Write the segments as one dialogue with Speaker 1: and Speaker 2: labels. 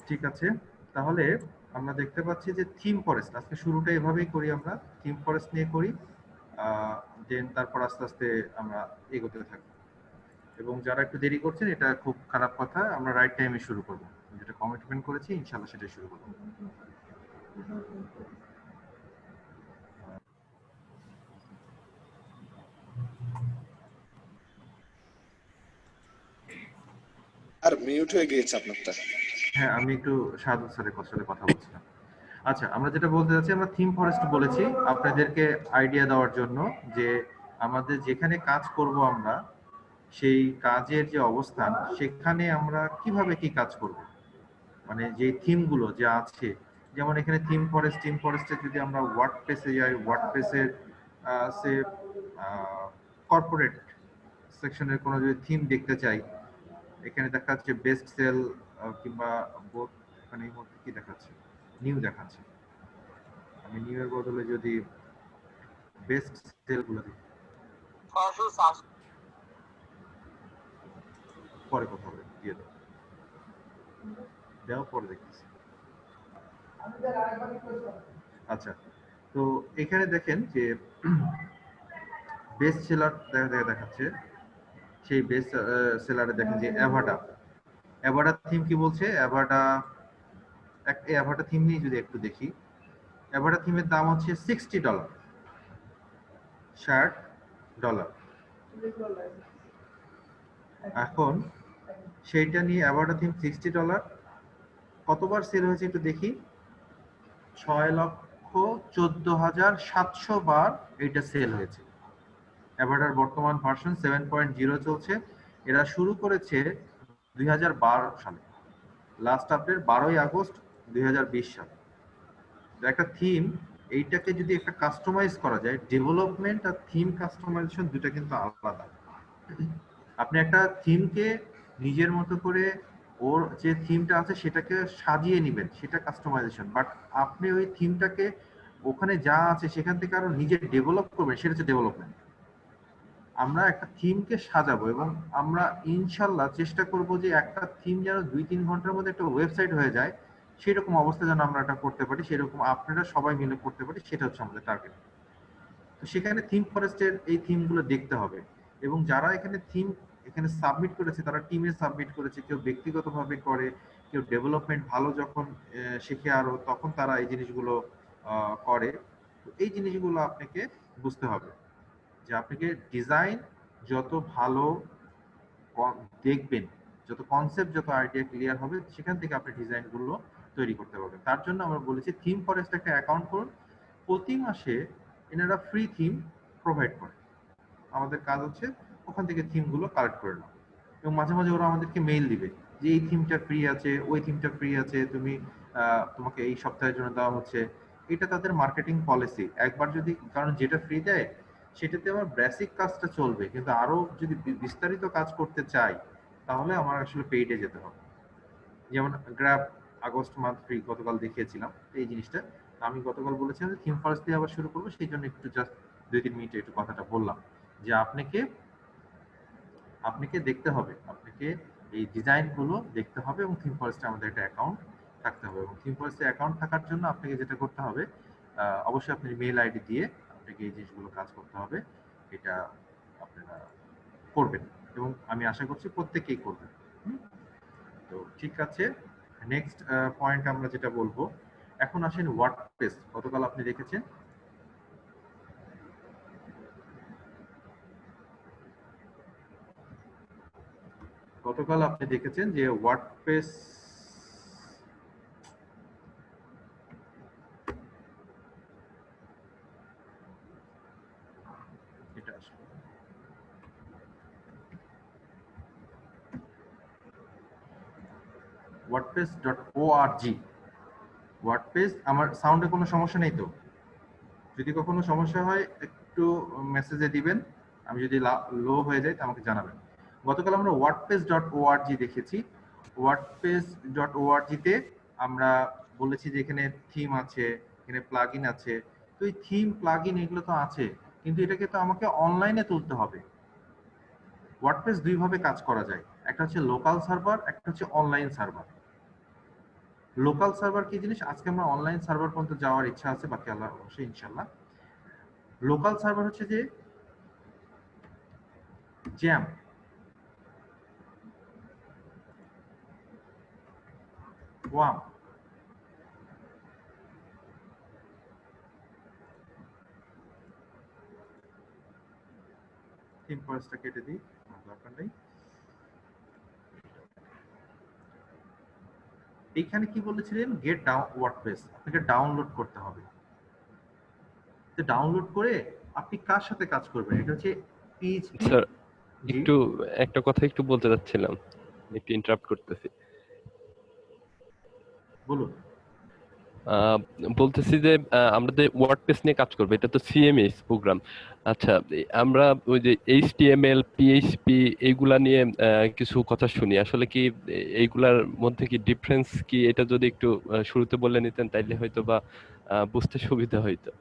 Speaker 1: ঠিক আছে, তাহলে আমরা দেখতে পাচ্ছি যে থিম ফরেস্ট আজকে শুরুটা এভাবেই করি, আমরা থিম ফরেস্ট নিয়ে করি, দেন তারপর আস্তে আস্তে আমরা এগোতে থাকি। এবং যারা একটু দেরি করছেন এটা খুব খারাপ কথা, আমরা রাইট টাইমে শুরু করব, যেটা কমিটমেন্ট করেছি ইনশাল্লাহ সেটাই শুরু করব।
Speaker 2: আর মিউট হয়ে গিয়েছে আপনারটা।
Speaker 1: হ্যাঁ, আমি একটু সাহাদুল স্যারের সাথে কথা বলছিলাম। আচ্ছা, আমরা যেটা বলতে চাচ্ছি, আমরা থিম ফরেস্ট বলেছি আপনাদেরকে আইডিয়া দেওয়ার জন্য যে আমাদের যেখানে কাজ করব আমরা, সেই কাজের যে অবস্থান সেখানে আমরা কিভাবে কি কাজ করব, মানে যে থিমগুলো যা আছে, যেমন এখানে থিম ফরেস্টে যদি আমরা ওয়ার্ডপ্রেসে যাই, ওয়ার্ডপ্রেসের সে কর্পোরেট সেকশনের কোনো যদি থিম দেখতে চাই, এখানে দেখা যাচ্ছে বেস্ট সেল কিংবা বোথ, এখানে এই মুহূর্তে কি দেখাচ্ছে, নিউ দেখাচ্ছে। আমি নিউ এর বদলে যদি বেস্ট সেল গুলো দিই, পরে কথা হবে, দিয়ে দাও, দেওয়ার পরে দেখতেছি। আচ্ছা, তো এখানে দেখেন যে বেস্ট সেলার দেখাচ্ছে, সেই বেস্ট সেলারে দেখেন যে অ্যাভাডা, অ্যাভাডা থিম কি বলছে, অ্যাভাডা অ্যাভাডা থিম নিয়ে যদি একটু দেখি, অ্যাভাডা থিমের দাম হচ্ছে $60, $60। এখন সেইটা নিয়ে অ্যাভাডা থিম $60 কতবার সেল হয়েছে একটু দেখি, 6,14,700 বার এইটা সেল হয়েছে। অ্যাভাডার বর্তমান ভার্সন 7.0 চলছে। এরা শুরু করেছে 2012 সালে, লাস্ট আপডেট 12ই আগস্ট 2020 সালে। একটা থিম, এইটাকে যদি একটা কাস্টমাইজ করা যায়, ডেভেলপমেন্ট আর থিম কাস্টমাইজেশন দুটো কিন্তু আলাদা। আপনি একটা থিমকে নিজের মতো করে ওর যে থিমটা আছে সেটাকে সাজিয়ে নেবেন, সেটা কাস্টমাইজেশন। বাট আপনি ওই থিমটাকে ওখানে যা আছে সেখান থেকে আরো নিজে ডেভেলপ করবেন, সেটা হচ্ছে ডেভেলপমেন্ট। আমরা একটা থিমকে সাজাবো এবং আমরা ইনশাল্লাহ চেষ্টা করব যে একটা থিম যেন 2-3 ঘন্টার মধ্যে একটা ওয়েবসাইট হয়ে যায়, সেরকম অবস্থা যেন আমরা এটা করতে পারি, সেরকম আপনারা সবাই মিলে করতে পারি, সেটা হচ্ছে আমাদের টার্গেট। তো সেখানে থিম ফরেস্টের এই থিমগুলো দেখতে হবে, এবং যারা এখানে থিম এখানে সাবমিট করেছে তারা টিমে সাবমিট করেছে, কেউ ব্যক্তিগতভাবে করে, কেউ ডেভেলপমেন্ট ভালো যখন শিখে আরো তখন তারা এই জিনিসগুলো করে। তো এই জিনিসগুলো আপনাকে বুঝতে হবে যে আপনাকে ডিজাইন যত ভালো দেখবেন, যত কনসেপ্ট, যত আইডিয়া ক্লিয়ার হবে, সেখান থেকে আপনি ডিজাইনগুলো তৈরি করতে পারবেন। তার জন্য আমরা বলেছি থিম ফরেস্ট একটা অ্যাকাউন্ট করুন, প্রতি মাসে এনারা ফ্রি থিম প্রোভাইড করে। আমাদের কাজ হচ্ছে ওখান থেকে থিমগুলো কালেক্ট করে নেওয়া, এবং মাঝে মাঝে ওরা আমাদেরকে মেইল দিবে যে এই থিমটা ফ্রি আছে, ওই থিমটা ফ্রি আছে, তুমি তোমাকে এই সপ্তাহের জন্য দেওয়া হচ্ছে। এটা তাদের মার্কেটিং পলিসি। একবার যদি, কারণ যেটা ফ্রি দেয় সেটাতে আমার বেসিক কাজটা চলবে, কিন্তু আরো যদি বিস্তারিত কাজ করতে চাই তাহলে আমার আসলে পেইডে যেতে হবে। যেমন গ্র্যাব আগস্ট মান্থ ফ্রি গতকাল দেখিয়েছিলাম এই জিনিসটা। আমি গতকাল বলেছিলাম যে থিম ফার্স্ট দিয়ে আবার শুরু করবো, সেই জন্য একটু জাস্ট 2-3 মিনিটে একটু কথাটা বললাম যে আপনাকে আপনাকে দেখতে হবে, আপনাকে এই ডিজাইনগুলো দেখতে হবে, এবং থিম ফরেস্টে আমাদের একটা অ্যাকাউন্ট থাকতে হবে। এবং থিম ফরেস্টে অ্যাকাউন্ট থাকার জন্য আপনাকে যেটা করতে হবে, অবশ্যই আপনার মেল আইডি দিয়ে আপনাকে এই জিনিসগুলো কাজ করতে হবে। এটা আপনারা করবেন এবং আমি আশা করছি প্রত্যেকেই করবেন। তো ঠিক আছে, নেক্সট পয়েন্ট আমরা যেটা বলবো, এখন আসেন ওয়ার্ডপ্রেস। গতকাল আপনি দেখেছেন, গতকাল আপনি দেখেছেন যে ওয়ার্ডপ্রেস, এটা আসলে wordpress.org। ওয়ার্ডপ্রেস, আমার সাউন্ডে কোনো সমস্যা নেই তো? যদি কখনো সমস্যা হয় একটু মেসেজে দিবেন, আমি যদি লো হয়ে যায় তো আমাকে জানাবেন। গতকাল আমরা wordpress.org দেখেছি। wordpress.org তে আমরা বলেছি যে এখানে থিম আছে, এখানে প্লাগইন আছে। তো এই থিম প্লাগইন এগুলো তো আছে, কিন্তু এটাকে তো আমাকে অনলাইনে তুলতে হবে। ওয়ার্ডপ্রেস দুই ভাবে কাজ করা যায়, একটা হচ্ছে লোকাল সার্ভার, একটা হচ্ছে অনলাইন সার্ভার। লোকাল সার্ভার কি জিনিস, আজকে আমরা অনলাইন সার্ভার পর্যন্ত যাওয়ার ইচ্ছা আছে, বাকি আল্লাহ অবশ্যই ইনশাল্লাহ। লোকাল সার্ভার হচ্ছে যে জ্যাম, ওয়াম, থিম ফরেস্টটা কেটে দিই, দরকার নেই। এইখানে কি বলেছিলেন, গেট ডাউন ওয়ার্ডপ্রেস, আপনাকে ডাউনলোড করতে হবে। তো ডাউনলোড করে আপনি কার সাথে কাজ করবেন, এটা হচ্ছে পিএইচপি।
Speaker 3: স্যার
Speaker 1: জি
Speaker 3: একটু একটা কথা একটু বলতে চাচ্ছিলাম, একটু ইন্টারাপ্ট করতেছি।
Speaker 1: বলুন।
Speaker 3: আহ, বলতেছি যে আমরা যে ওয়ার্ডপ্রেস নিয়ে কাজ করবো, এটা তো সিএমএস প্রোগ্রাম। আচ্ছা, আমরা ওই যে এইচটিএমএল পিএইচপি এইগুলা নিয়ে কিছু কথা শুনি, আসলে কি এইগুলার মধ্যে কি ডিফারেন্স কি, এটা যদি একটু শুরুতে বলে নিতেন তাইলে হয়তো বা বুঝতে সুবিধা হইতো।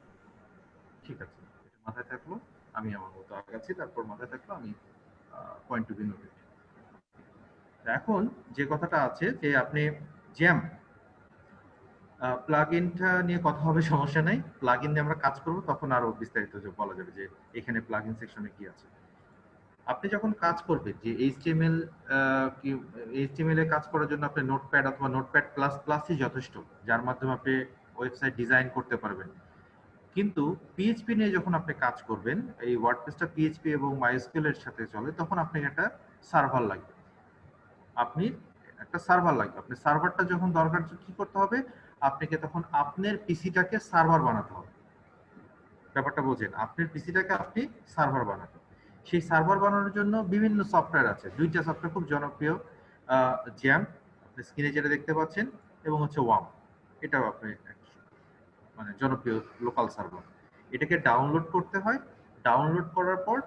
Speaker 1: ঠিক আছে, এটা মাথায় থাকলো, আমি আমার মতো আগাচ্ছি, তারপর মাথায় থাকলো আমি পয়েন্ট টু বি নোটেড। এখন যে কথাটা আছে যে আপনি জ্যাম প্লাগইনটা নিয়ে কথা হবে, সমস্যা নাই। প্লাগইন নিয়ে আমরা কাজ করব, তখন আরো বিস্তারিত বলা যাবে যে এখানে প্লাগইন সেকশনে কি আছে। আপনি যখন কাজ করবেন যে এইচটিএমএল, কি এইচটিএমএল এ কাজ করার জন্য আপনি নোটপ্যাড অথবা নোটপ্যাড প্লাস প্লাসই যথেষ্ট, যার মাধ্যমে আপনি ওয়েবসাইট ডিজাইন করতে পারবেন। কিন্তু পিএইচপি নিয়ে যখন আপনি কাজ করবেন, এই ওয়ার্ডপ্রেসটা পিএইচপি এবং মাইএসকিউএল এর সাথে চলে, তখন আপনাকে একটা সার্ভার লাগবে। আপনি একটা সার্ভার লাগবে, আপনি সার্ভারটা যখন দরকার, কি করতে হবে, আপনাকে তখন আপনার পিসিটাকে সার্ভার বানাতে হবে। ব্যাপারটা বোঝেন, আপনার পিসিটাকে আপনি সার্ভার বানাবেন। সেই সার্ভার বানানোর জন্য বিভিন্ন সফটওয়্যার আছে, দুইটা সফটওয়্যার খুব জনপ্রিয়, জ্যাম আপনি স্ক্রিনে যেটা দেখতে পাচ্ছেন, এবং হচ্ছে ওয়াম, এটাও আপনি মানে জনপ্রিয় লোকাল সার্ভার। এটাকে ডাউনলোড করতে হয়। ডাউনলোড করার পর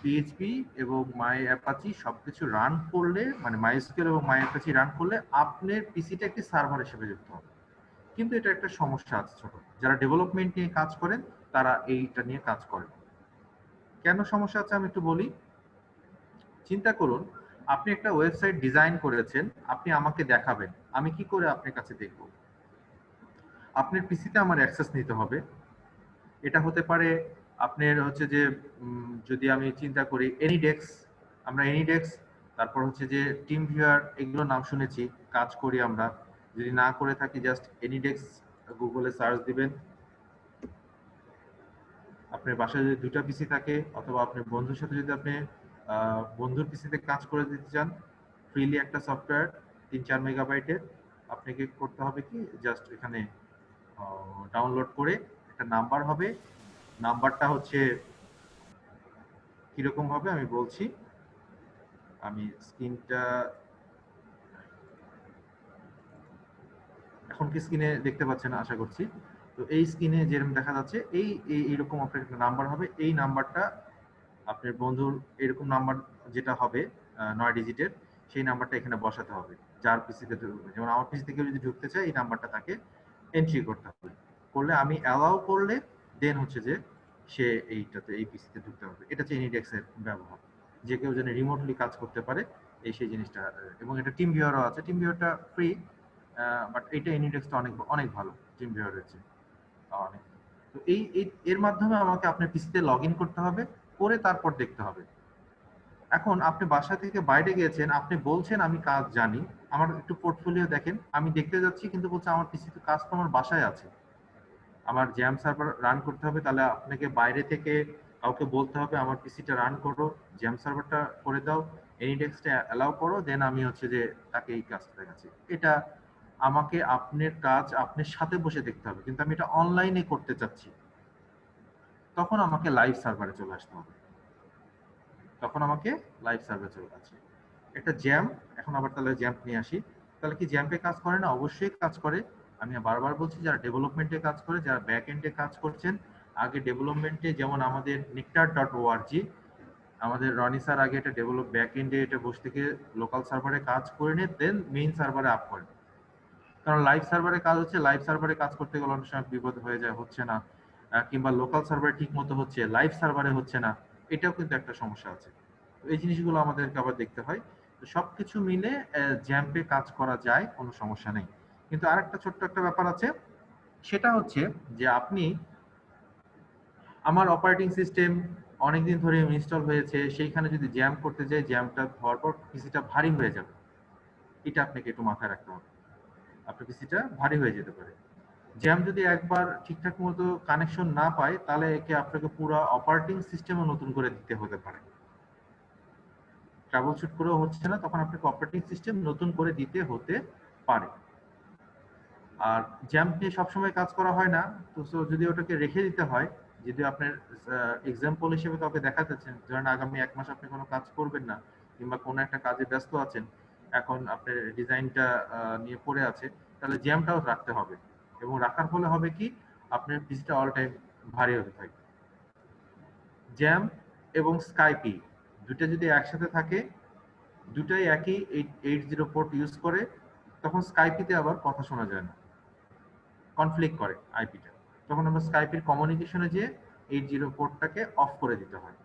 Speaker 1: পিএইচপি এবং মাই অ্যাপাচি সবকিছু রান করলে, মানে মাইএসকিউএল এবং মাই অ্যাপাচি রান করলে আপনার পিসিটা একটি সার্ভার হিসেবে যুক্ত হবে। কিন্তু এটা একটা সমস্যা আছে ছোট, যারা ডেভেলপমেন্ট নিয়ে কাজ করেন তারা এইটা নিয়ে কাজ করেন। কেন সমস্যা আছে আমি একটু বলি। চিন্তা করুন, আপনি একটা ওয়েবসাইট ডিজাইন করেছেন, আপনি আমাকে দেখাবেন, আমি কি করে আপনার কাছে দেখব? আপনার পিসিতে আমার অ্যাক্সেস নিতে হবে। এটা হতে পারে আপনার হচ্ছে যে যদি আমি চিন্তা করি এনিডেক্স, আমরা এনিডেক্স, তারপর হচ্ছে যে টিম ভিউয়ার, এগুলো নাম শুনেছি, কাজ করি আমরা। যদি না করে থাকি, জাস্ট এনিডেক্স গুগলে সার্চ দিবেন। আপনার বাসায় যদি দুটা পিসি থাকে, অথবা আপনার বন্ধুর সাথে যদি আপনি বন্ধুর পিসিতে কাজ করে দিতে চান, ফ্রিলি একটা সফটওয়্যার 3-4 মেগাবাইটের, আপনাকে করতে হবে কি, জাস্ট এখানে ডাউনলোড করে একটা নাম্বার হবে। নাম্বারটা হচ্ছে কিরকম হবে আমি বলছি, আমি স্ক্রিনটা, এখন কি স্ক্রিনে দেখতে পাচ্ছেন আশা করছি। তো এই স্ক্রিনে যেরকম দেখা যাচ্ছে, এইরকম আপনার একটা নাম্বার হবে। এই নাম্বারটা আপনার বন্ধুর এরকম নাম্বার যেটা হবে 9 ডিজিটের, সেই নাম্বারটা এখানে বসাতে হবে। যার পিসিতে ঢুকবে, যেমন আমার পিসি থেকে যদি ঢুকতে চায়, এই নাম্বারটা তাকে এন্ট্রি করতে হবে। করলে আমি অ্যালাউ করলে দেন হচ্ছে যে সে এইটাতে, এই পিসিতে ঢুকতে হবে। এটা হচ্ছে এনিডেক্স এর ব্যবহার, যে কেউ যেন রিমোটলি কাজ করতে পারে, এই সেই জিনিসটা। এবং এটা টিম ভিউয়ারও আছে, টিম ভিউয়ারটা ফ্রি, বাট এটা এনিডেক্সটা অনেক অনেক ভালো টিম ভিউয়ারের চেয়ে অনেক। তো এর মাধ্যমে আমাকে আপনার পিসিতে লগ ইন করতে হবে, করে তারপর দেখতে হবে। এখন আপনি বাসা থেকে বাইরে গিয়েছেন, আপনি বলছেন আমি কাজ জানি, আমার একটু পোর্টফোলিও দেখেন, আমি দেখতে যাচ্ছি, কিন্তু বলছে আমার পিসিতে কাজ তো আমার বাসায় আছে, আমার জ্যাম সার্ভার রান করতে হবে। তাহলে আপনাকে বাইরে থেকে কাউকে বলতে হবে আমার পিসিটা রান করো, জ্যাম সার্ভারটা করে দাও, এনিডেক্সটা অ্যালাউ করো, দেন আমি হচ্ছে যে তাকে এই কাজটা দেখাচ্ছি। এটা আমাকে আপনার কাজ আপনার সাথে বসে দেখতে হবে, কিন্তু আমি এটা অনলাইনে করতে চাচ্ছি, তখন আমাকে লাইভ সার্ভারে চলে আসতে হবে। তখন আমাকে লাইভ সার্ভারে চলে আসছে একটা জ্যাম। এখন আবার তাহলে জ্যাম্প নিয়ে আসি, তাহলে কি জ্যাম্পে কাজ করে না? অবশ্যই কাজ করে। আমি বারবার বলছি, যারা ডেভেলপমেন্টে কাজ করে, যারা ব্যাক এন্ডে কাজ করছেন, আগে ডেভেলপমেন্টে, যেমন আমাদের nectar.org, আমাদের রনি স্যার আগে এটা ডেভেলপ ব্যাক এন্ডে এটা বসে থেকে লোকাল সার্ভারে কাজ করে নিয়ে দেন মেইন সার্ভারে আপ করেন। কারণ লাইভ সার্ভারে কাজ হচ্ছে, লাইভ সার্ভারে কাজ করতে গেলে অনেক সময় বিপদ হয়ে যায়, হচ্ছে না, কিংবা লোকাল সার্ভারে ঠিক মতো হচ্ছে, লাইভ সার্ভারে হচ্ছে না, এটাও কিন্তু একটা সমস্যা আছে। তো এই জিনিসগুলো আমাদেরকে আবার দেখতে হয়। তো সবকিছু মিলে জ্যাম্পে কাজ করা যায়, কোনো সমস্যা নেই। কিন্তু আরেকটা ছোট্ট একটা ব্যাপার আছে, সেটা হচ্ছে যে আপনি আমার অপারেটিং সিস্টেম অনেকদিন ধরে ইনস্টল হয়েছে, সেইখানে যদি জ্যাম করতে যাই, জ্যামটা হওয়ার পর পিসিটা ভারী হয়ে যাবে। এটা আপনাকে একটু মাথায় রাখতে হবে, আপনার পিসিটা ভারী হয়ে যেতে পারে। জ্যাম যদি একবার ঠিকঠাক মতো কানেকশন না পায়, তাহলে একে আপনাকে পুরো অপারেটিং সিস্টেমও নতুন করে দিতে হতে পারে। ট্রাবল শুট করেও হচ্ছে না, তখন আপনাকে অপারেটিং সিস্টেম নতুন করে দিতে হতে পারে। আর জ্যাম নিয়ে সবসময় কাজ করা হয় না, তো যদি ওটাকে রেখে দিতে হয়, যদি আপনার এক্সাম্পল হিসেবে কাউকে দেখাতেছেন, ধরেন আগামী 1 মাস আপনি কোনো কাজ করবেন না, কিংবা কোনো একটা কাজে ব্যস্ত আছেন, এখন আপনার ডিজাইনটা নিয়ে পড়ে আছে, তাহলে জ্যামটাও রাখতে হবে। এবং রাখার ফলে হবে কি, আপনার পিসিটা অল টাইম ভারী হতে থাকে। জ্যাম এবং স্কাইপি দুটো যদি একসাথে থাকে, দুটাই একই 880 পোর্ট ইউজ করে, তখন স্কাইপিতে আবার কথা শোনা যায় না, কনফ্লিক্ট করে আইপিটা। তখন আমরা স্কাইপের কমিউনিকেশনে যে 80 পোর্টটাকে অফ করে দিতে হয়।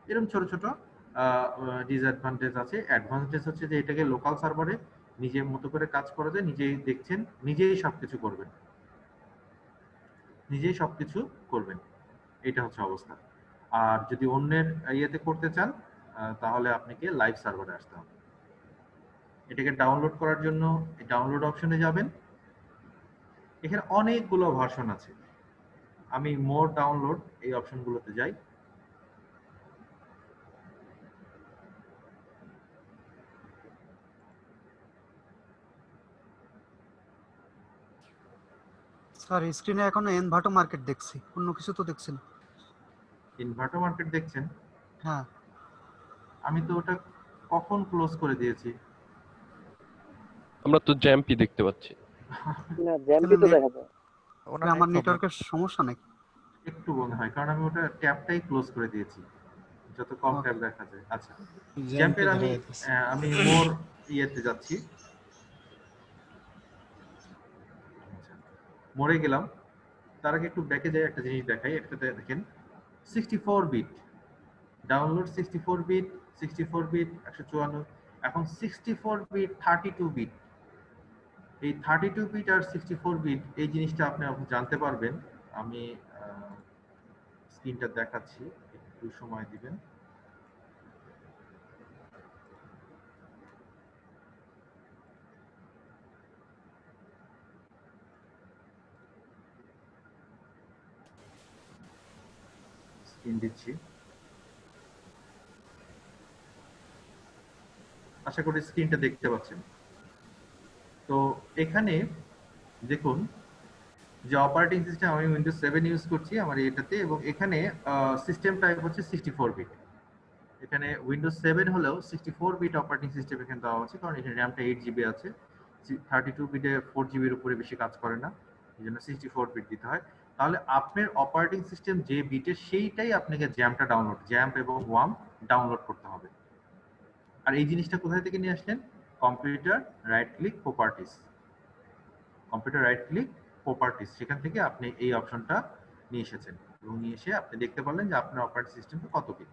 Speaker 1: এরকম ছোট ছোট ডিসঅ্যাডভান্টেজ আছে। অ্যাডভান্টেজ হচ্ছে যে এটাকে লোকাল সার্ভারে নিজের মতো করে কাজ করা যায়, নিজেই দেখছেন, নিজেই সবকিছু করবেন, নিজেই সবকিছু করবেন, এটা হচ্ছে অবস্থা। আর যদি অন্যের ইয়েতে করতে চান, তাহলে আপনাকে লাইভ সার্ভারে আসতে হবে। এটাকে ডাউনলোড করার জন্য ডাউনলোড অপশনে যাবেন, এখানে অনেকগুলো ভার্সন আছে। আমি মোর ডাউনলোড এই অপশনগুলোতে যাই।
Speaker 4: স্যার স্ক্রিনে এখন এনভাটো মার্কেট দেখছি, অন্য কিছু তো দেখছি না।
Speaker 1: ইনভার্টো মার্কেট দেখছেন?
Speaker 4: হ্যাঁ,
Speaker 1: আমি তো ওটা কখন ক্লোজ করে দিয়েছি।
Speaker 3: আমরা তো জ্যাম্পি দেখতে পাচ্ছি।
Speaker 5: না জ্যাম্পি তো দেখা যায়।
Speaker 4: আমার নেটওয়ার্কের সমস্যা নাকি?
Speaker 1: একটু মনে হয়, কারণ আমি ওটা ট্যাবটাই ক্লোজ করে দিয়েছি, যত কম
Speaker 4: Okay.
Speaker 1: ট্যাব দেখা যায়। আচ্ছা, জ্যাম্পের আমি মোর ইয়েতে যাচ্ছি। আচ্ছা, মোরে গেলাম। তার আগে একটু ব্যাকে যাই, একটা জিনিস দেখাই। একটাতে দেখেন 64 বিট ডাউনলোড, 64 বিট, 64 বিট 154, এখন 64 বিট 32 বিট। এই 32 বিট আর 64 বিট এই জিনিসটা আপনি জানতে পারবেন। আমি স্ক্রিনটা দেখাচ্ছি, একটু সময় দিবেন। স্ক্রিন দিচ্ছি, আশা করি স্ক্রিনটা দেখতে পাচ্ছেন। তো এখানে দেখুন যে অপারেটিং সিস্টেম আমি উইন্ডোজ 7 ইউজ করছি আমার এটাতে, এবং এখানে সিস্টেম টাইপ হচ্ছে 64 বিট। এখানে উইন্ডোজ 7 হলেও 64 বিট অপারেটিং সিস্টেম এখানে দেওয়া হচ্ছে, কারণ এখানে র্যামটা 8 জিবি আছে। 32 বিটে 4 জিবির উপরে বেশি কাজ করে না, এই জন্য 64 বিট দিতে হয়। তাহলে আপনার অপারেটিং সিস্টেম যে বিটে, সেইটাই আপনাকে জ্যাম্পটা ডাউনলোড, জ্যাম্প এবং ওয়াম ডাউনলোড করতে হবে। আর এই জিনিসটা কোথায় থেকে নিয়ে আসলেন? Computer right click properties, computer right click properties, সেখান থেকে আপনি এই অপশনটা নিয়ে এসেছেন, এবং নিয়ে এসে আপনি দেখতে পারলেন যে আপনার অপারেটিং সিস্টেমটা কত বিট।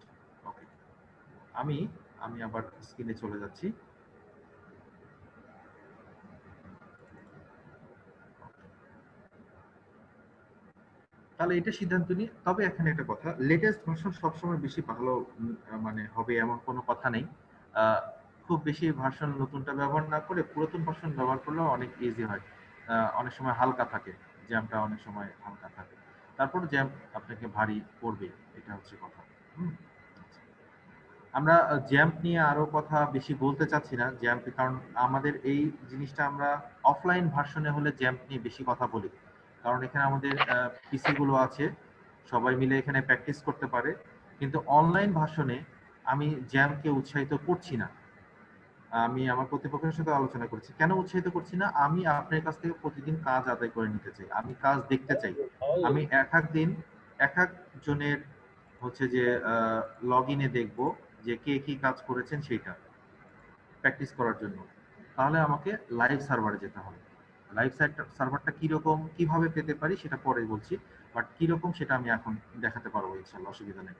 Speaker 1: ওকে, আমি আবার স্ক্রিনে চলে যাচ্ছি। তাহলে এটা সিদ্ধান্ত নিই। তবে এখানে একটা কথা, লেটেস্ট ভার্সন সবসময় বেশি ভালো মানে হবে এমন কোনো কথা নেই। খুব বেশি ভার্সন নতুনটা ব্যবহার না করে পুরাতন ভার্সন ব্যবহার করলেও অনেক ইজি হয়। অনেক সময় হালকা থাকে, জ্যামটা অনেক সময় হালকা থাকে, তারপর জ্যাম আপনাকে ভারী করবে, এটা হচ্ছে কথা। হুম। আমরা জ্যাম্প নিয়ে আরো কথা বেশি বলতে চাচ্ছি না, জ্যাম্প, কারণ আমাদের এই জিনিসটা আমরা অফলাইন ভার্সনে হলে জ্যাম্প নিয়ে বেশি কথা বলি, কারণ এখানে আমাদের পিসি গুলো আছে, সবাই মিলে এখানে প্র্যাকটিস করতে পারে। কিন্তু অনলাইন ভার্সনে আমি জ্যাম্পকে উৎসাহিত করছি না। আমি আমার কর্তৃপক্ষের সাথে আলোচনা করছি, কেন উৎসাহিত করছি না। আমি আপনার কাছ থেকে প্রতিদিন কাজ আদায় করে নিতে চাই, আমি কাজ দেখতে চাই। আমি এক এক দিন এক এক জনের হচ্ছে যে লগ ইনে দেখবো যে কে কি কাজ করেছেন, সেইটা প্র্যাকটিস করার জন্য। তাহলে আমাকে লাইভ সার্ভারে যেতে হবে। লাইভ সার্ভারটা কিরকম, কিভাবে পেতে পারি সেটা পরে বলছি, বাট কিরকম সেটা আমি এখন দেখাতে পারবো ইনশাল্লাহ, অসুবিধা নেই।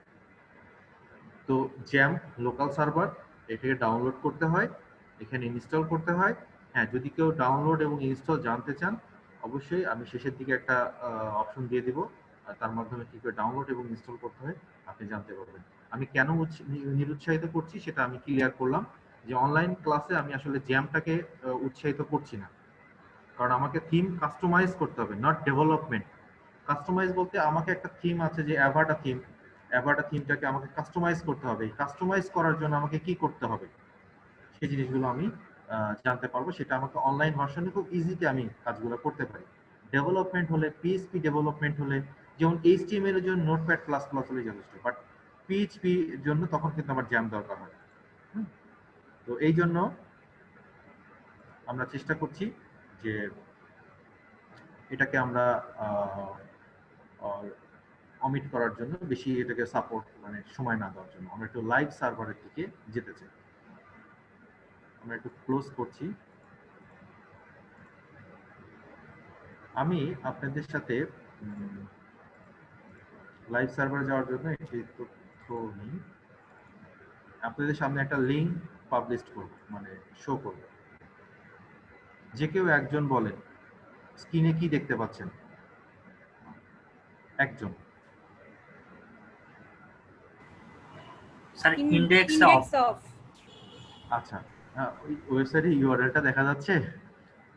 Speaker 1: তো জ্যাম্প লোকাল সার্ভার, এটাকে ডাউনলোড করতে হয়, এখানে ইনস্টল করতে হয়, হ্যাঁ, যদি কেউ ডাউনলোড এবং ইনস্টল জানতে চান, অবশ্যই আমি শেষের দিকে একটা অপশন দিয়ে দিব, আর তার মাধ্যমে কি করে ডাউনলোড এবং ইনস্টল করতে হয় আপনি জানতে পারবেন। আমি কেন নিরুৎসাহিত করছি সেটা আমি ক্লিয়ার করলাম, যে অনলাইন ক্লাসে আমি আসলে জ্যামটাকে উৎসাহিত করছি না, কারণ আমাকে থিম কাস্টমাইজ করতে হবে, নট ডেভেলপমেন্ট। কাস্টমাইজ বলতে আমাকে একটা থিম আছে, যে অ্যাভাটা থিমটাকে আমাকে কাস্টমাইজ করতে হবে। কাস্টমাইজ করার জন্য আমাকে কি করতে হবে সেই জিনিসগুলো আমি জানতে পারবো, সেটা আমাকে অনলাইন ভার্সনে খুব ইজিতে আমি কাজগুলো করতে পারি। ডেভেলপমেন্ট হলে, পিএইচপি ডেভেলপমেন্ট হলে, যেমন এইচটিএমএল এর জন্য নোটপ্যাড প্লাস প্লাস হলে যথেষ্ট, বাট পিএইচপি এর জন্য তখন কিন্তু আমার জ্যাম দরকার হয়। তো এই জন্য আমরা চেষ্টা করছি যে এটাকে আমরা অমিট করার জন্য, বেশি এটাকে সাপোর্ট মানে সময় না দেওয়ার জন্য আমরা একটু লাইভ সার্ভারের দিকে যেতে চাই। আমরা একটু ক্লোজ করছি। আমি আপনাদের সাথে লাইভ সার্ভারে যাওয়ার জন্য একটি তথ্য নিই। আপনাদের সামনে একটা লিঙ্ক পাবলিশ করব, মানে শো করব। যে কেউ একজন বলেন স্ক্রিনে কি দেখতে পাচ্ছেন? একজন।
Speaker 6: Sir index of.
Speaker 1: আচ্ছা, ওই ওয়েবসাইটে ইউআরএলটা দেখা যাচ্ছে?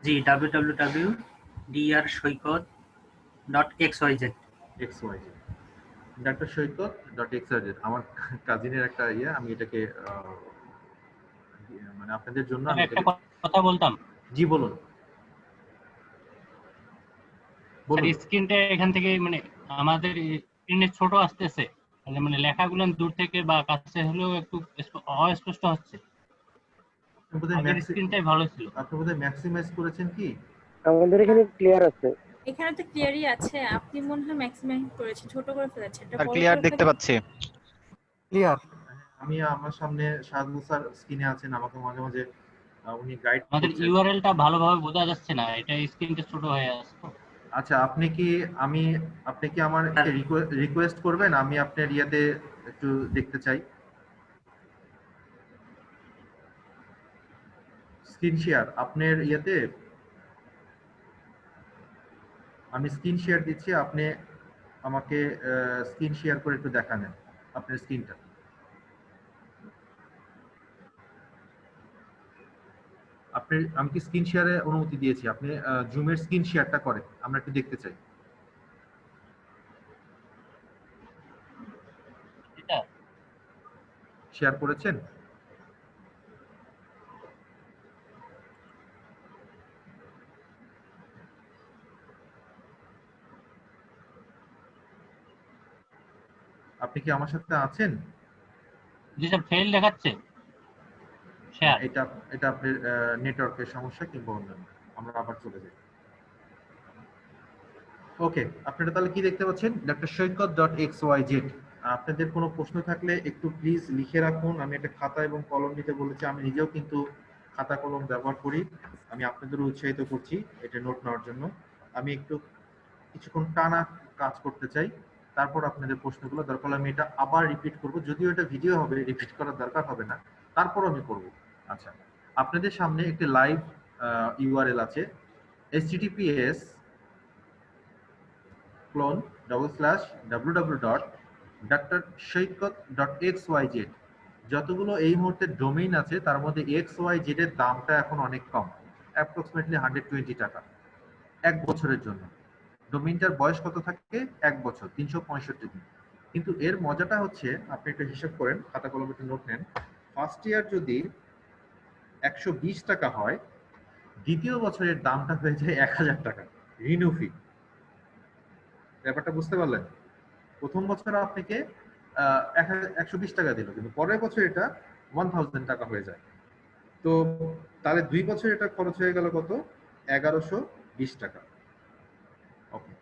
Speaker 6: জি, www.drsoikot.xyz।
Speaker 1: xyz ডাক্তার সৈকত .xyz আমার কাজিনের একটা ইয়ে, আমি এটাকে মানে আপনাদের জন্য আমি
Speaker 7: একটা কথা বলতাম।
Speaker 1: জি বলুন।
Speaker 7: স্যার স্ক্রিনটা এখান থেকে মানে আমাদের স্ক্রিনে ছোট আসতেছে, মানে লেখাগুলো দূর থেকে বা কাছে হলেও একটু অস্পষ্ট হচ্ছে। আগের স্ক্রিনটাই ভালো ছিল।
Speaker 1: আপনি বোধহয় ম্যাক্সিমাইজ করেছেন কি?
Speaker 5: আমাদের এখানে ক্লিয়ার আছে।
Speaker 8: এখানে তো ক্লিয়ারই আছে, আপনি মনে হয় ম্যাক্সিমাইজ করেছেন, ছোট করে ফেলেছেন। এটা
Speaker 9: স্যার
Speaker 8: বড়
Speaker 9: ক্লিয়ার
Speaker 8: করে
Speaker 9: দেখতে পাচ্ছি।
Speaker 4: ক্লিয়ার।
Speaker 1: আমি আমার সামনে শাহাদুল স্যার স্ক্রিনে আছেন, আমাকে মাঝে মাঝে উনি গাইড
Speaker 7: আমাদের
Speaker 1: করছেন।
Speaker 7: ইউআরএলটা ভালোভাবে বোঝা যাচ্ছে না, এটা স্ক্রিনটা ছোট হয়ে আছে।
Speaker 1: আচ্ছা, আপনি কি আমার রিকোয়েস্ট করবেন, আমি আপনার ইয়াতে একটু দেখতে চাই স্ক্রিন শেয়ার আপনার ইয়াতে। আমি স্ক্রিন শেয়ার দিচ্ছি, আপনি আমাকে স্ক্রিন শেয়ার করে একটু দেখাবেন আপনার স্ক্রিনটা। আমি কি স্ক্রিন শেয়ারে অনুমতি দিয়েছি? আপনি জুমের স্ক্রিন শেয়ারটা করে আমরা একটু দেখতে চাই। শেয়ার করেছেন? আপনি কি আমার সাথে আছেন?
Speaker 7: জি স্যার, ফেল দেখাচ্ছে শেয়ার।
Speaker 1: এটা আপনার নেটওয়ার্কের সমস্যা কিংবা অন্যান্য। আমরা আবার চলে যাই। ওকে, আপনারা তাহলে কি দেখতে পাচ্ছেন? ডক্টর সৈকত .xyz। আপনাদের কোনো প্রশ্ন থাকলে একটু প্লিজ লিখে রাখুন। আমি একটা খাতা এবং কলম নিতে বলেছি, আমি নিজেও কিন্তু খাতা কলম ব্যবহার করি। আমি আপনাদেরও উৎসাহিত করছি এটা নোট নেওয়ার জন্য। আমি একটু কিছুক্ষণ টানা কাজ করতে চাই, তারপর আপনাদের প্রশ্নগুলো দরকার হলে আমি এটা আবার রিপিট করব, যদিও এটা ভিডিও হবে, রিপিট করার দরকার হবে না, তারপর আমি করব। আচ্ছা, আপনাদের সামনে একটি লাইভ ইউআরএল আছে, https://www.drshoikot.xyz। যতগুলো এই মুহূর্তে ডোমেইন আছে তার মধ্যে XYZ এর দামটা এখন অনেক কম, অ্যাপ্রক্সিমেটলি 120 টাকা 1 বছরের জন্য। ডোমেইনটার বয়স কত থাকে? 1 বছর, 365 দিন। কিন্তু এর মজাটা হচ্ছে, আপনি একটু হিসাব করেন, খাতা কলমে একটু নোট নেন। ফার্স্ট ইয়ার যদি 120 টাকা হয়, দ্বিতীয় বছরের দামটা হয়ে যায় 1000 টাকা রিনিউ ফি। ব্যাপারটা বুঝতে পারলেন? প্রথম বছর আপনাকে 120 টাকা দিল, কিন্তু পরের বছর এটা 1000 টাকা হয়ে যায়। তো তাহলে 2 বছর এটা খরচ হয়ে গেল কত? 1120 টাকা। ওকে,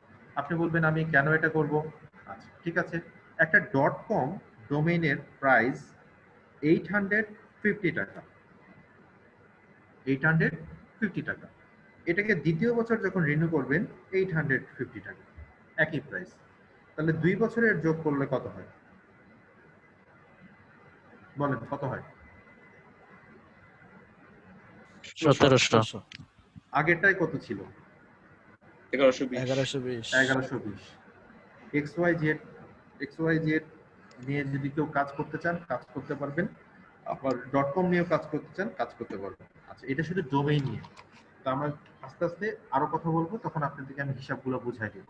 Speaker 1: আপনি বলবেন আমি কেন এটা করব? আচ্ছা ঠিক আছে, একটা .com ডোমেইনের প্রাইস 850 টাকা। 850 টাকা। এটাকে দ্বিতীয় বছর যখন রিনিউ করবেন 850 টাকা, একই প্রাইস। তাহলে 2 বছরের যোগ করলে কত হয়? বলেন কত হয়?
Speaker 9: 1700
Speaker 1: আগেরটাই কত ছিল?
Speaker 2: 1120
Speaker 1: 1120। XYZ নিয়ে যদি কেউ কাজ করতে চান কাজ করতে পারবেন, আবার .com নিয়েও কাজ করতে চান কাজ করতে পারবেন। আচ্ছা, এটা শুধু ডোমেইন নিয়ে। তো আমরা আস্তে আস্তে আরো কথা বলবো, তখন আপনাদেরকে আমি হিসাবগুলো বুঝাই দেব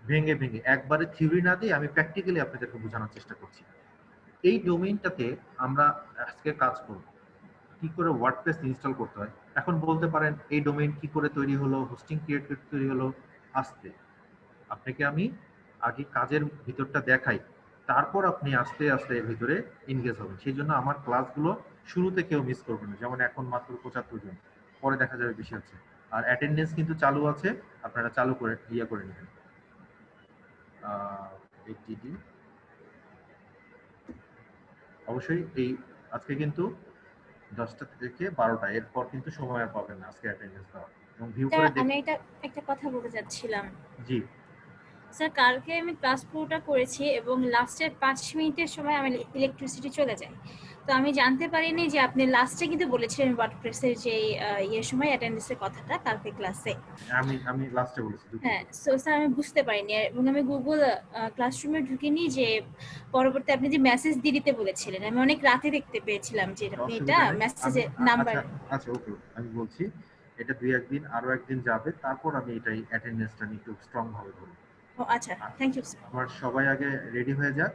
Speaker 1: ভেঙে ভেঙে, একবারে থিওরি না দিয়ে আমি প্র্যাকটিক্যালি আপনাদেরকে বোঝানোর চেষ্টা করছি। এই ডোমেইনটাতে আমরা আজকে কাজ করব কি করে ওয়ার্ডপ্রেস ইনস্টল করতে হয়। এখন বলতে পারেন এই ডোমেইন কি করে তৈরি হলো, হোস্টিং ক্রিয়েট করে তৈরি হলো। আস্তে আপনাকে আমি আগে কাজের ভিতরটা দেখাই, তারপর আপনি আস্তে আস্তে এর ভিতরে এনগেজ হবেন। সেই জন্য আমার ক্লাসগুলো শুরুতে কেউ মিস করবেন না। যেমন এখন মাত্র 75 জন, পরে দেখা যাবে বেশি আছে। আর অ্যাটেন্ডেন্স কিন্তু চালু আছে, আপনারা চালু করে করে নেবেন। এইচডিডি অবশ্যই এই আজকে কিন্তু 10টা থেকে 12টা, এরপর কিন্তু সময় আর পাবেন না আজকে অ্যাটেন্ডেন্স দেওয়া এবং ভিউ করে
Speaker 8: আমি একটা কথা বলতে চাচ্ছিলাম।
Speaker 1: জি
Speaker 8: স্যার, কালকে আমি ক্লাস পুরোটা করেছি এবং লাস্টের 5 মিনিটের সময় আমার ইলেকট্রিসিটি চলে যায়। তো আমি জানতে পারিনি যে আপনি লাস্টে কিন্তু বলেছিলেন ওয়ার্ডপ্রেসের যে সময় অ্যাটেন্ডেন্সের কথাটা কালকে ক্লাসে।
Speaker 1: আমি লাস্টে বলেছি।
Speaker 8: হ্যাঁ, সো স্যার আমি বুঝতে পারিনি এবং আমি গুগল ক্লাসরুমে ঢুকিনি যে পরবর্তী আপনি যে মেসেজ দিয়ে দিতে বলেছিলেন, আমি অনেক রাতে দেখতে পেয়েছিলাম যে আপনি এটা মেসেজের নাম্বার।
Speaker 1: আচ্ছা ওকে, আমি বলছি এটা 2-1 দিন আরো একদিন যাবে, তারপর আমি এটাই অ্যাটেন্ডেন্সটা নিয়ে একটু স্ট্রং ভাবে ধরব।
Speaker 8: ও আচ্ছা, থ্যাংক ইউ স্যার।
Speaker 1: আমার সবাই আগে রেডি হয়ে যাক,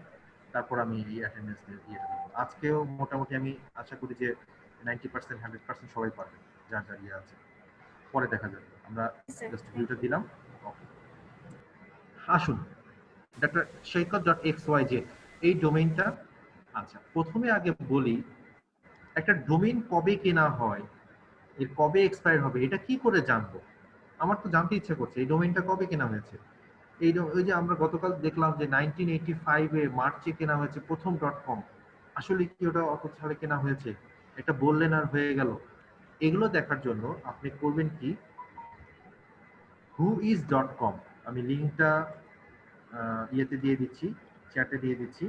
Speaker 1: তারপর আমি এই অ্যাটেন্ডেন্স দিয়ে দেব। আজকেও মোটামুটি আমি আশা করি যে 90% 100% সবাই পারবে যার যার ইয়ে আছে। পরে দেখা যাবে, আমরা জাস্ট ভিউটা দিলাম। আসুন ডক্টর সৈকত.xyz এই ডোমেইনটা। আচ্ছা, প্রথমে আগে বলি একটা ডোমেইন কবে কেনা হয়, এর কবে এক্সপায়ার হবে, এটা কি করে জানবো? আমার তো জানতে ইচ্ছে করছে এই ডোমেইনটা কবে কেনা হয়েছে। ওই যে আমরা গতকাল দেখলাম যে 1985 মার্চে কেনা হয়েছে প্রথম .com, আসলে কি ওটা অত সালে কেনা হয়েছে? এটা বললেন আর হয়ে গেল? এগুলো দেখার জন্য আপনি করবেন কি, whois.com, আমি লিংকটা ইয়েতে দিয়ে দিচ্ছি, চ্যাটে দিয়ে দিচ্ছি।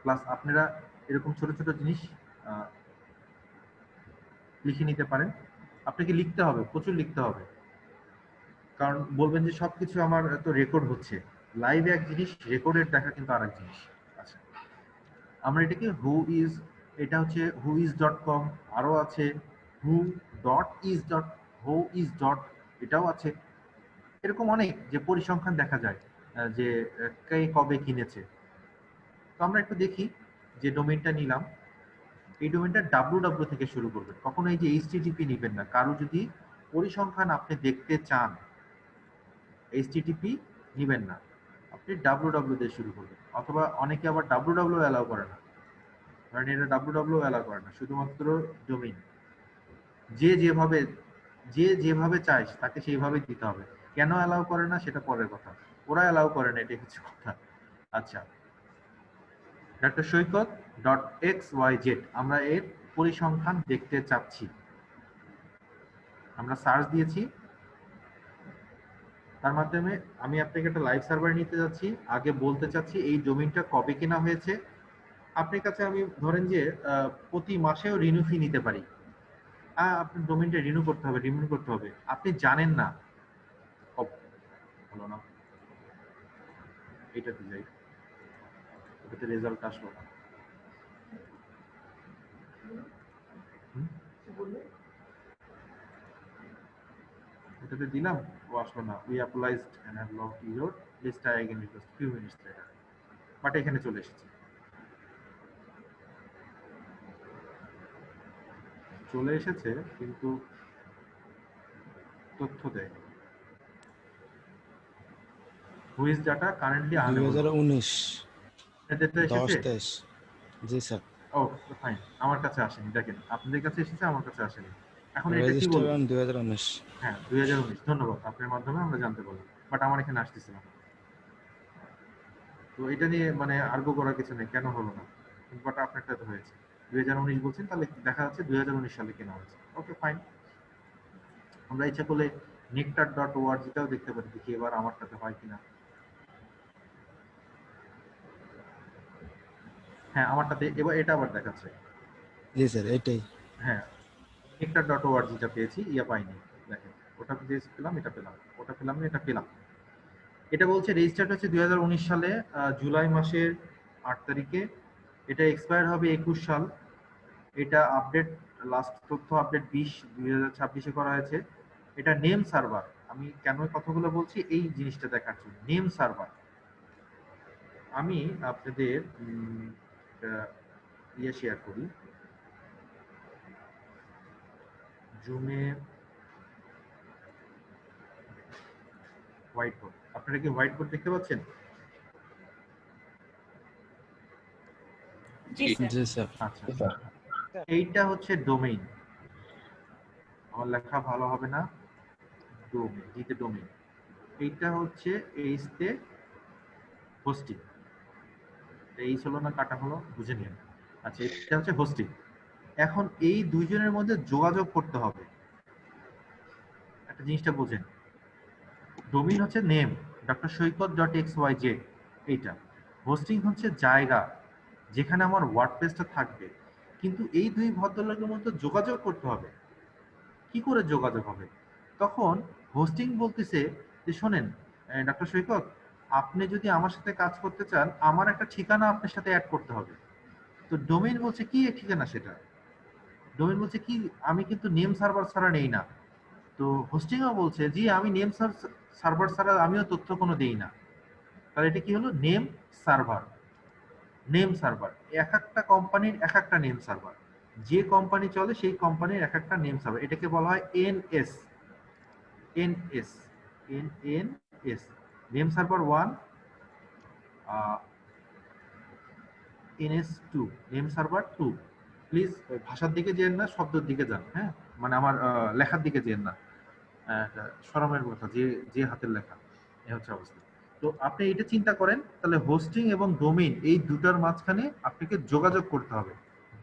Speaker 1: প্লাস আপনারা এরকম ছোট ছোট জিনিস লিখে নিতে পারেন। আপনাকে লিখতে হবে, প্রচুর লিখতে হবে, কারণ বলবেন যে সবকিছু আমার তো রেকর্ড হচ্ছে। লাইভে এক জিনিস, রেকর্ডের দেখা কিন্তু আরেক জিনিস। আচ্ছা, আমরা এটাকে এটা হচ্ছে whois.com, আরো আছে whois. এটাও আছে। এরকম অনেক যে পরিসংখ্যান দেখা যায় যে কে কবে কিনেছে। তো আমরা একটু দেখি যে ডোমেইনটা নিলাম, এই ডোমেইনটা www থেকে শুরু করবেন, কখনো এই যে http নেবেন না। কারো যদি পরিসংখ্যান আপনি দেখতে চান http নেবেন না, আপনি www দিয়ে শুরু করবেন। অথবা অনেকে আবার www অ্যালাউ করে না, কারণ এটা www অ্যালাউ করে না, শুধুমাত্র ডোমেইন। যে যেভাবে চায় তাকে সেইভাবে দিতে হবে। কেন অ্যালাউ করে না সেটা পরের কথা, ওরা অ্যালাউ করে না, এটাই হচ্ছে কথা। আচ্ছা, ডক্টর সৈকত.xyz, আমরা এর পরিসংখ্যান দেখতে চাচ্ছি। আমরা সার্চ দিয়েছি, তার মাধ্যমে আমি আপনাকে একটা লাইভ সার্ভার নিতে যাচ্ছি। আগে বলতে চাচ্ছি এই ডোমেইনটা কবে কেনা হয়েছে। আপনার কাছে আমি ধরেন যে প্রতি মাসেও রিনিউ ফি নিতে পারি। আপনার ডোমেইনটা রিনিউ করতে হবে, আপনি জানেন না। হলো না, এটাতে যাই, এটাতে রেজাল্ট আসলো না। এটাতে দিলাম, ও আসলো না। We apologised and have logged your list again request few minutes later, but এখানে চলে এসেছে। কিন্তু তথ্য দেয় হুইজ ডাটা কারেন্টলি
Speaker 9: 2019
Speaker 1: এদেরটা এসেছে।
Speaker 9: 10-23 জি স্যার।
Speaker 1: ও ফাইন, আমার কাছে আসেনি, দেখেন আপনাদের কাছে এসেছে, আমার কাছে আসেনি। এখন এটা কি
Speaker 9: রেজিস্টার
Speaker 1: বলবো?
Speaker 9: 2019।
Speaker 1: হ্যাঁ 2019, ধন্যবাদ, আপনার মাধ্যমে আমরা জানতে পারলাম, বাট আমার এখানে আসতেছে না। তো এটা নিয়ে মানে আর্গু করার কিছু নেই, কেন হলো না, বাট আপনারটা তো হয়েছে। 2019 বলছেন, তাহলে দেখা যাচ্ছে 2019 সালে কেনা হয়েছে। ওকে ফাইন, আমরা ইচ্ছা করলে nectar.org-টাও দেখতে পারি, দেখি এবার আমারটাতে হয় কিনা। হ্যাঁ আমারটাতে এবার এটা আবার দেখাচ্ছে।
Speaker 9: জি স্যার, এটাই।
Speaker 1: হ্যাঁ nectar.org যেটা পেয়েছি ইয়া পাইনি, দেখেন ওটা পেলাম, এটা পেলাম, ওটা পেলাম, এটা পেলাম। এটা বলছে রেজিস্টার্ড হচ্ছে 2019 সালে জুলাই মাসের 8 তারিখে, এটা এক্সপায়ার হবে 21 সাল। এটা আপডেট, লাস্ট তথ্য আপডেট 20/20/26 করা হয়েছে। এটা নেম সার্ভার, আমি কেন কথাগুলো বলছি এই জিনিসটা দেখার জন্য। নেম সার্ভার, আমি আপনাদের ইয়ে শেয়ার করি জুমে, হোয়াইট বোর্ড। আপনারা কি হোয়াইট বোর্ড দেখতে পাচ্ছেন?
Speaker 8: জি স্যার।
Speaker 9: জি স্যার।
Speaker 1: আচ্ছা, এইটা হচ্ছে ডোমেইন। আমার লেখা ভালো হবে না, ডোমেইন, ডিতে ডোমেইন। এইটা হচ্ছে এইচ তে হোস্টিং। এইচ হলো না কাটা হলো, বুঝে নিন। আচ্ছা, এটা হচ্ছে হোস্টিং। এখন এই দুইজনের মধ্যে যোগাযোগ করতে হবে, একটা জিনিসটা বোঝেন। ডোমেইন হচ্ছে নেম ডক্টর সৈকত .xyz, এইটা। হোস্টিং হচ্ছে জায়গা যেখানে আমার ওয়ার্ডপ্রেসটা থাকবে। কিন্তু এই দুই ভদ্রলোকের মধ্যে যোগাযোগ করতে হবে। কি করে যোগাযোগ হবে? তখন হোস্টিং বলতেছে যে শোনেন ডক্টর সৈকত, আপনি যদি আমার সাথে কাজ করতে চান, আমার একটা ঠিকানা আপনার সাথে অ্যাড করতে হবে। তো ডোমেইন বলছে কি ঠিকানা সেটা? ডোমেইন বলছে কি, আমি কিন্তু নেম সার্ভার ছাড়া নেই না। তো হোস্টিংও বলছে জি আমি নেম সার্ভার ছাড়া আমিও তথ্য কোনো দেই না। তাহলে এটা কি হলো? Name server. নেম সার্ভার, এক একটা কোম্পানির এক একটা নেম সার্ভার, যে কোম্পানি চলে সেই কোম্পানির এক একটা নেম সার্ভার। এটাকে বলা হয় NS. NS, NS, name server 1, NS 2, name server 2। Please ভাষার দিকে যেন না, শব্দের দিকে যান, হ্যাঁ, মানে আমার লেখার দিকে যেন না, শরমের কথা, যে যে হাতের লেখা, এই হচ্ছে অবস্থা। তো আপনি এটা চিন্তা করেন, তাহলে হোস্টিং এবং ডোমেইন এই দুটার মাঝখানে আপনাকে যোগাযোগ করতে হবে।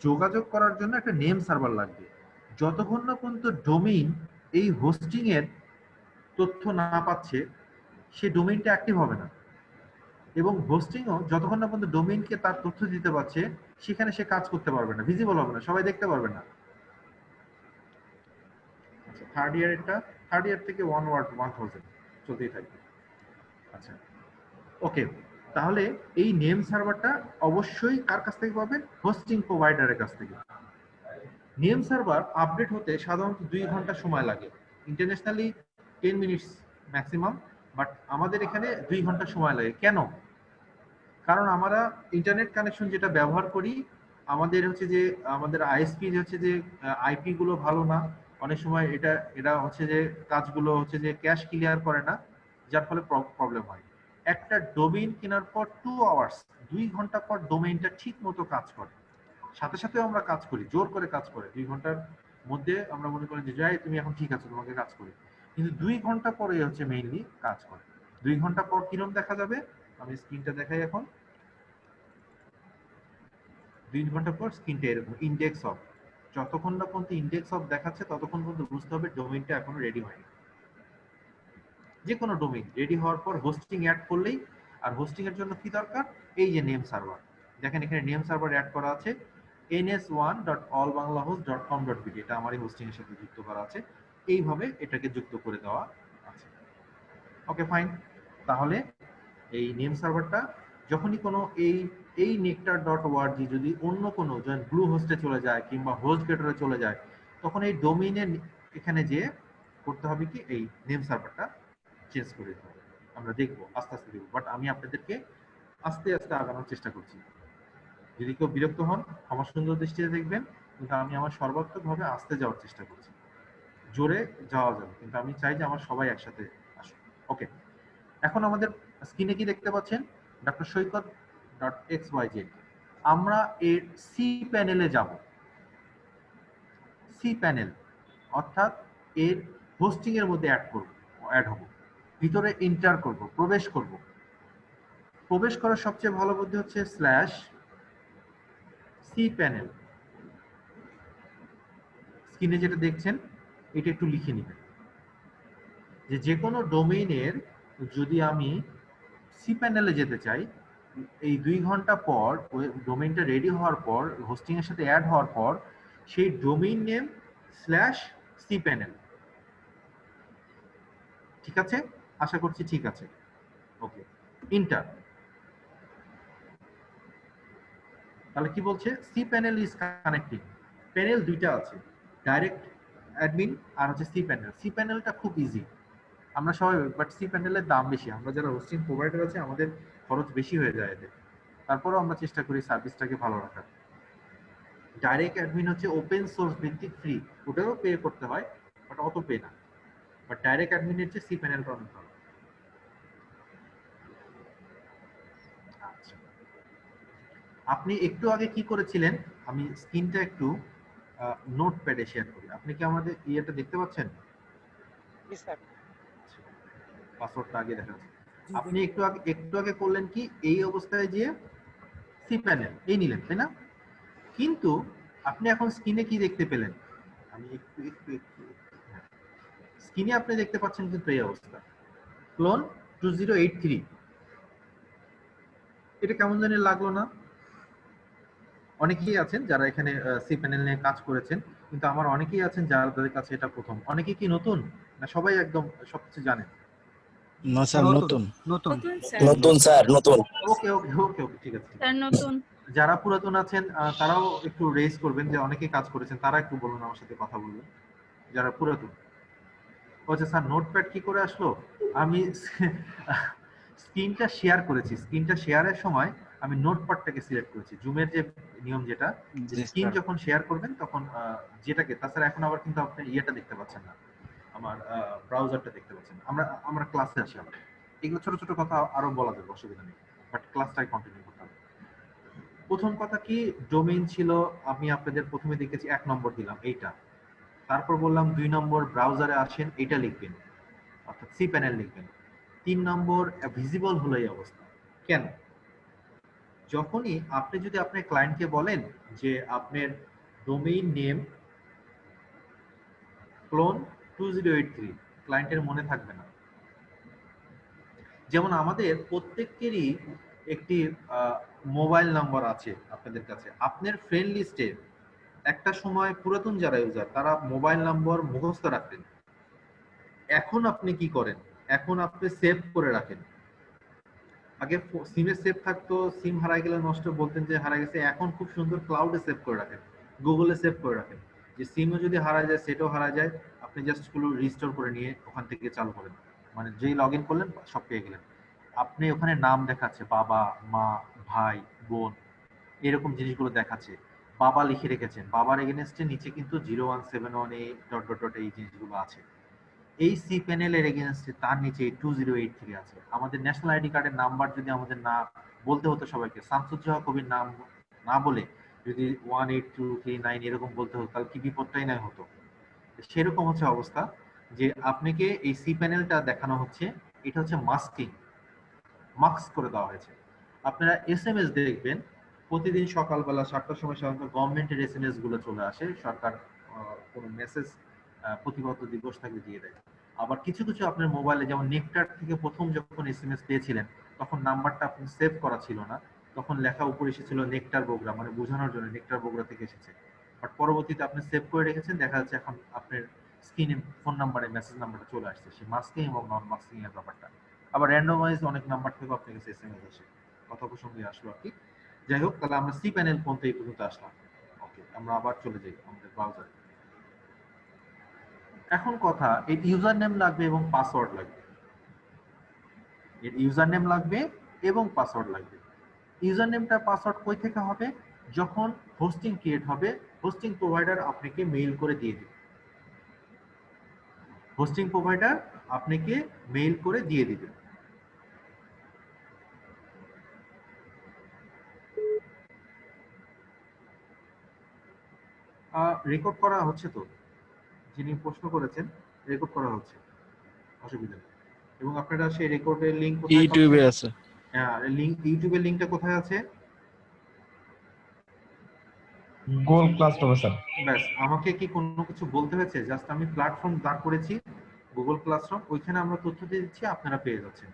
Speaker 1: যোগাযোগ করার জন্য একটা নেম সার্ভার লাগবে। যতক্ষণ না পর্যন্ত ডোমেইন এই হোস্টিং এর তথ্য না পাচ্ছে, সে ডোমেইনটা অ্যাক্টিভ হবে না। এবং হোস্টিংও যতক্ষণ না পর্যন্ত ডোমেইনকে তার তথ্য দিতে পারছে, সেখানে সে কাজ করতে পারবে না, ভিজিবল হবে না, সবাই দেখতে পারবে না। আচ্ছা, থার্ড ইয়ার থেকে 1000 চলতেই থাকবে। আচ্ছা, ওকে, তাহলে এই নেম সার্ভারটা অবশ্যই কার কাছ থেকে পাবেন? হোস্টিং প্রোভাইডারের কাছ থেকে। নেম সার্ভার আপডেট হতে সাধারণত 2 ঘন্টা সময় লাগে, ইন্টারন্যাশনালি 10 মিনিটস ম্যাক্সিমাম, বাট আমাদের এখানে 2 ঘন্টা সময় লাগে। কেন? কারণ আমরা ইন্টারনেট কানেকশন যেটা ব্যবহার করি, আমাদের হচ্ছে যে আমাদের আইএসপি হচ্ছে যে আইপি গুলো ভালো না, অনেক সময় এরা হচ্ছে যে কাজগুলো হচ্ছে যে ক্যাশ ক্লিয়ার করে না, যার ফলে প্রবলেম হয়। একটা ডোমেইন কেনার পর 2 আওয়ার্স, 2 ঘন্টা পর ডোমেইনটা ঠিক মতো কাজ করে। সাথে সাথে আমরা কাজ করি, জোর করে কাজ করে, 2 ঘন্টার মধ্যে আমরা মনে করি যে যাই তুমি এখন ঠিক আছে, তোমাকে কাজ করি, কিন্তু 2 ঘন্টা পরে হচ্ছে মেইনলি কাজ করে। 2 ঘন্টা পর কিরকম দেখা যাবে, আমি স্ক্রিনটা দেখাই এখন। 2 ঘন্টা পর স্ক্রিনটা এরকম ইন্ডেক্স অফ, যতক্ষণ না পর্যন্ত ইন্ডেক্স অফ দেখাচ্ছে ততক্ষণ পর্যন্ত বুঝতে হবে ডোমেইনটা এখনো রেডি হয়নি। যে কোনো ডোমেইন রেডি হওয়ার পর হোস্টিং অ্যাড করলেই, আর হোস্টিং এর জন্য কি দরকার? এই যে নেম সার্ভার, দেখেন এখানে নেম সার্ভার অ্যাড করা আছে ns1.allbanglahost.com.bd, এটা আমারই হোস্টিং এর সাথে যুক্ত করা আছে, এইভাবে এটাকে যুক্ত করে দেওয়া আছে। ওকে ফাইন, তাহলে এই নেম সার্ভারটা যখনই কোনো এই nectar.org যদি অন্য কোনো ব্লু হোস্টে চলে যায় কিংবা হোস্টগেটরে চলে যায়, তখন এই ডোমেইনের এখানে যে করতে হবে কি, এই নেম সার্ভারটা চেঞ্জ করে দিতে হবে। আমরা দেখবো, আস্তে আস্তে দেখবো, বাট আমি আপনাদেরকে আস্তে আস্তে আগানোর চেষ্টা করছি। যদি কেউ বিরক্ত হন আমার সুন্দর দৃষ্টিতে দেখবেন, কিন্তু আমি আমার সর্বাত্মকভাবে আস্তে যাওয়ার চেষ্টা করছি। জোরে যাওয়া যাবে, কিন্তু আমি চাই যে আমার সবাই একসাথে আসুক। ওকে, এখন আমাদের স্ক্রিনে কি দেখতে পাচ্ছেন? ডক্টর সৈকত .xyz। আমরা এর সি প্যানেলে যাব। সি প্যানেল অর্থাৎ এর হোস্টিং এর মধ্যে অ্যাড হব, ভিতরে এন্টার করব, প্রবেশ করব। প্রবেশ করার সবচেয়ে ভালো বুদ্ধি হচ্ছে /cpanel। স্ক্রিনে যেটা দেখছেন এটা একটু লিখে নেবেন, যে কোনো ডোমেইনের যদি আমি সি প্যানেলে যেতে চাই, এই 2 ঘন্টা পর ডোমেইনটা রেডি হওয়ার পর, হোস্টিং এর সাথে অ্যাড হওয়ার পর, সেই ডোমেইন নেম cpanel। ঠিক আছে, আশা করছি ঠিক আছে। ওকে, ইন্টার। তাহলে কি বলছে? cpanel is connecting. প্যানেল দুইটা আছে, ডাইরেক্ট অ্যাডমিন আর হচ্ছে cpanel। cpanelটা খুব ইজি, আমরা সবাই, বাট cpanel-এর দাম বেশি। আমরা যারা হোস্টিং প্রোভাইডার আছে আমাদের খরচ বেশি হয়ে যায় এতে, তারপরেও আমরা চেষ্টা করি সার্ভিসটাকে ভালো রাখার। ডাইরেক্ট অ্যাডমিন হচ্ছে ওপেন সোর্স ভিত্তিক ফ্রি, ওটাও পে করতে হয় বাট অত পে না। বাট ডাইরেক্ট অ্যাডমিনের চেয়ে cpanel-টা অনেক ভালো। আচ্ছা, আপনি একটু আগে কি করেছিলেন? আমি স্ক্রিনটা একটু নোটপ্যাডে শেয়ার করি। আপনি কি আমাদের ইয়েটা দেখতে পাচ্ছেন? পাসওয়ার্ডটা আগে দেখা যাচ্ছে। আপনি একটু আগে করলেন কি, এই অবস্থায় যে cpanel এই নিলেন, তাই না? কিন্তু আপনি এখন স্ক্রিনে কি দেখতে পেলেন? আমি একটু স্ক্রিনে আপনি দেখতে পাচ্ছেন কিন্তু এই অবস্থা, ক্লোন 2083। এটা কেমন জানি লাগলো না? অনেকেই আছেন যারা এখানে cpanel নিয়ে কাজ করেছেন, কিন্তু আমার অনেকেই আছেন যাদের কাছে এটা প্রথম। অনেকে কি নতুন, না সবাই একদম সবকিছু জানেন?
Speaker 9: না স্যার, নতুন।
Speaker 4: নতুন
Speaker 5: নতুন স্যার, নতুন।
Speaker 1: ওকে ওকে ওকে ওকে, ঠিক আছে।
Speaker 8: স্যার নতুন।
Speaker 1: যারা পুরাতন আছেন তারাও একটু রেজ করবেন, যে অনেকেই কাজ করেছেন তারা একটু বলুন, আমার সাথে কথা বলবেন যারা পুরাতন। আচ্ছা স্যার, নোটপ্যাড কি করে আসলো? আমি স্ক্রিনটা শেয়ার করেছি, স্ক্রিনটা শেয়ারের সময় আমি নোটপ্যাডটাকে সিলেক্ট করেছি। জুমের যে নিয়ম, যেটা স্ক্রিন যখন শেয়ার করবেন তখন যেটাকে, তাছাড়া এখন আবার কিন্তু আপনি ইয়েটা দেখতে পাচ্ছেন না, আমার ব্রাউজারটা দেখতে পাচ্ছেন। আমরা ক্লাসে আসি, আমরা এগুলো ছোট ছোট কথা আরো বলা যাবে, অসুবিধা নেই, বাট ক্লাসটাই কন্টিনিউ করতে হবে। প্রথম কথা কি, ডোমেইন ছিল, আমি আপনাদের প্রথমে দেখেছি 1 নম্বর দিলাম এইটা, তারপর বললাম 2 নম্বর ব্রাউজারে আসেন এটা লিখবেন, অর্থাৎ cpanel লিখবেন। 3 নম্বর ভিজিবল হলো এই অবস্থা। কেন? যখনই আপনি যদি আপনার ক্লায়েন্টকে বলেন যে আপনার ডোমেইন নেম ক্লোন 2083, ক্লায়েন্টের মনে থাকবে না। যেমন আমাদের প্রত্যেকেরই একটি মোবাইল নাম্বার আছে আপনাদের কাছে, আপনার ফ্রেন্ড লিস্টে একটা সময় পুরাতন যারা ইউজার তারা মোবাইল নাম্বার মুখস্থ রাখতেন। এখন আপনি কি করেন? এখন আপনি সেভ করে রাখেন। আগে সিমে সেভ থাকতো, সিম হারাই গেলে নষ্ট বলতেন যে হারা গেছে, এখন খুব সুন্দর ক্লাউডে সেভ করে রাখেন, গুগলে সেভ করে রাখেন, যে সিমও যদি হারা যায় সেটাও হারা যায়, আপনি জাস্ট গুলো রিস্টোর করে নিয়ে ওখান থেকে চালু করেন, মানে যেই লগ ইন করলেন সব পেয়ে গেলেন। আপনি ওখানে নাম দেখাচ্ছে, বাবা, মা, ভাই, বোন, এরকম জিনিসগুলো দেখাচ্ছে। বাবা লিখে রেখেছেন, বাবার এগেনস্টে নিচে কিন্তু 0171A ... এই জিনিসগুলো আছে। এই cpanel এর এগেনস্টে তার নিচে 2083 আছে। আমাদের ন্যাশনাল আইডি কার্ডের নাম্বার যদি আমাদের না বলতে হতো সবাইকে, শামসুজ্জোহা কবির নাম না বলে যদি 18239 এরকম বলতে হতো, তাহলে কি বিপদটাই না হতো। সেরকম হচ্ছে অবস্থা, যে আপনাকে এই cpanelটা দেখানো হচ্ছে, এটা হচ্ছে মাস্কিং, মাস্ক করে দেওয়া হয়েছে। আপনারা এসএমএস দেখবেন প্রতিদিন সকালবেলা 7টার সময় সাধারণত গভর্নমেন্টের এসএমএস গুলো চলে আসে, সরকার কোনো মেসেজ প্রতিবদ্ধ দিবস থাকলে দিয়ে দেয়। আবার কিছু কিছু আপনার মোবাইলে, যেমন নেকটার থেকে প্রথম যখন এসএমএস পেয়েছিলেন তখন নাম্বারটা আপনি সেভ করা ছিল না, তখন লেখা উপরে এসেছিল নেকটার বগুড়া, মানে বোঝানোর জন্য নেকটার বগুড়া থেকে এসেছে। বাট পরবর্তীতে আপনি সেভ করে রেখেছেন, দেখা যাচ্ছে এখন আপনার স্ক্রিনে ফোন নাম্বারে মেসেজ নাম্বারটা চলে আসছে, সেই মাস্কিং এবং নন মাস্কিং এর ব্যাপারটা। আবার র্যান্ডমাইজ অনেক নাম্বার থেকে আপনার কাছে এসএমএস আসে, কথা প্রসঙ্গে আসলো আর কি। যাই হোক, তাহলে আমরা cpanel পর্যন্ত এই পর্যন্ত আসলাম। ওকে, আমরা আবার চলে যাই আমাদের ব্রাউজারে। এখন কথা, এর ইউজার নেম লাগবে এবং পাসওয়ার্ড লাগবে। এর ইউজার নেম লাগবে এবং পাসওয়ার্ড লাগবে। ইউজার নেমটা পাসওয়ার্ড কই থেকে হবে? যখন হোস্টিং ক্রিয়েট হবে, হোস্টিং প্রোভাইডার আপনাকে মেইল করে দিয়ে দিবে। হোস্টিং প্রোভাইডার আপনাকে মেইল করে দিয়ে দিবে। রেকর্ড করা হচ্ছে তো, যিনি প্রশ্ন করেছেন রেকর্ড করা হচ্ছে, অসুবিধা নেই। এবং আপনারা সেই রেকর্ডের লিংক কোথায়
Speaker 9: ইউটিউবে আছে।
Speaker 1: হ্যাঁ, লিংক, ইউটিউবের লিংকটা কোথায় আছে?
Speaker 10: গুগল ক্লাসরুমে স্যার।
Speaker 1: ব্যাস, আমাকে কি কোনো কিছু বলতে হয়েছে? জাস্ট আমি প্ল্যাটফর্ম দাঁড় করেছি, গুগল ক্লাসরুম, ওইখানে আমরা তথ্য দিয়ে দিচ্ছি, আপনারা পেয়ে যাচ্ছেন।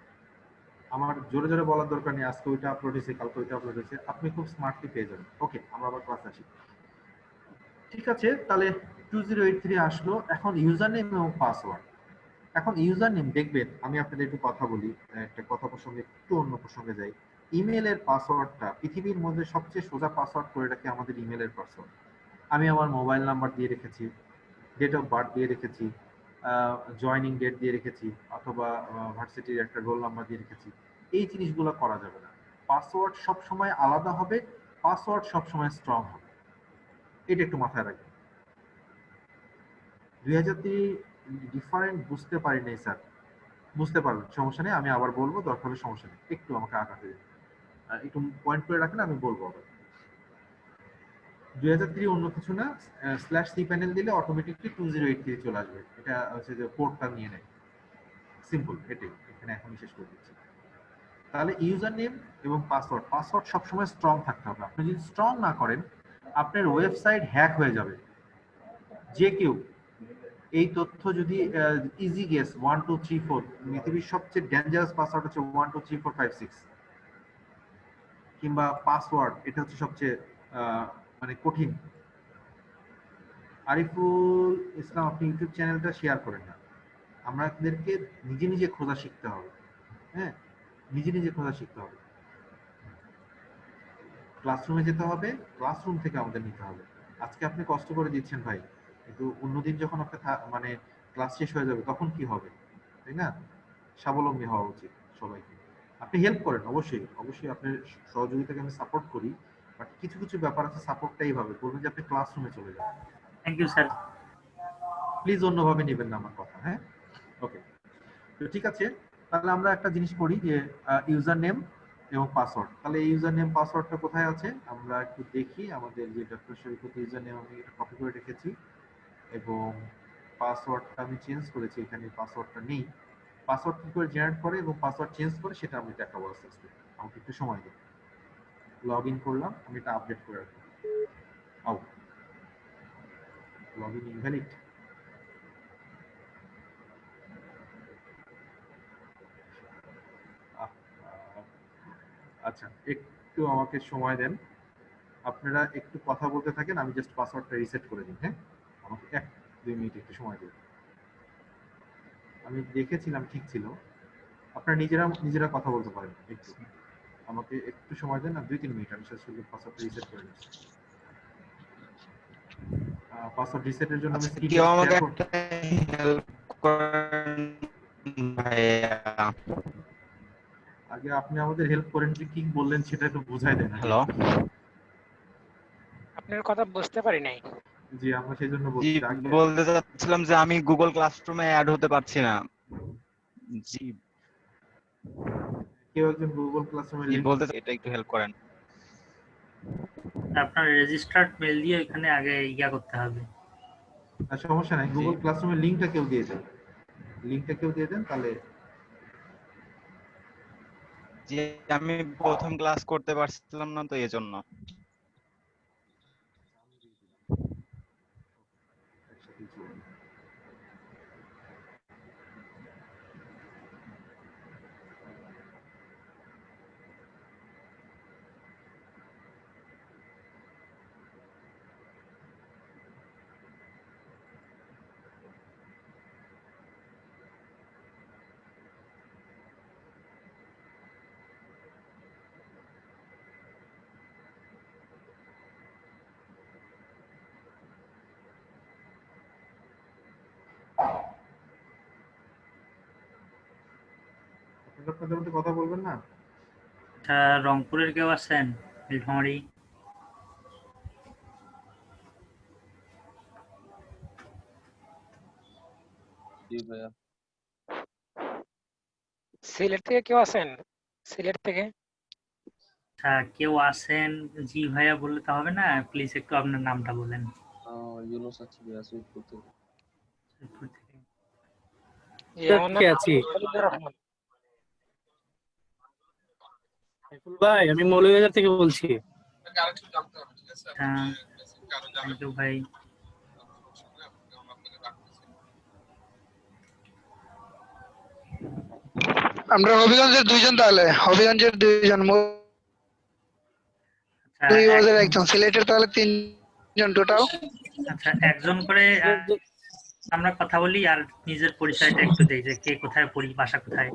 Speaker 1: আমার জোরে জোরে বলার দরকার নেই, আজকে ওইটা আপলোড হয়েছে, কালকে ওইটা আপলোড হয়েছে, আপনি খুব স্মার্টলি পেয়ে যাবেন। ওকে, আমরা আবার ক্লাসে আসি। ঠিক আছে, তাহলে 2083 আসলো। এখন ইউজার নেম এবং পাসওয়ার্ড। এখন ইউজার নেম দেখবেন, আমি আপনাদের একটু কথা বলি, একটা কথা প্রসঙ্গে একটু অন্য প্রসঙ্গে যাই। ইমেলের পাসওয়ার্ডটা পৃথিবীর মধ্যে সবচেয়ে সোজা পাসওয়ার্ড করে রাখে আমাদের ইমেলের পাসওয়ার্ড। আমি আমার মোবাইল নাম্বার দিয়ে রেখেছি, ডেট অফ বার্থ দিয়ে রেখেছি, জয়নিং ডেট দিয়ে রেখেছি, অথবা ভার্সিটির একটা রোল নাম্বার দিয়ে রেখেছি। এই জিনিসগুলো করা যাবে না। পাসওয়ার্ড সবসময় আলাদা হবে, পাসওয়ার্ড সবসময় স্ট্রং হবে, এটা একটু মাথায় রাখবেন। 2003 ডিফারেন্ট বুঝতে পারি নাই স্যার, বুঝতে পারবেন, সমস্যা নেই, আমি আবার বলবো, দরকার হলে সমস্যা নেই, একটু আমাকে আগাতে দিন, একটু পয়েন্ট করে রাখেন, আমি বলবো আবার। 2003 অন্য কিছু না, /c প্যানেল দিলে অটোমেটিকলি 2083 চলে আসবে। এটা হচ্ছে যে পোর্টটা নিয়ে নেয়, সিম্পল, এটাই এখানে এখন শেষ করে দিচ্ছি। তাহলে ইউজার নেম এবং পাসওয়ার্ড, পাসওয়ার্ড সবসময় স্ট্রং থাকতে হবে। আপনি যদি স্ট্রং না করেন, আপনার ওয়েবসাইট হ্যাক হয়ে যাবে। যে কেউ এই তথ্য যদি ইজি গেস 1 2 3 4, পৃথিবীর সবচেয়ে ডেঞ্জারাস পাসওয়ার্ড হচ্ছে 1 2 3 4 5 6, কিংবা পাসওয়ার্ড, এটা হচ্ছে সবচেয়ে মানে কঠিন। আরিফুল ইসলাম, আপনি ইউটিউব চ্যানেলটা শেয়ার করেন না। আমাদেরকে নিজে নিজে খোঁজা শিখতে হবে, হ্যাঁ, নিজে নিজে খোঁজা শিখতে হবে। ক্লাসরুমে যেতে হবে, ক্লাসরুম থেকে আমাদের নিতে হবে। আজকে আপনি কষ্ট করে দিচ্ছেন ভাই, কিন্তু অন্যদিন যখন আপনি মানে ক্লাস শেষ হয়ে যাবে তখন কি হবে, তাই না? স্বাবলম্বী হওয়া উচিত সবাইকে। আপনি হেল্প করেন, অবশ্যই অবশ্যই আপনার সহযোগিতাকে আমি সাপোর্ট করি, বাট কিছু কিছু ব্যাপার আছে সাপোর্টটা এইভাবে করবেন যে আপনি ক্লাসরুমে চলে যান।
Speaker 6: Thank you sir.
Speaker 1: প্লিজ অন্যভাবে নেবেন না আমার কথা, হ্যাঁ? ওকে, তো ঠিক আছে, তাহলে আমরা একটা জিনিস করি যে ইউজার নেম এবং পাসওয়ার্ড। তাহলে এই ইউজার নেম পাসওয়ার্ডটা কোথায় আছে আমরা একটু দেখি। আমাদের যে ডক্টর শরীফুল ইউজার নেম আমি এটা কপি করে রেখেছি, এবং পাসওয়ার্ডটা আমি চেঞ্জ করেছি, এখানে পাসওয়ার্ডটা নেই। পাসওয়ার্ড কি করে জেনারেট করে এবং পাসওয়ার্ড চেঞ্জ করে সেটা আমি দেখাবো আস্তে আস্তে, আমাকে একটু সময় দিন। লগ ইন করলাম, আমি এটা আপডেট করে রাখবো। Out, log in invalid. আচ্ছা, একটু আমাকে সময় দেন, আপনারা একটু কথা বলতে থাকেন, আমি জাস্ট পাসওয়ার্ডটা রিসেট করে দিই। হ্যাঁ, আমাকে 1-2 মিনিট একটু সময় দিন। আমি দেখেছিলাম ঠিক ছিল, আপনারা নিজেরা কথা বলতে পারেন, একটু আমাকে একটু সময় দেন না, 2-3 মিনিট, আমি শুধু পাসওয়ার্ডটা রিসেট করে নিচ্ছি। পাসওয়ার্ড রিসেটের জন্য আমি স্ক্রিন শেয়ার করতে আগে আপনি আমাদের হেল্প করেন, যে কি বললেন সেটা একটু বুঝাই দেন।
Speaker 11: হ্যালো,
Speaker 12: আপনার কথা বুঝতে পারি নাই।
Speaker 1: জি, আমরা সেই জন্য
Speaker 11: বলতে চাচ্ছিলাম যে আমি গুগল ক্লাসরুমে অ্যাড হতে পারছি না। জি,
Speaker 1: কেউ একজন গুগল ক্লাসরুমে লিংক
Speaker 11: বলতে এটা একটু হেল্প করেন।
Speaker 6: আপনার রেজিস্টার্ড মেল দিয়ে এখানে আগে ইয়া করতে হবে।
Speaker 1: সমস্যা নাই, গুগল ক্লাসরুমের লিংকটা কেউ দিয়ে দেন, লিংকটা কেউ দিয়ে দেন, তাহলে
Speaker 11: যে আমি প্রথম ক্লাস করতে পারছিলাম না, তো এজন্য।
Speaker 1: আপনাদের মধ্যে কথা বলবেন না?
Speaker 6: আচ্ছা, রংপুরের কেউ আছেন? নীলফামারী?
Speaker 12: সিলেট থেকে কেউ আছেন? সিলেট থেকে
Speaker 6: আচ্ছা, কেউ আছেন? জি ভাইয়া বললে তো হবে না, প্লিজ একটু আপনার নামটা বলেন।
Speaker 2: ইউনুস আছি ভাইয়া, সৈয়দপুর থেকে।
Speaker 6: সৈয়দপুর থেকে।
Speaker 13: ভাই, আমি মৌলভীবাজার থেকে বলছি।
Speaker 6: থ্যাংক ইউ ভাই।
Speaker 14: আমরা হবিগঞ্জের দুইজন, তাহলে হবিগঞ্জের দুইজন, একজন সিলেটের তাহলে 3 টোটাল।
Speaker 6: আচ্ছা, একজন করে আমরা কথা বলি আর নিজের পরিচয়টা একটু দেই যে কে কোথায় পড়ি, বাসা কোথায়।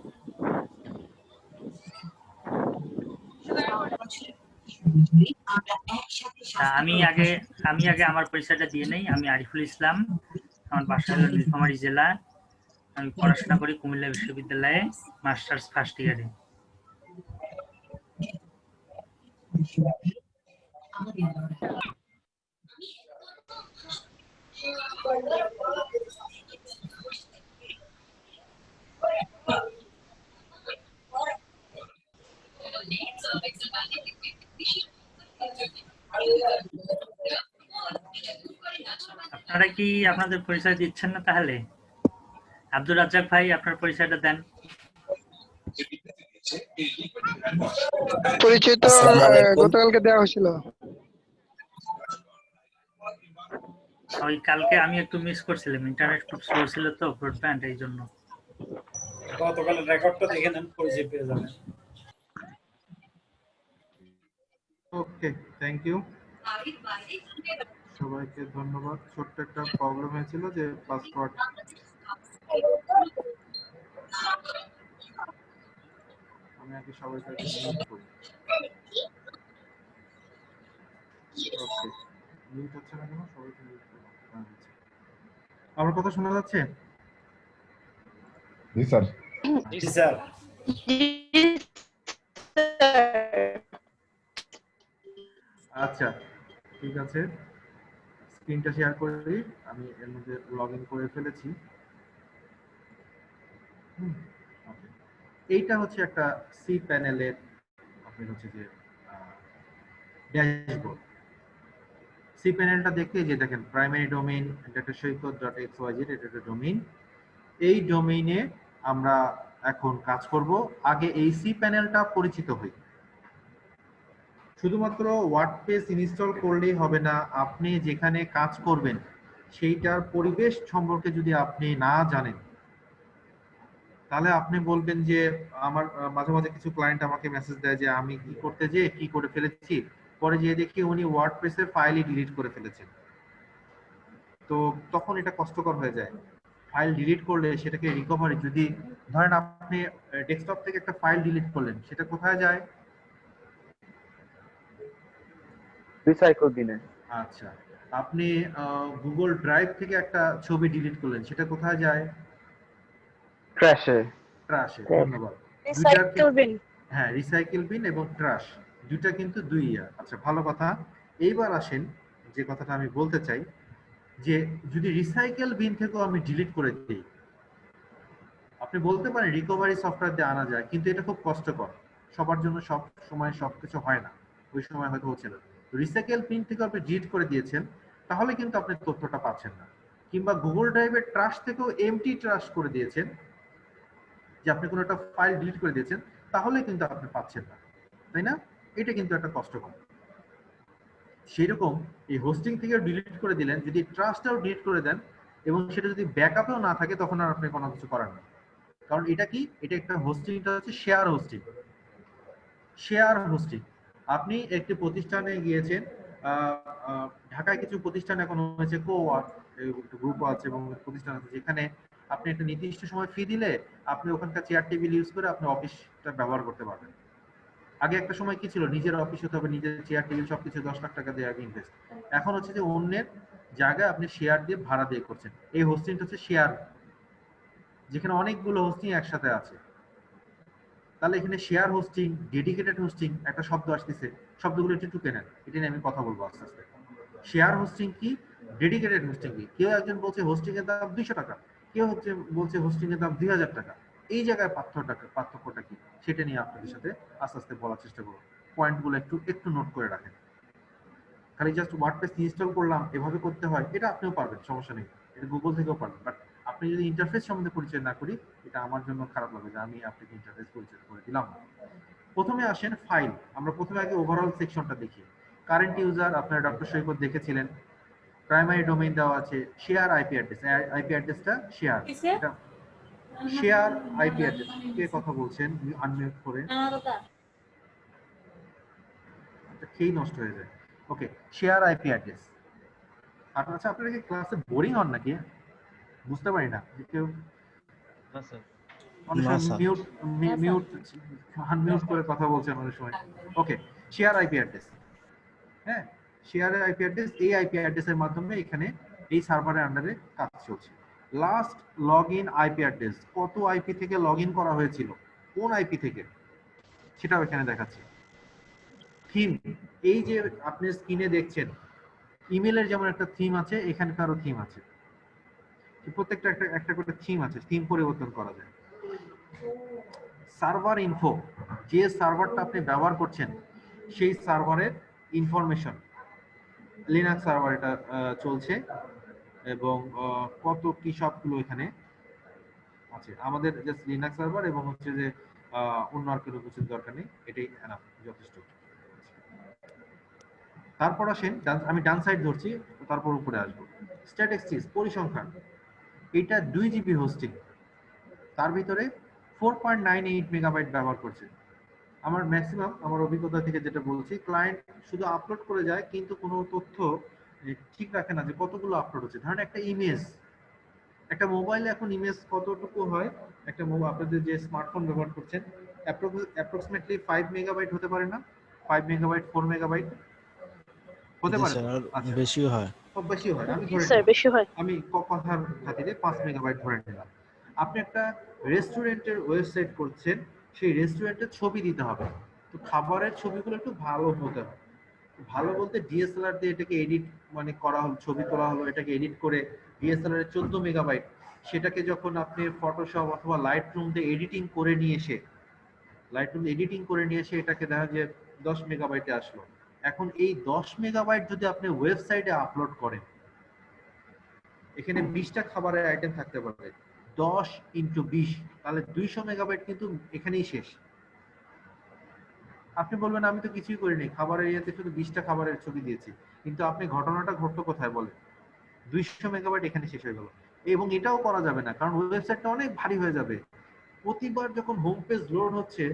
Speaker 6: আমি আগে আমার পরিচয়টা দিয়ে নেই। আমি আরিফুল ইসলাম, আমার বাসা হলো নীলফামারী জেলা। আমি পড়াশোনা করি কুমিল্লা বিশ্ববিদ্যালয়ে, মাস্টার্স ফার্স্ট ইয়ারে। আপনারা কি আপনাদের পরিচয় দিচ্ছেন না তাহলে? আব্দুর রাজ্জাক ভাই, আপনার পরিচয়টা দেন।
Speaker 14: পরিচয় তো গতকালকে দেওয়া হয়েছিল।
Speaker 6: ওই কালকে আমি একটু মিস করছিলাম, ইন্টারনেট খুব স্লো ছিল তো, ব্রডব্যান্ড, এই জন্য।
Speaker 13: গতকালের রেকর্ডটা দেখে নেন, পরিচয় পেয়ে যাবেন।
Speaker 1: ওকে, থ্যাংক ইউ সবাইকে, ধন্যবাদ। ছোট্ট একটা প্রবলেম হয়েছিল যে পাসওয়ার্ড আমি আগে সবাইকে মিউট করি। ওকে, মিউট হচ্ছে না কেন? সবাইকে মিউট করো। আমার কথা শোনা যাচ্ছে?
Speaker 10: জি স্যার।
Speaker 13: জি স্যার।
Speaker 1: আচ্ছা, ঠিক আছে, স্ক্রিনটা শেয়ার করি। আমি এর মধ্যে লগ ইন করে ফেলেছি। এইটা হচ্ছে একটা সি প্যানেলের আপনার হচ্ছে যে ড্যাশবোর্ড। সি প্যানেলটা দেখতে যে দেখেন প্রাইমারি ডোমেইন datasoikat.xyz, এটা একটা ডোমেইন। এই ডোমেইনে আমরা এখন কাজ করব। আগে এই সি প্যানেলটা পরিচিত হই। শুধুমাত্র ওয়ার্ডপ্রেস ইনস্টল করলেই হবে না, আপনি যেখানে কাজ করবেন সেইটার পরিবেশ সম্পর্কে যদি আপনি না জানেন, তাহলে আপনি বলবেন যে আমার মাঝে মাঝে কিছু ক্লায়েন্ট আমাকে মেসেজ দেয় যে আমি কি করতে যেয়ে কি করে ফেলেছি, পরে যেয়ে দেখি উনি ওয়ার্ডপ্রেসের ফাইলই ডিলিট করে ফেলেছেন। তো তখন এটা কষ্টকর হয়ে যায়। ফাইল ডিলিট করলে সেটাকে রিকভারি, যদি ধরেন আপনি ডেস্কটপ থেকে একটা ফাইল ডিলিট করলেন, সেটা কোথায় যায়?
Speaker 11: রিসাইকেল বিনে।
Speaker 1: আচ্ছা, আপনি গুগল ড্রাইভ থেকে একটা ছবি ডিলিট করলেন, সেটা কোথায় যায়?
Speaker 11: ট্র্যাশে।
Speaker 1: ট্রাশে। ধন্যবাদ।
Speaker 15: Recycle bin.
Speaker 1: হ্যাঁ, রিসাইকেল বিন এবং ট্রাশ দুইটা কিন্তু দুই ইয়া। আচ্ছা, ভালো কথা। এইবার আসেন যে কথাটা আমি বলতে চাই, যে যদি রিসাইকেল বিন থেকেও আমি ডিলিট করে দিই, আপনি বলতে পারেন রিকভারি সফটওয়্যার দিয়ে আনা যায়, কিন্তু এটা খুব কষ্টকর, সবার জন্য সব সময় সবকিছু হয় না, ওই সময় হয়তো হচ্ছে না। রিসাইকেল বিন থেকে আপনি ডিলিট করে দিয়েছেন, তাহলে কিন্তু আপনি তথ্যটা পাচ্ছেন না। কিংবা গুগল ড্রাইভের ট্রাশ থেকেও এমটি ট্রাশ করে দিয়েছেন, যে আপনি কোনো একটা ফাইল ডিলিট করে দিয়েছেন, তাহলে কিন্তু আপনি পাচ্ছেন না, তাই না? এটা কিন্তু একটা কষ্টকর। সেই রকম এই হোস্টিং থেকে ডিলিট করে দিলেন, যদি ট্রাস্টটাও ডিলিট করে দেন এবং সেটা যদি ব্যাকআপেও না থাকে, তখন আর আপনি কোনো কিছু করার নেই। কারণ এটা কি, এটা একটা হোস্টিংটা হচ্ছে শেয়ার হোস্টিং। শেয়ার হোস্টিং, আপনি একটি প্রতিষ্ঠানে গিয়েছেন, ঢাকায় কিছু প্রতিষ্ঠান এখন হয়েছে কো-ওয়ার্ক গ্রুপ আছে এবং প্রতিষ্ঠান আছে, যেখানে আপনি একটা নির্দিষ্ট সময় ফি দিলে আপনি ওখানকার চেয়ার টেবিল ইউজ করে আপনি অফিসটা ব্যবহার করতে পারবেন। আগে একটা সময় কি ছিল, নিজের অফিস হতে হবে, নিজের চেয়ার টেবিল সবকিছু 10 লাখ টাকা দিয়ে আগে ইনভেস্ট। এখন হচ্ছে যে অন্যের জায়গায় আপনি শেয়ার দিয়ে ভাড়া দিয়ে করছেন। এই হোস্টিংটা হচ্ছে শেয়ার, যেখানে অনেকগুলো হোস্টিং একসাথে আছে। তাহলে এখানে শেয়ার হোস্টিং, ডেডিকেটেড হোস্টিং একটা শব্দ আসতেছে, শব্দগুলো একটু টুকে নেন, এটা নিয়ে আমি কথা বলবো আস্তে আস্তে। শেয়ার হোস্টিং কি, ডেডিকেটেড হোস্টিং কি? কেউ একজন বলছে হোস্টিং এর দাম 200 টাকা, কেউ বলছে হোস্টিং এর দাম 2000 টাকা। এই জায়গায় পার্থক্যটা কি, সেটা নিয়ে আপনাদের সাথে আস্তে আস্তে বলার চেষ্টা করব। পয়েন্টগুলো একটু নোট করে রাখেন। খালি জাস্ট ওয়ার্ডপ্রেস ইনস্টল করলাম এভাবে করতে হয়, এটা আপনিও পারবেন, সমস্যা নেই, এটা গুগল থেকেও পারবেন। বাট আপনি যদি ইন্টারফেস সম্বন্ধে পরিচয় না করি, এটা আমার জন্য খারাপ লাগে যে আমি আপনাকে ইন্টারফেস পরিচয় করে দিলাম। প্রথমে আসেন ফাইল। আমরা প্রথমে আগে ওভারঅল সেকশনটা দেখি। কারেন্ট ইউজার আপনারা ডক্টর সৈকত দেখেছিলেন, প্রাইমারি ডোমেইন দেওয়া আছে, শেয়ার আইপি অ্যাড্রেস, আইপি অ্যাড্রেসটা শেয়ার, এটা শেয়ার আইপি অ্যাড্রেস। কে কথা বলছেন আনমিউট করে? এটা খেই নষ্ট হয়ে যায়। ওকে, শেয়ার আইপি অ্যাড্রেস, আচ্ছা, আপনারা কি ক্লাসে বোরিং হন নাকি? বুঝতে পারি না যে কেউ অনেক
Speaker 9: না,
Speaker 1: সময়
Speaker 9: স্যার।
Speaker 1: মিউট আনমিউট করে কথা বলছেন অনেক সময়। ওকে, শেয়ার আইপি অ্যাড্রেস। হ্যাঁ, শেয়ার আইপি অ্যাড্রেস, এই আইপি অ্যাড্রেসের মাধ্যমে এখানে এই সার্ভারের আন্ডারে কাজ চলছে। লাস্ট লগইন আইপি অ্যাড্রেস, কত আইপি থেকে লগইন করা হয়েছিল, কোন আইপি থেকে, সেটাও এখানে দেখাচ্ছে। থিম, এই যে আপনি স্ক্রিনে দেখছেন ইমেলের যেমন একটা থিম আছে, এখানকারও থিম আছে। প্রত্যেকটা একটা করে থিম আছে, থিম পরিবর্তন করা যায়। সার্ভার ইনফো, যে সার্ভারটা আপনি ব্যবহার করছেন সেই সার্ভারের ইনফরমেশন, লিনাক্স সার্ভার এটা চলছে এবং কত কি সবগুলো এখানে আছে। আমাদের জাস্ট লিনাক্স সার্ভার এবং হচ্ছে যে অন্য আর কোনো কিছু দরকার নেই, এটাই এনাফ, যথেষ্ট। তারপর আসেন, আমি ডান সাইড ধরছি, তারপর উপরে আসবো। স্ট্যাটিস্টিক্স, পরিসংখ্যান, এটা 2 জিবি হোস্টিং, তার ভিতরে 4.98 মেগাবাইট ব্যবহার করছে। আমার ম্যাক্সিমাম, আমার অভিজ্ঞতা থেকে যেটা বলছি, ক্লায়েন্ট শুধু আপলোড করে যায় কিন্তু কোনো তথ্য ঠিক রাখে না যে কতগুলো আপলোড হচ্ছে। ধরেন একটা ইমেজ, একটা মোবাইলে এখন ইমেজ কতটুকু হয়, একটা মোবাইল আপনাদের যে স্মার্টফোন ব্যবহার করছেন অ্যাপ্রক্সিমেটলি 5 মেগাবাইট হতে পারে না? 5 মেগাবাইট, 4 মেগাবাইট হতে পারে। আচ্ছা,
Speaker 9: বেশিও হয়।
Speaker 1: খুব বেশি হয়, আমি ধরে
Speaker 15: স্যার বেশি হয়।
Speaker 1: আমি কথার খাতিরে 5 মেগাবাইট ধরে নিলাম। আপনি একটা রেস্টুরেন্টের ওয়েবসাইট করছেন, সেই রেস্টুরেন্টের ছবি দিতে হবে, তো খাবারের ছবিগুলো একটু ভালো হতে হবে। ভালো বলতে ডিএসএলআর দিয়ে এটাকে এডিট মানে করা হলো, ছবি তোলা হলো, এটাকে এডিট করে ডিএসএলআর এর 14 মেগাবাইট, সেটাকে যখন আপনি ফটোশপ অথবা লাইটরুম দিয়ে এডিটিং করে নিয়ে এসে এটাকে দেখা যায় 10 মেগাবাইটে আসলো। এখন এই 10 মেগাবাইট যদি আপনি ওয়েবসাইটে আপলোড করেন, এখানে 20টা খাবারের আইটেম থাকতে পারে, 10 × 20, তাহলে 200 মেগাবাইট কিন্তু এখানেই শেষ। আপনি বলবেন আমি তো কিছুই করিনি, খাবারের ইয়েতে শুধু 20টা খাবারের ছবি দিয়েছি, কিন্তু আপনি ঘটনাটা ঘটলো কোথায় বলে? 200 মেগাবাইট এখানে শেষ হয়ে গেল। এবং এটাও করা যাবে না, কারণ ওয়েবসাইটটা অনেক ভারী হয়ে যাবে। প্রতিবার যখন হোম পেজ লোড হচ্ছে,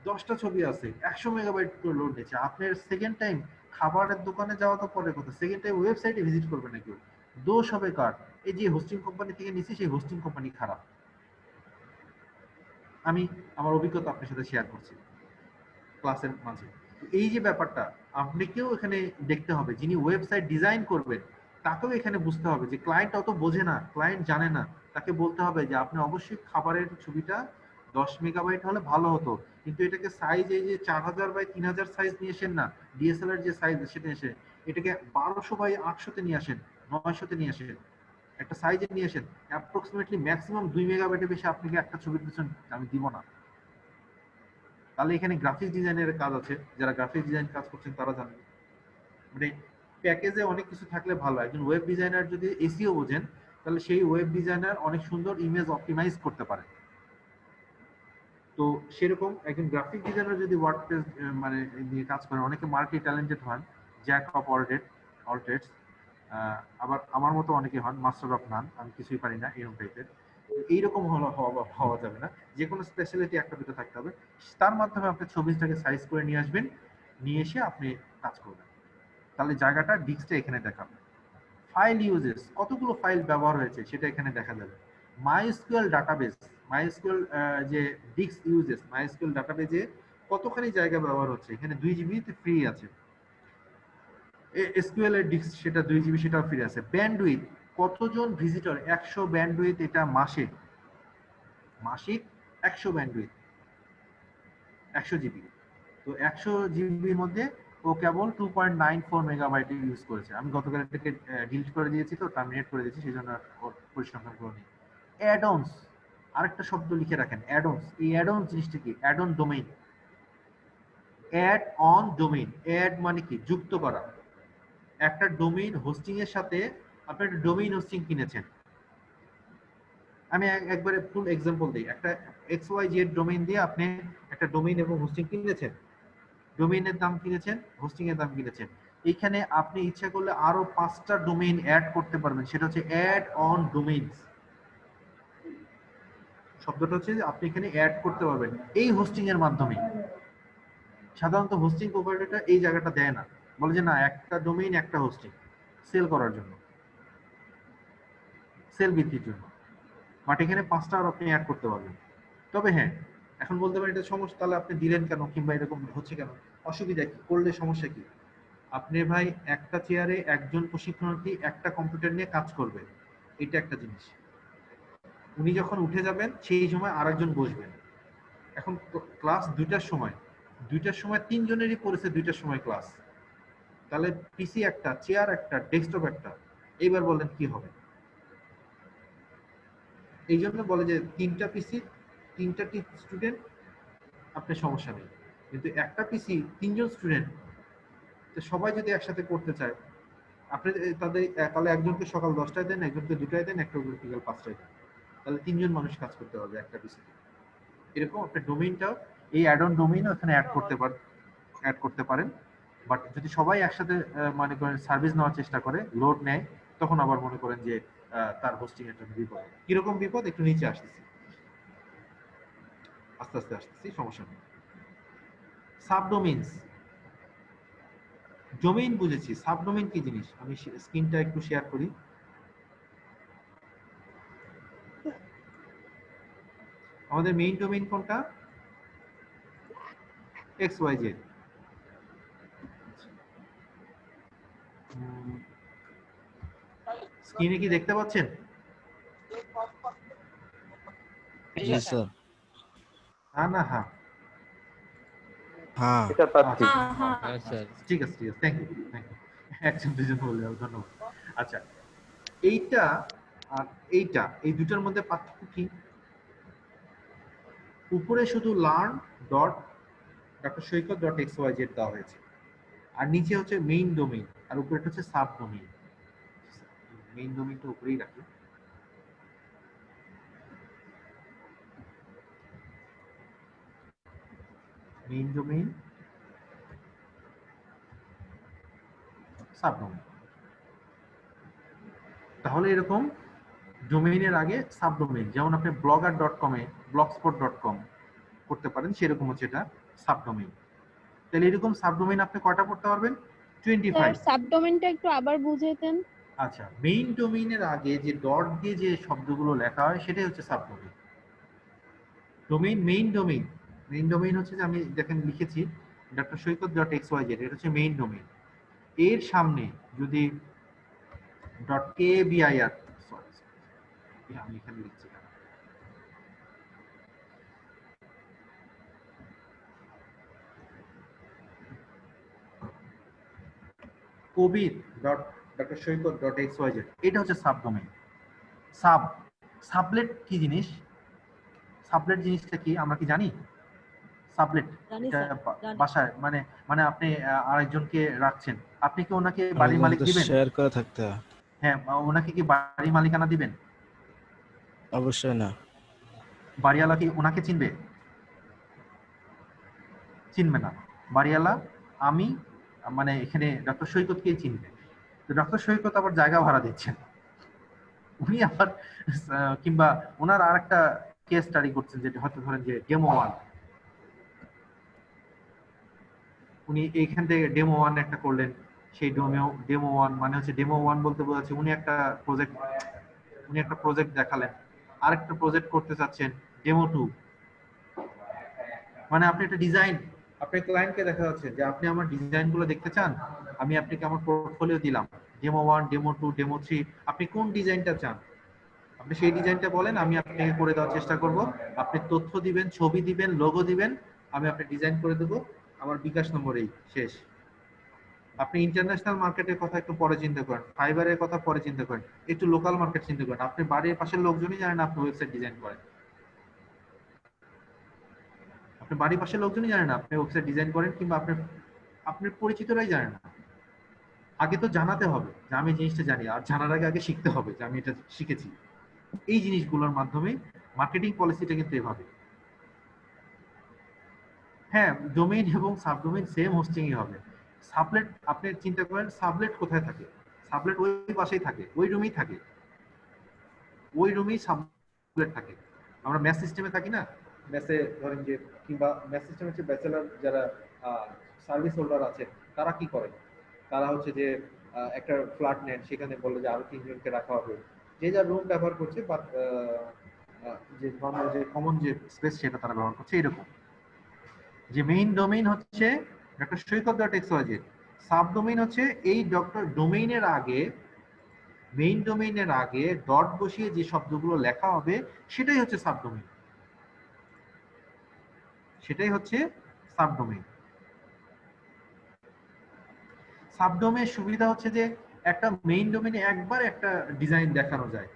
Speaker 1: 10টা ছবি আছে, 100 মেগাবাইট করে লোড নিচ্ছে। আপনার সেকেন্ড টাইম খাবারের দোকানে যাওয়া তো পরে কথা, সেকেন্ড টাইম ওয়েবসাইটে ভিজিট করবে না কেউ। দোষ হবে কার? এই যে হোস্টিং কোম্পানি থেকে নিচ্ছি, সেই হোস্টিং কোম্পানি খারাপ। আমি আমার অভিজ্ঞতা আপনার সাথে শেয়ার করছি ক্লাসের মাঝে। এই যে ব্যাপারটা আপনাকেও এখানে দেখতে হবে, যিনি ওয়েবসাইট ডিজাইন করবেন তাকেও এখানে বুঝতে হবে যে ক্লায়েন্ট অত বোঝে না, ক্লায়েন্ট জানে না, তাকে বলতে হবে যে আপনি অবশ্যই খাবারের ছবিটা 10 মেগাবাইট হলে ভালো হতো, কিন্তু এটাকে সাইজ এই যে 4000 বাই 3000 সাইজ নিয়ে আসেন না, ডিএসএলআর যে সাইজ সেটা এসে এটাকে 1200 বাই 800 তে নিয়ে আসেন, 900 তে নিয়ে আসেন, একটা সাইজে নিয়ে আসেন। অ্যাপ্রক্সিমেটলি ম্যাক্সিমাম 2 মেগাবাইটের বেশি আপনাকে একটা ছবির পিছন আমি দিব না। তাহলে এখানে গ্রাফিক্স ডিজাইনের কাজ আছে, যারা গ্রাফিক্স ডিজাইন কাজ করছেন তারা জানেন, মানে প্যাকেজে অনেক কিছু থাকলে ভালো। একজন ওয়েব ডিজাইনার যদি এসইও বোঝেন, তাহলে সেই ওয়েব ডিজাইনার অনেক সুন্দর ইমেজ অপটিমাইজ করতে পারে। তো সেরকম একজন গ্রাফিক ডিজাইনার যদি ওয়ার্ডপ্রেস মানে নিয়ে কাজ করেন, অনেকে মাল্টি ট্যালেন্টেড হন, জ্যাক অফ অল ট্রেডস, আবার আমার মতো অনেকে হন মাস্টার অফ নান, আমি কিছুই পারি না এরকম টাইপের। এইরকম হওয়া যাবে না, যে কোনো স্পেশালিটি একটা দুটো থাকতে হবে। তার মাধ্যমে আপনি ছবিটাকে সাইজ করে নিয়ে আসবেন, নিয়ে এসে আপনি কাজ করবেন, তাহলে জায়গাটা ডিস্কটা এখানে দেখাবে। ফাইল ইউজেস, কতগুলো ফাইল ব্যবহার হয়েছে সেটা এখানে দেখা যাবে। মাইএসকিউএল ডাটাবেস, মাইএসকিউএল যে ডিস্ক ইউজেস, মাইএসকিউএল ডাটাবেজে কতখানি জায়গা ব্যবহার হচ্ছে, এখানে 2 জিবি ফ্রি আছে। এসকিউএল এর ডিস্ক সেটা 2 জিবি, সেটাও ফ্রি আছে। ব্যান্ডউইথ, কতজন ভিজিটর, 100 ব্যান্ডউইথ, এটা মাসিক 100 ব্যান্ডউইথ, 100 জিবি। তো 100 জিবির মধ্যে ও কেবল 2.94 মেগাবাইট ইউজ করেছে। আমি গতকাল থেকে ডিলিট করে দিয়েছি, তো টার্মিনেট করে দিয়েছি, সেই জন্য পরিসংখ্যান করে নিই। অ্যাডঅনস, আরেকটা শব্দ লিখে রাখেন, অ্যাডঅনস। এই অ্যাডঅনস জিনিসটা কি? Add on domain, add on domain, add মানে কি? যুক্ত করা। একটা ডোমেইন হোস্টিং এর সাথে আপনি একটা ডোমেইন হোস্টিং কিনেছেন, আমি একবারে ফুল एग्जांपल দেই। একটা XYZ ডোমেইন দিয়ে আপনি একটা ডোমেইন এবং হোস্টিং কিনেছেন, ডোমেইনের দাম কিনেছেন, হোস্টিং এর দাম কিনেছেন। এখানে আপনি ইচ্ছা করলে আরো 5টা ডোমেইন অ্যাড করতে পারবেন, সেটা হচ্ছে অ্যাড অন ডোমেইনস। শব্দটা হচ্ছে যে আপনি এখানে অ্যাড করতে পারবেন এই হোস্টিং এর মাধ্যমে। সাধারণত হোস্টিং প্রোভাইডারটা এই জায়গাটা দেয় না, বলে যে না একটা ডোমেইন একটা হোস্টিং সেল করার জন্য। সেল বৃদ্ধির জন্য, বাট এখানে 5টা আর আপনি অ্যাড করতে পারবেন। তবে হ্যাঁ, এখন বলতে পারেন এটা সমস্যা, তাহলে আপনি দিলেন কেন, কিংবা এরকম হচ্ছে কেন, অসুবিধা কি, করলে সমস্যা কি? আপনি ভাই একটা চেয়ারে একজন প্রশিক্ষণার্থী একটা কম্পিউটার নিয়ে কাজ করবে, এটা একটা জিনিস। উনি যখন উঠে যাবেন সেই সময় আরেকজন বসবেন। এখন ক্লাস 2টার সময় 3 জনেরই পড়েছে 2টার সময় ক্লাস, তাহলে পিসি একটা, চেয়ার একটা, ডেস্কটপ একটা, এইবার বলেন কি হবে? এই জন্য বলে যে 3টা পিসি 3টা স্টুডেন্ট, আপনার সমস্যা নেই, কিন্তু একটা পিসি 3জন স্টুডেন্ট, তো সবাই যদি একসাথে করতে চায় আপনি তাদের, তাহলে একজনকে সকাল 10টায় দেন, একজনকে 2টায় দেন, একটা বিকাল 5টায় দেন, তাহলে 3জন মানুষ কাজ করতে পারবে একটা পিসি। এরকম আপনি ডোমেইনটাও, এই অ্যাড অন ডোমেইনও এখানে অ্যাড করতে পারেন। বাট যদি সবাই একসাথে মনে করেন সার্ভিস নেওয়ার চেষ্টা করে, লোড নেয়, তখন আবার মনে করেন যে তার হোস্টিং এর জন্য বিপদ। কিরকম বিপদ? একটু নিচে আসতেছি, আস্তে আস্তে আসতেছি, সমস্যা নেই। সাবডোমেইনস, ডোমেইন বুঝেছি, সাবডোমেইন কি জিনিস আমি স্ক্রিনটা একটু শেয়ার করি। আমাদের মেইন ডোমেইন কোনটা? XYZ। স্ক্রিনে কি দেখতে পাচ্ছেন?
Speaker 9: জি স্যার।
Speaker 1: হ্যাঁ না হ্যাঁ
Speaker 9: হ্যাঁ
Speaker 1: আচ্ছা,
Speaker 3: হ্যাঁ স্যার।
Speaker 1: ঠিক আছে, থ্যাংক ইউ একজন দুজন বললে, ধন্যবাদ। আচ্ছা, এইটা আর এইটা, এই দুটার মধ্যে পার্থক্য কি? উপরে শুধু learn.drshoikot.xyz দেওয়া হয়েছে, আর নিচে হচ্ছে মেইন ডোমেইন, আর উপরেটা হচ্ছে সাব ডোমেইন। মেইন ডোমেইনটা উপরেই রাখি। Main domain, sub domain. তাহলে এরকম ডোমেইনের আগে সাব ডোমেইন, যেমন আপনি blogger.com এ blogspot.com করতে পারেন, সেরকম হচ্ছে এটা সাব ডোমেইন। তাহলে এরকম সাব ডোমেইন আপনি কয়টা করতে পারবেন? 25।
Speaker 15: সাবডোমেইনটা একটু আবার বুঝিয়ে দেন।
Speaker 1: আচ্ছা, মেইন ডোমেইনের আগে যে ডট দিয়ে যে শব্দগুলো লেখা হয় সেটাই হচ্ছে সাব ডোমেইন। মেইন ডোমেইন হচ্ছে যে আমি দেখেন লিখেছি drshoikot.xyz, এটা হচ্ছে মেইন ডোমেইন। এর সামনে যদি .kbir, সরি আমি এখানে লিখছি, kobir.drshoikot.xyz, এটা হচ্ছে সাব ডোমেইন। সাবলেট কি জিনিস? সাবলেট জিনিসটা কি আমরা কি জানি? সাবলেট বাসায় মানে মানে আপনি আরেকজনকে রাখছেন, আপনি কি ওনাকে বাড়ির মালিক দিবেন?
Speaker 9: শেয়ার করে থাকতে হয়।
Speaker 1: হ্যাঁ, ওনাকে কি বাড়ির মালিকানা দিবেন?
Speaker 9: অবশ্যই না।
Speaker 1: বাড়িওয়ালা কি ওনাকে চিনবে? চিনবে না। বাড়িওয়ালা আমি মানে এখানে ডক্টর সৈকতকেই চিনবে। তো ডক্টর সৈকত আবার জায়গা ভাড়া দিচ্ছেন, উনি আবার কিংবা ওনার আর একটা কেস স্টাডি করছেন, যেটা হয়তো ধরেন যে ডেমো 1, উনি এইখান থেকে ডেমো 1 একটা করলেন, সেই ডেমো 1 মানে হচ্ছে ডেমো 1 বলতে বোঝাচ্ছে উনি একটা প্রজেক্ট দেখালেন, আরেকটা প্রজেক্ট করতে চাচ্ছেন ডেমো 2, মানে আপনি একটা ডিজাইন, আপনি ক্লায়েন্টকে দেখা যাচ্ছে যে আপনি আমার ডিজাইনগুলো দেখতে চান, আমি আপনাকে আমার পোর্টফোলিও দিলাম, ডেমো 1, ডেমো 2, ডেমো 3, আপনি কোন ডিজাইনটা চান আপনি সেই ডিজাইনটা বলেন, আমি আপনাকে করে দেওয়ার চেষ্টা করব। আপনি তথ্য দিবেন, ছবি দিবেন, লোগো দিবেন, আমি আপনাকে ডিজাইন করে দেবো। আমার বিকাশ নম্বর এই শেষ। আপনি ইন্টারন্যাশনাল মার্কেটের কথা একটু পরে চিন্তা করেন, ফাইবারের কথা পরে চিন্তা করেন, একটু লোকাল মার্কেট চিন্তা করেন। আপনি বাড়ির পাশের লোকজনই জানেন আপনি ওয়েবসাইট ডিজাইন করেন, আপনি বাড়ির পাশের লোকজনই জানেন আপনি ওয়েবসাইট ডিজাইন করেন, কিংবা আপনার পরিচিতরাই জানেন না। আগে তো জানাতে হবে যে আমি জিনিসটা জানি, আর জানার আগে শিখতে হবে যে আমি এটা শিখেছি। এই জিনিসগুলোর মাধ্যমে মার্কেটিং পলিসিটা কিন্তু এভাবে। হ্যাঁ, ডোমেইন এবং সাবডোমেইন সেম হোস্টিংই হবে। সাবলেট আপনি চিন্তা করেন, সাবলেট কোথায় থাকে? সাবলেট ওই পাশেই থাকে, ওই রুমেই থাকে, ওই রুমেই সাবলেট থাকে। আমরা ম্যাথ সিস্টেমে থাকি না, ম্যাথে ধরেন যে, কিংবা ম্যাথ সিস্টেম হচ্ছে ব্যাচেলর যারা সার্ভিস হোল্ডার আছে তারা কি করে, তারা হচ্ছে যে একটা ফ্ল্যাট নেন, সেখানে বলে যে আরো 3 জনকে রাখা হবে, যে যার রুম ব্যবহার করছে, বাট যে নর্মাল যে কমন যে স্পেস সেটা তারা ব্যবহার করছে এরকম। যে মেইন ডোমেইন হচ্ছে ডক্টর সৈকত ডট এক্সওয়াইজেড, সাবডোমেইন হচ্ছে এই ডক্টর ডোমেইনের আগে, মেইন ডোমেইনের আগে ডট বসিয়ে যে শব্দগুলো লেখা হবে সেটাই হচ্ছে সাবডোমেইন, সেটাই হচ্ছে সাবডোমেইন। সাবডোমেইনের সুবিধা হচ্ছে যে একটা মেইন ডোমেইনে একবার একটা ডিজাইন দেখানো যায়।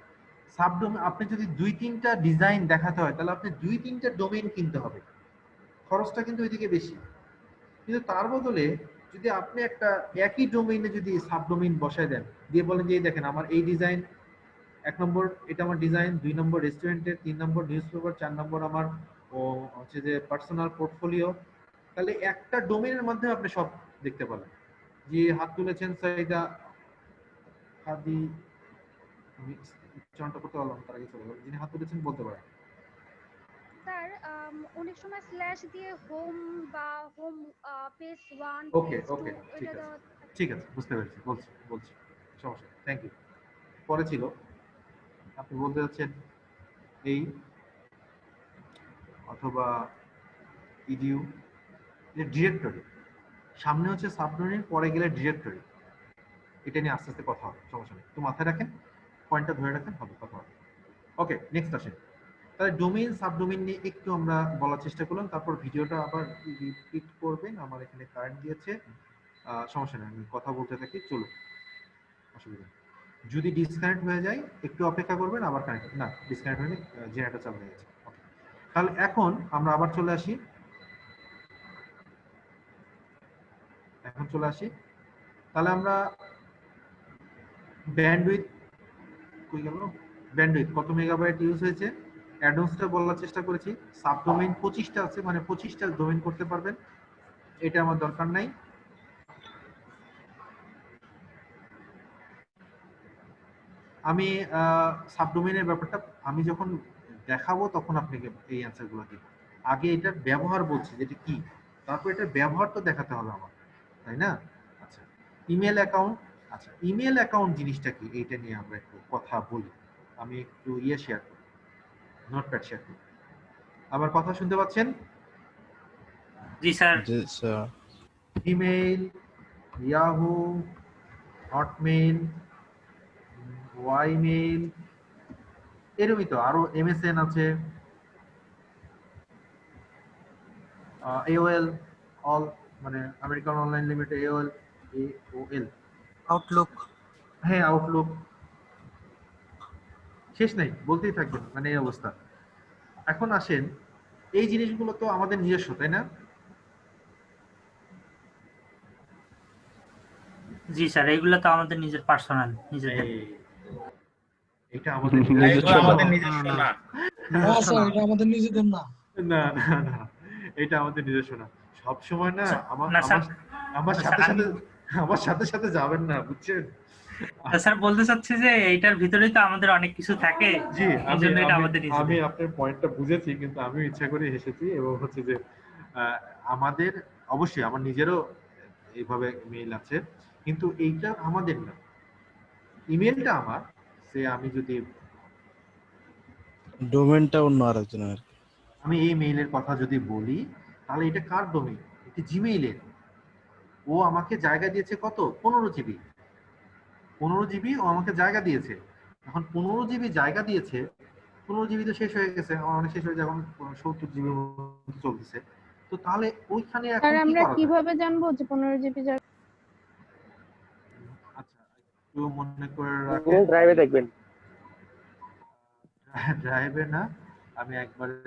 Speaker 1: সাবডোমেইন আপনি যদি 2-3টা ডিজাইন দেখাতে হয় তাহলে আপনি 2-3টা ডোমেইন কিনতে হবে, খরচটা কিন্তু ওইদিকে বেশি। কিন্তু তার বদলে যদি আপনি একটা একই ডোমেইনে যদি সাবডোমেইন বসায় দেন, দিয়ে বলেন যে এই দেখেন আমার এই ডিজাইন 1 নম্বর এটা আমার ডিজাইন, 2 নম্বর রেস্টুরেন্টের, 3 নম্বর নিউজপেপার, 4 নম্বর আমার হচ্ছে যে পার্সোনাল পোর্টফোলিও, তাহলে একটা ডোমেইনের মাধ্যমে আপনি সব দেখতে পাবেন। যে হাত তুলেছেন সাইদা হাদি, আমি উচ্চারণটা করতে পারলাম তার আগে চলে গেল, যিনি হাত তুলেছেন বলতে পারেন।
Speaker 15: স্যার অনেক সময় স্ল্যাশ দিয়ে হোম বা হোম পেজ 1
Speaker 1: ওকে ওকে ঠিক আছে বুঝতে পেরেছি, বলছি সমস্যা নেই, থ্যাংক ইউ। পরে ছিল আপনি বলতে যাচ্ছেন এই অথবা ইডিউ ডিরেক্টরি, সামনে হচ্ছে সাবডোমেইন, পরে গেলে ডিরেক্টরি, এটা নিয়ে আস্তে আস্তে কথা হবে, সমস্যা নেই, তো মাথায় রাখেন, পয়েন্টটা ধরে রাখেন, হবে কথা হবে। ওকে নেক্সট আসেন, তাহলে ডোমেইন সাবডোমেইন নিয়ে একটু আমরা বলার চেষ্টা করলাম, তারপর ভিডিওটা আবার রিপিট করবেন, আমার এখানে কারেন্ট দিয়েছে, সমস্যা নেই আমি কথা বলতে থাকি, চলো অসুবিধা নেই। যদি ডিসকানেক্ট হয়ে যায় একটু অপেক্ষা করবেন, আবার কানেক্ট, না ডিসকানেক্ট হয়নি, জেনারেটর চালু হয়ে গেছে। ওকে তাহলে এখন আমরা আবার চলে আসি, তাহলে আমরা ব্যান্ডউইথ কই গেল, ব্যান্ডউইথ কত মেগাবাইট ইউজ হয়েছে, অ্যাডভান্সটা বলার চেষ্টা করেছি। সাবডোমেইন 25টা আছে, মানে 25টা ডোমেইন করতে পারবেন, এটা আমার দরকার নাই। আমি সাবডোমেইনের ব্যাপারটা আমি যখন দেখাবো তখন আপনাকে এই অ্যান্সারগুলো দিব, আগে এটার ব্যবহার বলছি যেটা কি, তারপর এটার ব্যবহার তো দেখাতে হবে আমার, তাই না? আচ্ছা ইমেল অ্যাকাউন্ট, আচ্ছা ইমেল অ্যাকাউন্ট জিনিসটা কি এইটা নিয়ে আমরা একটু কথা বলি, আমি একটু শেয়ার করি, নোটপ্যাড শেয়ার করি। আমার কথা শুনতে পাচ্ছেন?
Speaker 6: জি স্যার।
Speaker 9: জি sir.
Speaker 1: Email, Yahoo, Hotmail, Ymail, এরকমই তো আরো এমএসএন আছে, AOL, অল মানে American online limited, AOL,
Speaker 4: Outlook,
Speaker 1: হ্যাঁ আউটলুক, শেষ নাই বলতেই থাকবেন, মানে এই অবস্থা। এখন আসেন, এই জিনিসগুলো তো আমাদের নিজস্ব, তাই না?
Speaker 6: জি স্যার, এগুলো তো আমাদের নিজের পার্সোনাল, নিজেদের।
Speaker 1: এটা আমাদের
Speaker 13: নিজস্ব না, এটা আমাদের নিজেদের না,
Speaker 1: না না না, এটা আমাদের নিজস্ব না। সব সময় না আমার সাথে সাথে যাবেন না, বুঝছেন?
Speaker 6: স্যার বলতে চাচ্ছি যে এইটার ভিতরেই তো আমাদের অনেক কিছু থাকে,
Speaker 1: জি
Speaker 6: এইজন্য এটা আমাদের নিজেদের।
Speaker 1: আমি আপনার পয়েন্টটা বুঝেছি, কিন্তু আমি ইচ্ছা করে হেসেছি, এবং হচ্ছে যে আমাদের অবশ্যই আমার নিজেরও এইভাবে মেইল আছে, কিন্তু এইটা আমাদের না, ইমেলটা আমার, সে আমি যদি
Speaker 9: ডোমেইনটা অন্য আরেকজনের,
Speaker 1: আমি এই মেইলের কথা যদি বলি তাহলে এটা কার ডোমেইন? এটা জিমেইলের। ও আমাকে জায়গা দিয়েছে কত? 15 জিবি। 15 জিবি ও আমাকে জায়গা দিয়েছে। এখন 15 জিবি জায়গা দিয়েছে, 15 জিবি তো শেষ হয়ে গেছে, আমার অনেক শেষ হয়ে যায়, এখন 70 জিবি চলতেছে। তো তাহলে ওইখানে এখন
Speaker 15: আর
Speaker 1: কি
Speaker 15: আমরা
Speaker 1: করা যায়?
Speaker 15: কিভাবে জানবো যে 15 জিবি জায়গা?
Speaker 1: আচ্ছা একটু মনে করে রাখেন,
Speaker 12: ড্রাইভে দেখবেন,
Speaker 1: ড্রাইভে না, আমি একবারে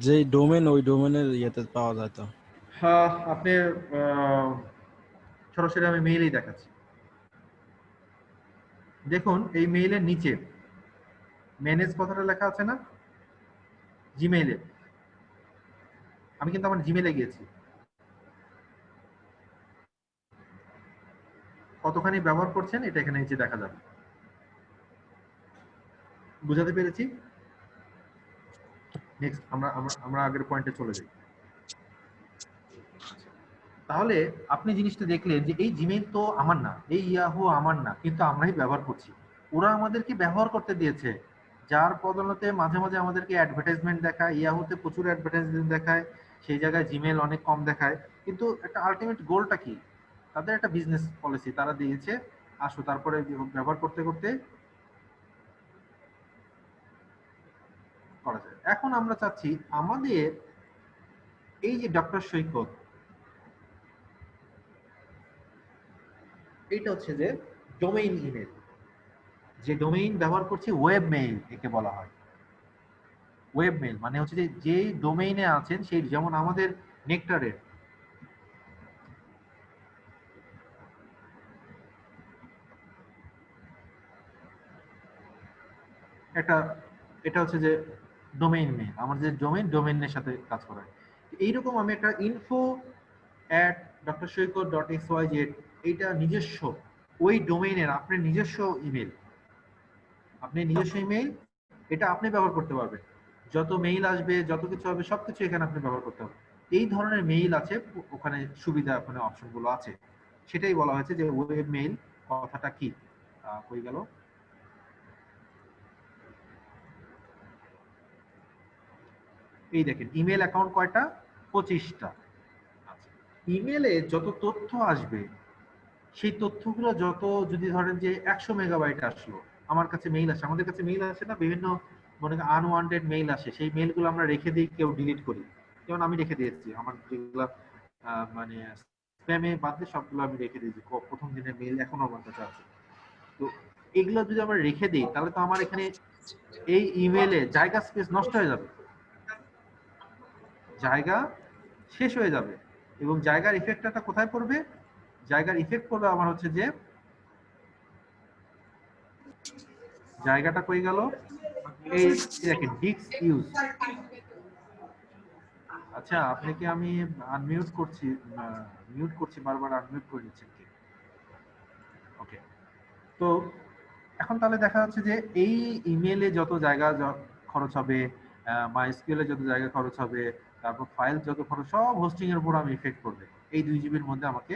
Speaker 9: যে ডোমেইন ওই ডোমেইনের ইয়েতে পাওয়া যায় তো।
Speaker 1: হ্যাঁ আপনি সরাসরি আমি মেইলেই দেখাচ্ছি। দেখুন এই মেইলের নিচে ম্যানেজ কথাটা লেখা আছে না জিমেইলে, আমি কিন্তু আমার জিমেইলে গিয়েছি, কতখানি ব্যবহার করছেন এটা এখানে নিচে দেখা যাবে। বুঝাতে পেরেছি? নেক্সট আমরা আগের পয়েন্টে চলে যাই। তাহলে আপনি জিনিসটা দেখলেন যে এই জিমেইল তো আমার না, এই ইয়াহু আমার না, কিন্তু আমরাই ব্যবহার করছি। ওরা আমাদেরকে ব্যবহার করতে দিয়েছে, যার বদলতে মাঝে মাঝে আমাদেরকে অ্যাডভার্টাইজমেন্ট দেখায়, ইয়াহুতে প্রচুর অ্যাডভার্টাইজমেন্ট দেখায়, সেই জায়গায় জিমেল অনেক কম দেখায়। কিন্তু একটা আলটিমেট গোলটা কি? তাদের একটা বিজনেস পলিসি তারা দিয়েছে, আসো তারপরে ব্যবহার করতে করতে করা যায়। এখন আমরা চাচ্ছি আমাদের এই যে ডক্টর সৈকত, এইটা হচ্ছে যে ডোমেইন ইমেল, যে ডোমেইন ব্যবহার করছি ওয়েব মেইল একে বলা হয়। ওয়েব মেইল মানে হচ্ছে যে ডোমেইনে আছেন সেই, যেমন আমাদের নেকটারের একটা, এটা হচ্ছে যে ডোমেইন মেইল, আমার যে ডোমেইনের সাথে কাজ করা হয়। এইরকম আমি একটা info@drshoikot.xyz, এইটা নিজস্ব ওই ডোমেইনের আপনার নিজস্ব ইমেল, এটা আপনি ব্যবহার করতে পারবেন। যত মেইল আসবে, যত কিছু হবে, সবকিছু এখানে আপনি ব্যবহার করতে পারবেন। এই ধরনের মেইল আছে ওখানে, সুবিধা ওখানে অপশনগুলো আছে, সেটাই বলা হয়েছে যে ওয়েব মেইল কথাটা কি। কই গেল? এই দেখেন ইমেল অ্যাকাউন্ট কয়টা? 25টা। ইমেলে যত তথ্য আসবে সেই তথ্যগুলো যত, যদি ধরেন যে 100 মেগাবাইট আসলো, আমার কাছে মেইল আসে, আমাদের কাছে মেইল আসে না, বিভিন্ন মনে করেন আনওয়ান্টেড মেইল আসে, সেই মেইলগুলো আমরা রেখে দিই, কেউ ডিলিট করি। যেমন আমি রেখে দিয়েছি আমার যেগুলো মানে স্প্যামে বাদ দিয়ে সবগুলো আমি রেখে দিয়েছি, প্রথম দিনের মেইল এখনো আমার কাছে আছে। তো এগুলো যদি আমরা রেখে দিই তাহলে তো আমার এখানে এই ইমেলে জায়গা স্পেস নষ্ট হয়ে যাবে, জায়গা শেষ হয়ে যাবে। এবং জায়গার ইফেক্টটা কোথায় পড়বে? জায়গার ইফেক্ট পড়বে আমার হচ্ছে যে, জায়গাটা কই গেল? এই দেখেন ডিস্ক ইউজ। আচ্ছা আপনাকে আমি আনমিউট করছি, মিউট করছি, বারবার আনমিউট করে নিচ্ছেন কি? ওকে, তো এখন তাহলে দেখা যাচ্ছে যে এই ইমেলে যত জায়গা খরচ হবে, মাইস্কিউএলে যত জায়গা খরচ হবে, তারপর ফাইল যত খরচ, সব হোস্টিং এর উপর আমি ইফেক্ট করবে। এই 2 জিবির মধ্যে আমাকে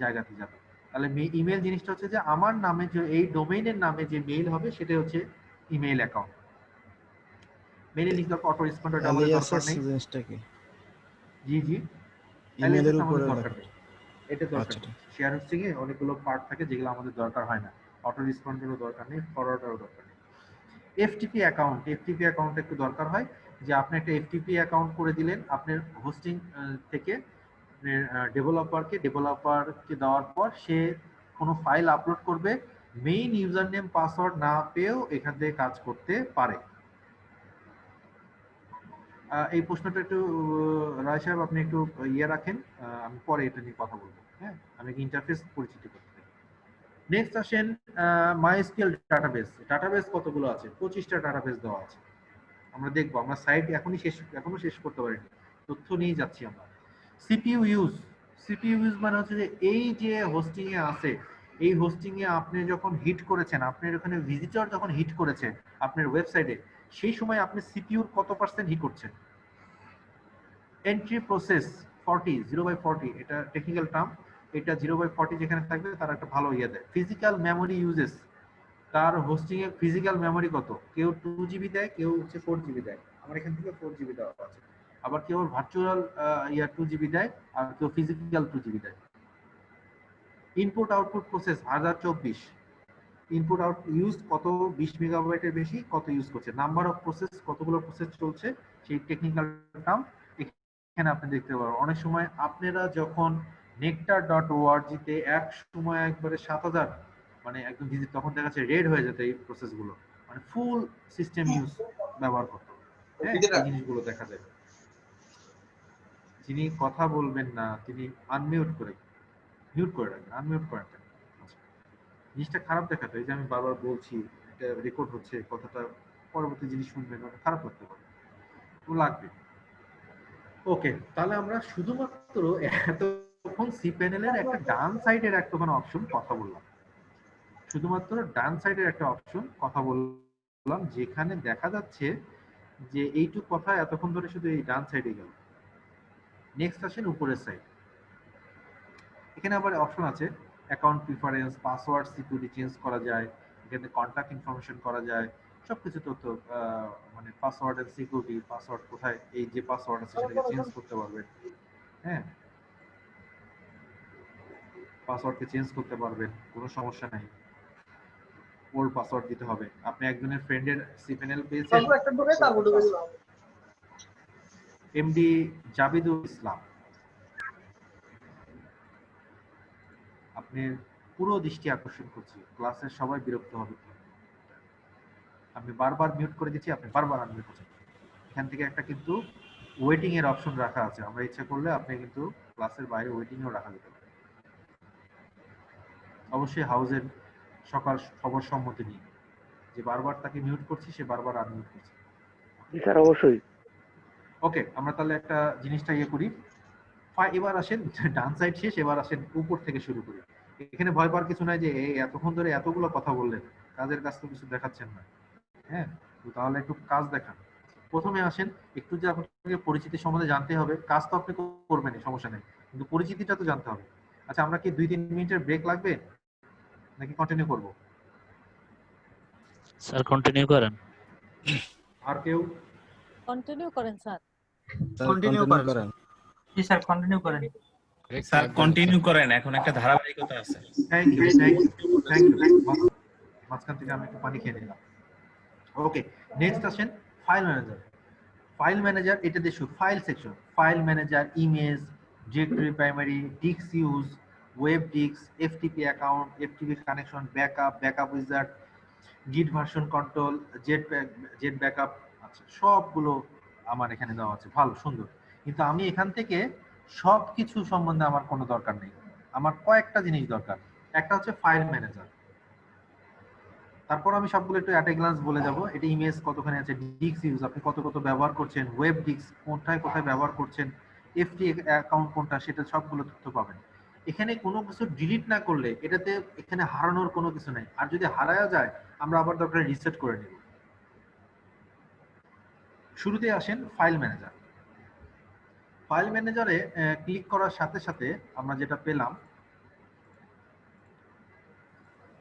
Speaker 1: জায়গাতে যাবে। তাহলে ইমেল জিনিসটা হচ্ছে যে আমার নামে যে এই ডোমেইনের নামে যে মেইল হবে সেটা হচ্ছে ইমেল অ্যাকাউন্ট। মেইলে লিখতে অটো রেসপন্ডার ডাবল দরকার নেই।
Speaker 9: জিনিসটা কি?
Speaker 1: জি জি,
Speaker 9: ইমেলের উপরে
Speaker 1: দরকার নেই, এটা দরকার নেই। শেয়ার হোস্টিং এ অনেকগুলো পার্ট থাকে যেগুলো আমাদের দরকার হয় না, অটো রেসপন্ডারও দরকার নেই, ফরওয়ার্ডারও দরকার নেই। এফটিপি অ্যাকাউন্ট একটু দরকার হয়, যে আপনি একটা এফটিপি অ্যাকাউন্ট করে দিলেন আপনার হোস্টিং থেকে ডেভেলপারকে দেওয়ার পর সে কোনো ফাইল আপলোড করবে, মেইন ইউজার নেম পাসওয়ার্ড না পেয়েও এখান থেকে কাজ করতে পারে। এই প্রশ্নটা একটু রায় সাহেব আপনি একটু ইয়ে রাখেন, আমি পরে এটা নিয়ে কথা বলবো। হ্যাঁ, আমি ইন্টারফেস পরিচিত করতে চাই। নেক্সট আসেন মাইস্কিউএল ডাটাবেস কতগুলো আছে? 25টা ডাটাবেস দেওয়া আছে। আমরা দেখবো, আমরা সাইট এখনো শেষ করতে পারিনি, তথ্য নিয়ে যাচ্ছি আমরা। সিপিইউ ইউজ মানে হচ্ছে যে এই যে হোস্টিং এ আছে, এই হোস্টিং এ আপনি যখন হিট করেছেন, আপনার ওখানে ভিজিটর যখন হিট করেছে আপনার ওয়েবসাইটে, সেই সময় আপনি সিপিইউর কত % হিট করছেন? এন্ট্রি প্রসেস 0/40, এটা টেকনিক্যাল টার্ম, এটা 0/40 যেখানে থাকবে তার একটা ভালো ইয়ে দেয়। ফিজিক্যাল মেমোরি ইউজেস, তার হোস্টিং এ ফিজিক্যাল মেমোরি কত? কেউ 2 জিবি দেয়, কেউ হচ্ছে 4 জিবি দেয়, আমার এখান থেকে 4 জিবি দেওয়া আছে। আবার কেউ ভার্চুয়াল 2 জিবি দেয়, আর কেউ ফিজিক্যাল 2 জিবি দেয়। Input output process 1024, input out use কত? 20 মেগাবাইটের বেশি কত ইউজ করছে? নাম্বার অফ প্রসেস, কতগুলো প্রসেস চলছে, সেই টেকনিক্যাল টার্ম এখানে আপনি দেখতে পারবেন। অনেক সময় আপনারা যখন nectar.org তে এক সময় একবারে 7000 মানে একদম ভিজিট, তখন দেখা যাচ্ছে রেড হয়ে যেত এই প্রসেসগুলো, মানে ফুল সিস্টেম ইউজ ব্যবহার করতে। হ্যাঁ, এই জিনিসগুলো দেখা যায়। যিনি কথা বলবেন না তিনি মিউট করে রাখবেন, আনমিউট করে রাখবেন। জিনিসটা খারাপ দেখাতো, এই যে আমি বারবার বলছি এটা রেকর্ড হচ্ছে, কথাটা পরবর্তী যিনি শুনবেন ওটা খারাপ লাগতে পারে, তো লাগবে। ওকে, তাহলে আমরা শুধুমাত্র এতক্ষণ সিপ্যানেলের একটা ডান সাইডের একটুখানি অপশন কথা বললাম, শুধুমাত্র ডান সাইডের একটা অপশন কথা বললাম, যেখানে দেখা যাচ্ছে যে এইটুকু কথা এতক্ষণ ধরে শুধু এই ডান সাইডে গেল। নেক্সট আসেন উপরের সাইড, এখানে আবার অপশন আছে account preference, password security change করা যায়, এখানে কন্ট্যাক্ট ইনফরমেশন করা যায়, সবকিছু তথ্য, মানে পাসওয়ার্ড এর সিকিউরিটি, পাসওয়ার্ড কোথায়, এই যে পাসওয়ার্ড আছে সেটাকে চেঞ্জ করতে পারবেন। হ্যাঁ, পাসওয়ার্ডকে চেঞ্জ করতে পারবেন, কোনো সমস্যা নাই। ওল্ড পাসওয়ার্ড দিতে হবে। আপনি একজনের ফ্রেন্ডের সিপিএনএল পেয়েছেন, এমডি জাবিদুল ইসলাম, আপনি পুরো দৃষ্টি আকর্ষণ করছি, ক্লাসের সবাই বিরক্ত হবে। আমি বারবার মিউট করে দিচ্ছি, আপনি বারবার আনমিউট করছেন। এখান থেকে একটা কিন্তু ওয়েটিং এর অপশন রাখা আছে, আমরা ইচ্ছা করলে আপনি কিন্তু ক্লাসের বাইরে ওয়েটিংও রাখা যেতে পারে। অবশ্যই হাউসের সবার সম্মতি নিয়ে, যে বারবার তাকে মিউট করছি সে বারবার আনমিউট করছে।
Speaker 16: স্যার অবশ্যই।
Speaker 1: ওকে, আমরা তাহলে একটা জিনিসটা ইয়ে করি। এবার আসেন ডান সাইড শেষ, এবার আসেন উপর থেকে শুরু করি। এখানে ভয় পাওয়ার কিছু নাই যে এই এতক্ষণ ধরে এতগুলো কথা বললেন, কাজের কাজ তো কিছু দেখাচ্ছেন না। হ্যাঁ, তো তাহলে একটু কাজ দেখান। প্রথমে আসেন, একটু যে আপনাকে পরিচিতি সম্বন্ধে জানতে হবে, কাজ তো আপনি করবেনই, সমস্যা নেই, কিন্তু পরিচিতিটা তো জানতে হবে। আচ্ছা, আমরা কি 2-3 মিনিটের ব্রেক লাগবে নাকি কন্টিনিউ করব?
Speaker 17: স্যার কন্টিনিউ করেন।
Speaker 1: আর কেউ?
Speaker 18: কন্টিনিউ করেন স্যার।
Speaker 4: কন্টিনিউ করেন।
Speaker 6: জি স্যার, কন্টিনিউ করেন।
Speaker 19: স্যার কন্টিনিউ করেন, এখন একটা ধারাবাহিকতা আছে।
Speaker 1: Thank you, thank you, thank you. মাঝখান থেকে আমি একটু পানি খেয়ে নিলাম। ওকে, নেক্সট আসেন ফাইল ম্যানেজার। ফাইল ম্যানেজার, এটা দেখুন file section, file manager, image, directory primary, disk use, web disk, FTP account, FTP connection, backup, backup wizard, git version control, jet backup. আচ্ছা, সবগুলো আমার এখানে দেওয়া আছে, ভালো সুন্দর। কিন্তু আমি এখান থেকে সবকিছু সম্বন্ধে আমার কোনো দরকার নেই, আমার কয়েকটা জিনিস দরকার। একটা হচ্ছে ফাইল ম্যানেজার, তারপর আমি সবগুলো একটু অ্যাট এ গ্লান্স বলে যাব। এটা ইমেজ কতখানি আছে, ডিস্ক ইউজ আপনি কত ব্যবহার করছেন, ওয়েব ডিস্ক কোথায় ব্যবহার করছেন, এফটি অ্যাকাউন্ট কোনটা, সেটা সবগুলো তথ্য পাবেন। এখানে কোনো কিছু ডিলিট না করলে এটাতে এখানে হারানোর কোনো কিছু নাই, আর যদি হারায়া যায় আমরা আবার দরকার রিসেট করে নেব। শুরুতে আসেন ফাইল ম্যানেজার। ফাইল ম্যানেজারে ক্লিক করার সাথে সাথে আমরা যেটা পেলাম,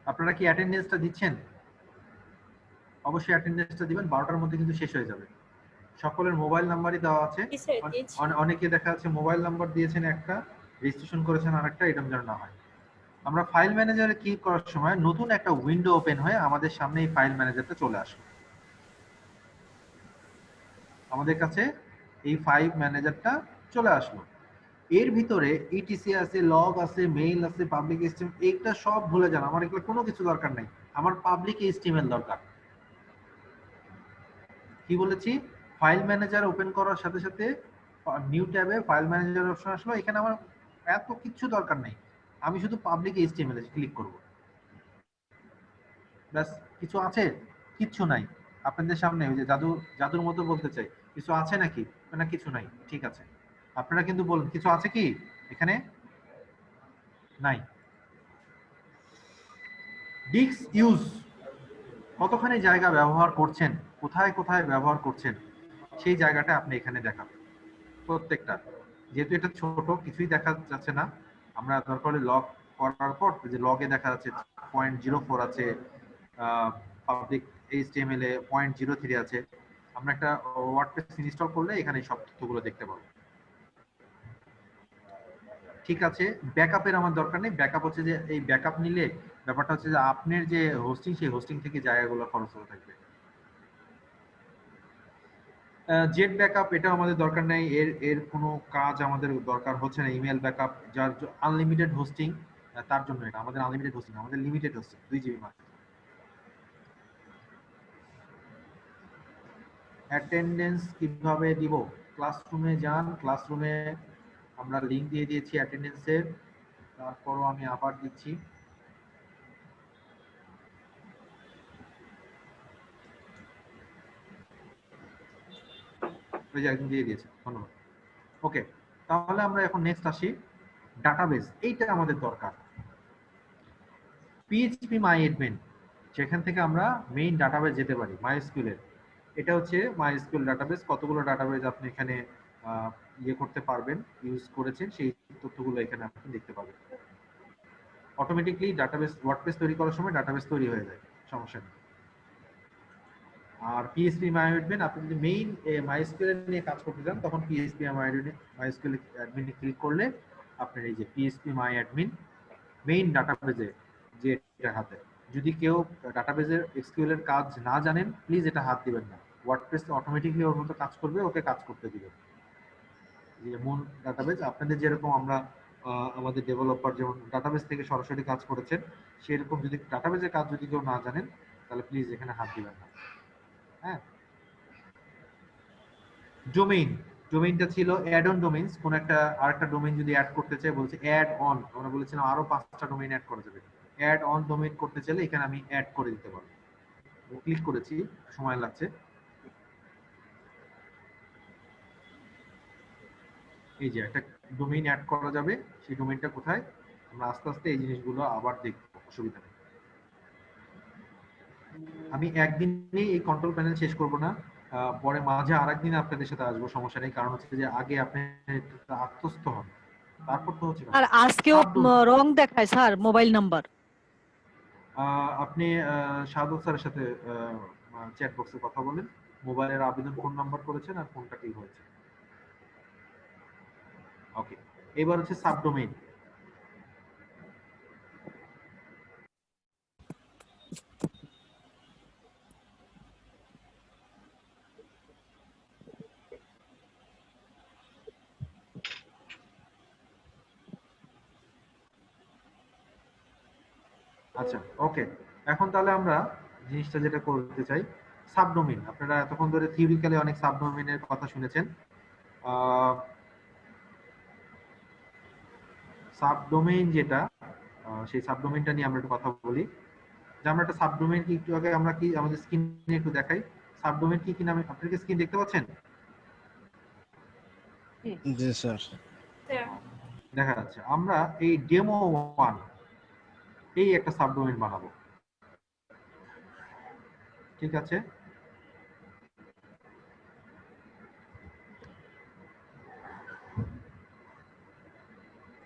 Speaker 1: আপনারা কি অ্যাটেন্ডেন্সটা দিচ্ছেন? অবশ্যই অ্যাটেন্ডেন্সটা দিবেন, 12টার মধ্যে কিন্তু শেষ হয়ে যাবে। সকলের মোবাইল নাম্বারই দেওয়া আছে, অনেকে দেখা যাচ্ছে মোবাইল নাম্বার দিয়েছেন একটা, রেজিস্ট্রেশন করেছেন আরেকটা, এরকম যেন না হয়। আমরা ফাইল ম্যানেজারে ক্লিক করার সময় নতুন একটা উইন্ডো ওপেন হয়ে আমাদের সামনে এই ফাইল ম্যানেজারটা চলে আসবে। আমাদের কাছে এই ফাইল ম্যানেজারটা চলে আসলো। এর ভিতরে ইটিসি আছে, লগ আছে, মেইল আছে, পাবলিক এইচটিএমএল, এইটা সব ভুলে যান, আমার এগুলো কোনো কিছু দরকার নাই, আমার পাবলিক এইচটিএমএল দরকার। কি বলেছি? ফাইল ম্যানেজার ওপেন করার সাথে সাথে নিউ ট্যাবে ফাইল ম্যানেজার অপশন আসলো, এখানে আমার এত কিছু দরকার নেই, আমি শুধু পাবলিক এইচটিএমএল এ ক্লিক করব। ব্যাস, কিছু আছে? কিচ্ছু নাই। আপনাদের সামনে ওই যে জাদুর মতো বলতে চাই, কিছু আছে নাকি? না, কিছু নাই, ঠিক আছে। আপনারা কিন্তু বলুন কিছু আছে কি এখানে? নাই। ডিস্ক ইউজ, কতখানি জায়গা ব্যবহার করছেন, কোথায় ব্যবহার করছেন, সেই জায়গাটা আপনি এখানে দেখাবেন প্রত্যেকটা। যেহেতু এটা ছোট, কিছুই দেখা যাচ্ছে না, আমরা দরকার হলে লগ করার পর যে লগে দেখা যাচ্ছে 0.04 আছে, পাবলিক এইচটিএমএল এ 0.03 আছে। আমরা একটা ওয়ার্ডপ্রেস ইনস্টল করলে এখানে সব তথ্যগুলো দেখতে পাবো। ঠিক আছে, ব্যাকআপের আমার দরকার নেই। ব্যাকআপ হচ্ছে যে এই ব্যাকআপ নিলে ব্যাপারটা হচ্ছে যে আপনার যে হোস্টিং, সেই হোস্টিং থেকে জায়গাগুলো খরচ হতে থাকবে। জেট ব্যাকআপ, এটা আমাদের দরকার নেই, এর কোনো কাজ আমাদের দরকার হচ্ছে না। ইমেল ব্যাকআপ, যার আনলিমিটেড হোস্টিং, তার জন্য এটা। আমাদের আনলিমিটেড হোস্টিং, আমাদের লিমিটেড হোস্টিং 2 জিবি মাত্র। অ্যাটেন্ডেন্স কিভাবে দিব? ক্লাসরুমে যান, ক্লাসরুমে আমরা লিংক দিয়ে দিয়েছি অ্যাটেন্ডেন্সের, তারপরও আমি আবার দিচ্ছি। ওই যে একদম দিয়ে দিয়েছে, ধন্যবাদ। ওকে, তাহলে আমরা এখন নেক্সট আসি ডাটাবেস। এইটা আমাদের দরকার। পিএইচপি মাই অ্যাডমিন, যেখান থেকে আমরা মেইন ডাটাবেস যেতে পারি মাইএসকিউএল এর। এটা হচ্ছে মাইএসকিউএল ডাটাবেস। কতগুলো ডাটাবেস আপনি এখানে ইয়ে করতে পারবেন, ইউজ করেছেন, সেই তথ্যগুলো এখানে আপনি দেখতে পাবেন। অটোমেটিকলি ডাটাবেস ওয়ার্ডপ্রেস তৈরি করার সময় ডাটাবেস তৈরি হয়ে যায়, সমস্যা নেই। আর পিএইচপি মাইঅ্যাডমিন আপনি যদি মেইন মাইএসকিউএল নিয়ে কাজ করতে চান তখন পিএইচপি মাইএসকিউএল অ্যাডমিনে ক্লিক করলে আপনার এই যে পিএইচপি মাইঅ্যাডমিন মেইন ডাটাবেজে যে এটা হাতে, যদি কেউ ডাটাবেজের এসকিউএল এর কাজ না জানেন প্লিজ এটা হাত দিবেন না, ওয়ার্ডপ্রেস অটোমেটিক্যালি ওর মতো কাজ করবে, ওকে কাজ করতে দিবেন। যে মূল ডাটাবেজ আপনাদের যেরকম আমরা আমাদের ডেভেলপার যেমন ডাটাবেজ থেকে সরাসরি কাজ করেছেন সেরকম যদি ডাটাবেজের কাজ যদি কেউ না জানেন তাহলে প্লিজ এখানে হাত দিবেন না। হ্যাঁ, ডোমেইনটা ছিল অ্যাড অন ডোমেইনস, কোন একটা আরেকটা ডোমেইন যদি অ্যাড করতে চাই বলছে অ্যাড অন, আমরা বলেছিলাম আরো 5টা ডোমেইন অ্যাড করা যাবে। অ্যাড অন ডোমেইন করতে চাইলে এখানে আমি অ্যাড করে দিতে পারবো, ক্লিক করেছি, সময় লাগছে। এই যে একটা ডোমেইন অ্যাড করা যাবে, সেই ডোমেইনটা কোথায় আমরা আস্তে আস্তে এই জিনিসগুলো আবার দেখব, অসুবিধা নেই। আমি একদিনে এই কন্ট্রোল প্যানেল শেষ করব না, পরে মাঝে আরেকদিন আপনাদের সাথে আসবো, সমস্যা নেই। কারণ হচ্ছে যে আগে আপনি আত্মস্থ হন, তারপর তো হচ্ছে।
Speaker 18: আর আজকেও রং দেখায় স্যার মোবাইল নাম্বার।
Speaker 1: আপনি শাহাদত স্যারের সাথে চ্যাট বক্সে কথা বলেন, মোবাইলের আবেদন কোন নাম্বার করেছেন আর কোনটা কি হয়েছে। ওকে, এবার হচ্ছে সাবডোমেইন। আচ্ছা, ওকে, এখন তাহলে আমরা জিনিসটা যেটা করতে চাই সাবডোমেইন। আপনারা এতক্ষণ ধরে থিওরিক্যালি অনেক সাবডোমেইনের কথা শুনেছেন। সাবডোমেইন যেটা, সেই সাবডোমেইনটা নিয়ে আমরা একটু কথা বলি। যে আমরা একটা সাবডোমেইন কি একটু আগে আমরা কি আমাদের স্ক্রিনে একটু দেখাই, সাবডোমেইন কি কি নামে আপনারা কি স্ক্রিন দেখতে পাচ্ছেন?
Speaker 9: জি স্যার,
Speaker 1: দেখা যাচ্ছে। আমরা এই ডেমো 1 এই একটা সাবডোমেইন বানাবো, ঠিক আছে?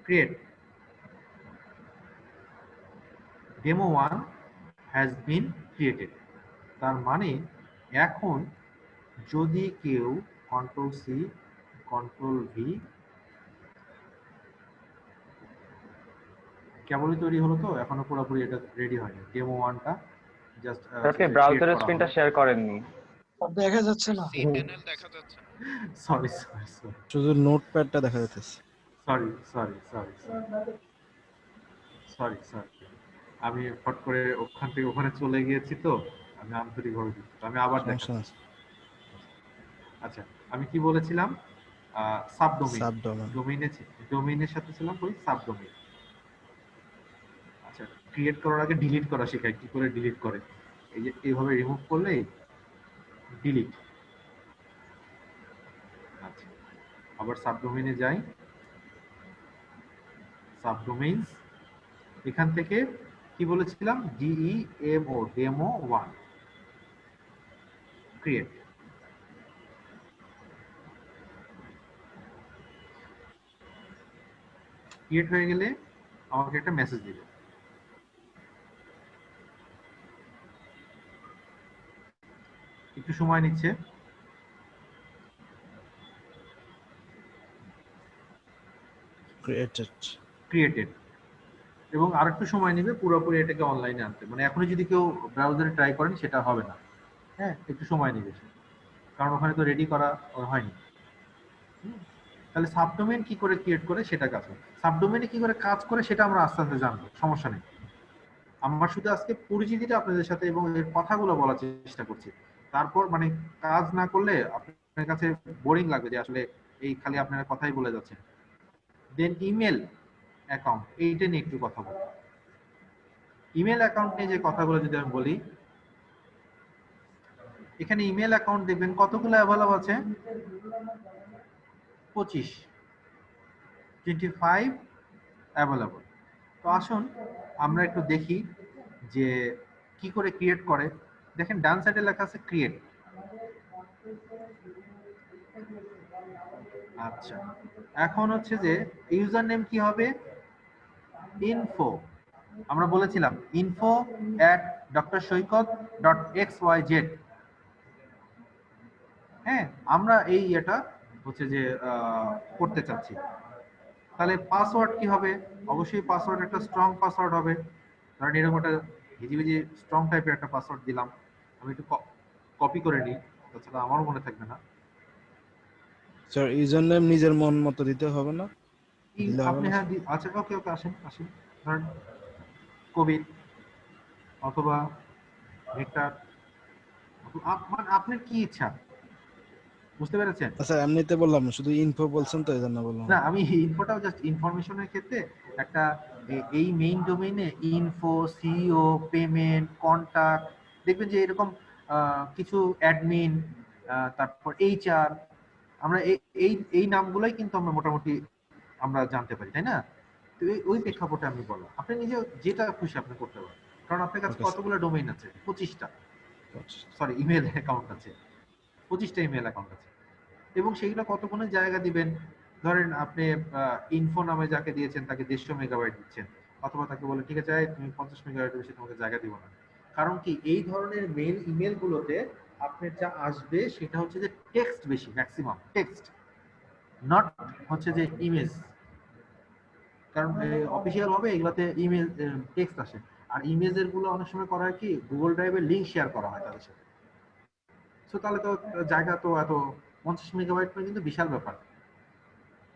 Speaker 1: Create demo 1 has been created। তার মানে এখন যদি কেউ কন্ট্রোল সি কন্ট্রোল ভি, কেবলই তৈরি হলো তো এখনো পুরোপুরি এটা রেডি হয়নি। ডেমো 1টা জাস্ট
Speaker 16: ওকে, ব্রাউজারের স্ক্রিনটা শেয়ার করেননি,
Speaker 14: দেখা যাচ্ছে না।
Speaker 1: সরি,
Speaker 9: শুধু নোটপ্যাডটা দেখা যাচ্ছে।
Speaker 1: সরি, আমি ফট করে ওখান থেকে ওখানে চলে গিয়েছি তো, আমি আন্তরিকভাবে দুঃখিত। আমি আবার দেখাচ্ছি। আচ্ছা, আমি কি বলেছিলাম? সাবডোমেইন, ডোমেইনের সাথে ছিলাম ওই সাবডোমেইন। আচ্ছা, ক্রিয়েট করার আগে ডিলিট করা শেখায়, কি করে ডিলিট করে। এই যে এইভাবে রিমুভ করলে ডিলিট। আচ্ছা, আবার সাবডোমেইনে যাই, সাবডোমেইনস, এখান থেকে কি বলেছিলাম, DEMO ডেমো 1 ক্রিয়েট। ক্রিয়েট হয়ে গেলে আমাকে একটা মেসেজ দিবে। একটু সময় নিচ্ছে। ক্রিয়েটেড এবং আরেকটু সময় নেবে পুরোপুরি এটাকে অনলাইনে আনতে। মানে এখনই যদি কেউ ব্রাউজারে ট্রাই করেন সেটা হবে না, হ্যাঁ, একটু সময় নেবে, কারণ ওখানে তো রেডি করা হয়নি। তাহলে সাবডোমেইন কি করে ক্রিয়েট করে সেটা কাজ করে, সাবডোমেইনে কি করে কাজ করে সেটা আমরা আস্তে আস্তে জানবো, সমস্যা নেই। আমরা শুধু আজকে পরিচিতিটা আপনাদের সাথে এবং এর কথাগুলো বলার চেষ্টা করছি। তারপর মানে কাজ না করলে আপনার কাছে বোরিং লাগবে যে আসলে এই খালি আপনারা কথাই বলে যাচ্ছেন। দেন ইমেল অ্যাকাউন্ট, এইটা নিয়ে একটু কথা বলবো। ইমেল অ্যাকাউন্ট নিয়ে যে কথাগুলো যদি আমি বলি, এখানে ইমেল অ্যাকাউন্ট দেখবেন কতগুলো অ্যাভেলেবল আছে, 25 অ্যাভেলেবল। তো আসুন আমরা একটু দেখি যে কি করে ক্রিয়েট করে। দেখেন ডান সাইডে লেখা আছে ক্রিয়েট। আচ্ছা, এখন হচ্ছে যে ইউজার নেম কি হবে, ইনফো আমরা বলেছিলাম info@drshoikot.xyz। হ্যাঁ, আমরা এই এটা হচ্ছে যে করতে চাচ্ছি। তাহলে পাসওয়ার্ড কি হবে? অবশ্যই পাসওয়ার্ড একটা স্ট্রং পাসওয়ার্ড হবে। ধরেন এরকম একটা হিজিবিজি স্ট্রং টাইপের একটা পাসওয়ার্ড দিলাম। আমি একটু কপি করে নিই, তাছাড়া আমারও মনে থাকবে না।
Speaker 9: স্যার ইউজার নেম নিজের মন মতো দিতে হবে না?
Speaker 1: আপনি হ্যাঁ আচ্ছা, ওকে ওকে, আসেন। ধরেন কবির অথবা ভেক্টর, মানে আপনার কি ইচ্ছা, বুঝতে পেরেছেন?
Speaker 9: আচ্ছা এমনিতে বললাম, শুধু ইনফো বলছেন তো এইজন্য বললাম।
Speaker 1: না, আমি ইনফোটাও জাস্ট ইনফরমেশনের ক্ষেত্রে একটা এই মেইন ডোমেইনে ইনফো, সিইও, পেমেন্ট, কন্টাক্ট, দেখবেন যে এরকম কিছু অ্যাডমিন, তারপর এইচআর, আমরা এই নামগুলোই কিন্তু আমরা মোটামুটি আমরা জানতে পারি, তাই না? তো ওই প্রেক্ষাপটে আমি বললাম, আপনি নিজে যেটা খুশি আপনি করতে পারেন, কারণ আপনার কাছে কতগুলো ডোমেইন আছে? 25টা, সরি ইমেল অ্যাকাউন্ট আছে, 25টা ইমেল অ্যাকাউন্ট আছে, এবং সেইগুলো কতগুলো জায়গা দিবেন। ধরেন আপনি ইনফো নামে যাকে দিয়েছেন তাকে 150 মেগাবাইট দিচ্ছেন, অথবা তাকে বলে ঠিক আছে তুমি 50 মেগাবাইটের বেশি তোমাকে জায়গা দিব না। কারণ কি, এই ধরনের মেল ইমেল গুলোতে আপনার যা আসবে সেটা হচ্ছে যে টেক্সট বেশি, ম্যাক্সিমাম টেক্সট, নট হচ্ছে যে ইমেজ। কারণ অফিসিয়াল ভাবে এগুলাতে ইমেল টেক্সট আসে, আর ইমেজের গুলো অনেক সময় করা হয় কি, গুগল ড্রাইভে লিংক শেয়ার করা হয় তাদের সাথে। সো তাহলে তো জায়গা তো এত 50 মেগাবাইট কিন্তু বিশাল ব্যাপার,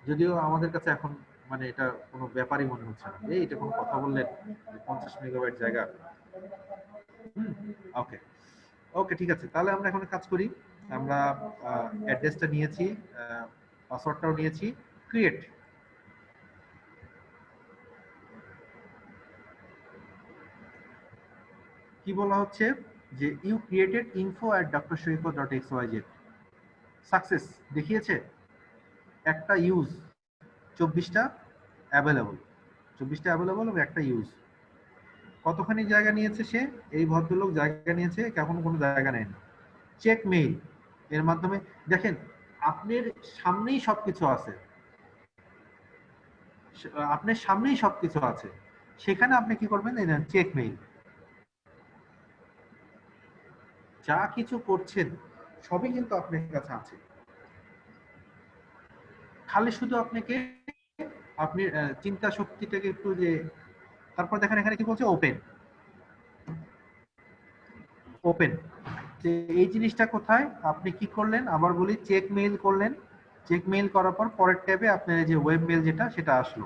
Speaker 1: যদিও আমাদের কাছে এখন মানে এটা কোনো ব্যাপারই মনে হচ্ছে না, এটা কোনো কথা বললেন 50 মেগাবাইট জায়গা। ওকে ওকে, ঠিক আছে, তাহলে আমরা এখন কাজ করি। আমরা অ্যাড্রেসটা নিয়েছি, পাসওয়ার্ডটাও নিয়েছি, ক্রিয়েট। কি বলা হচ্ছে যে ইউ ক্রিয়েটেড info@drshoikot.xyz, সাকসেস দেখিয়েছে। একটা ইউজ, 24টা অ্যাভেলেবল, 24টা অ্যাভেলেবল এবং একটা ইউজ। কতখানি জায়গা নিয়েছে সে? এই ভদ্রলোক জায়গা নিয়েছে, কখনো কোনো জায়গা নেয়নি। চেক মেইল এর মাধ্যমে দেখেন আপনার সামনেই সবকিছু আছে, আপনার সামনেই সবকিছু আছে, সেখানে আপনি কি করবেন? চেক মেইল, যা কিছু করছেন সবই কিন্তু আপনার কাছে আছে, খালি শুধু আপনাকে আপনি চিন্তা শক্তিটাকে একটু যে, তারপর দেখেন এখানে কি বলছে, ওপেন। ওপেন, যে এই জিনিসটা কোথায় আপনি কি করলেন আবার বলি, চেক মেইল করলেন। চেক মেইল করার পর পরের ট্যাবে আপনার যে ওয়েব মেইল যেটা সেটা আসলো।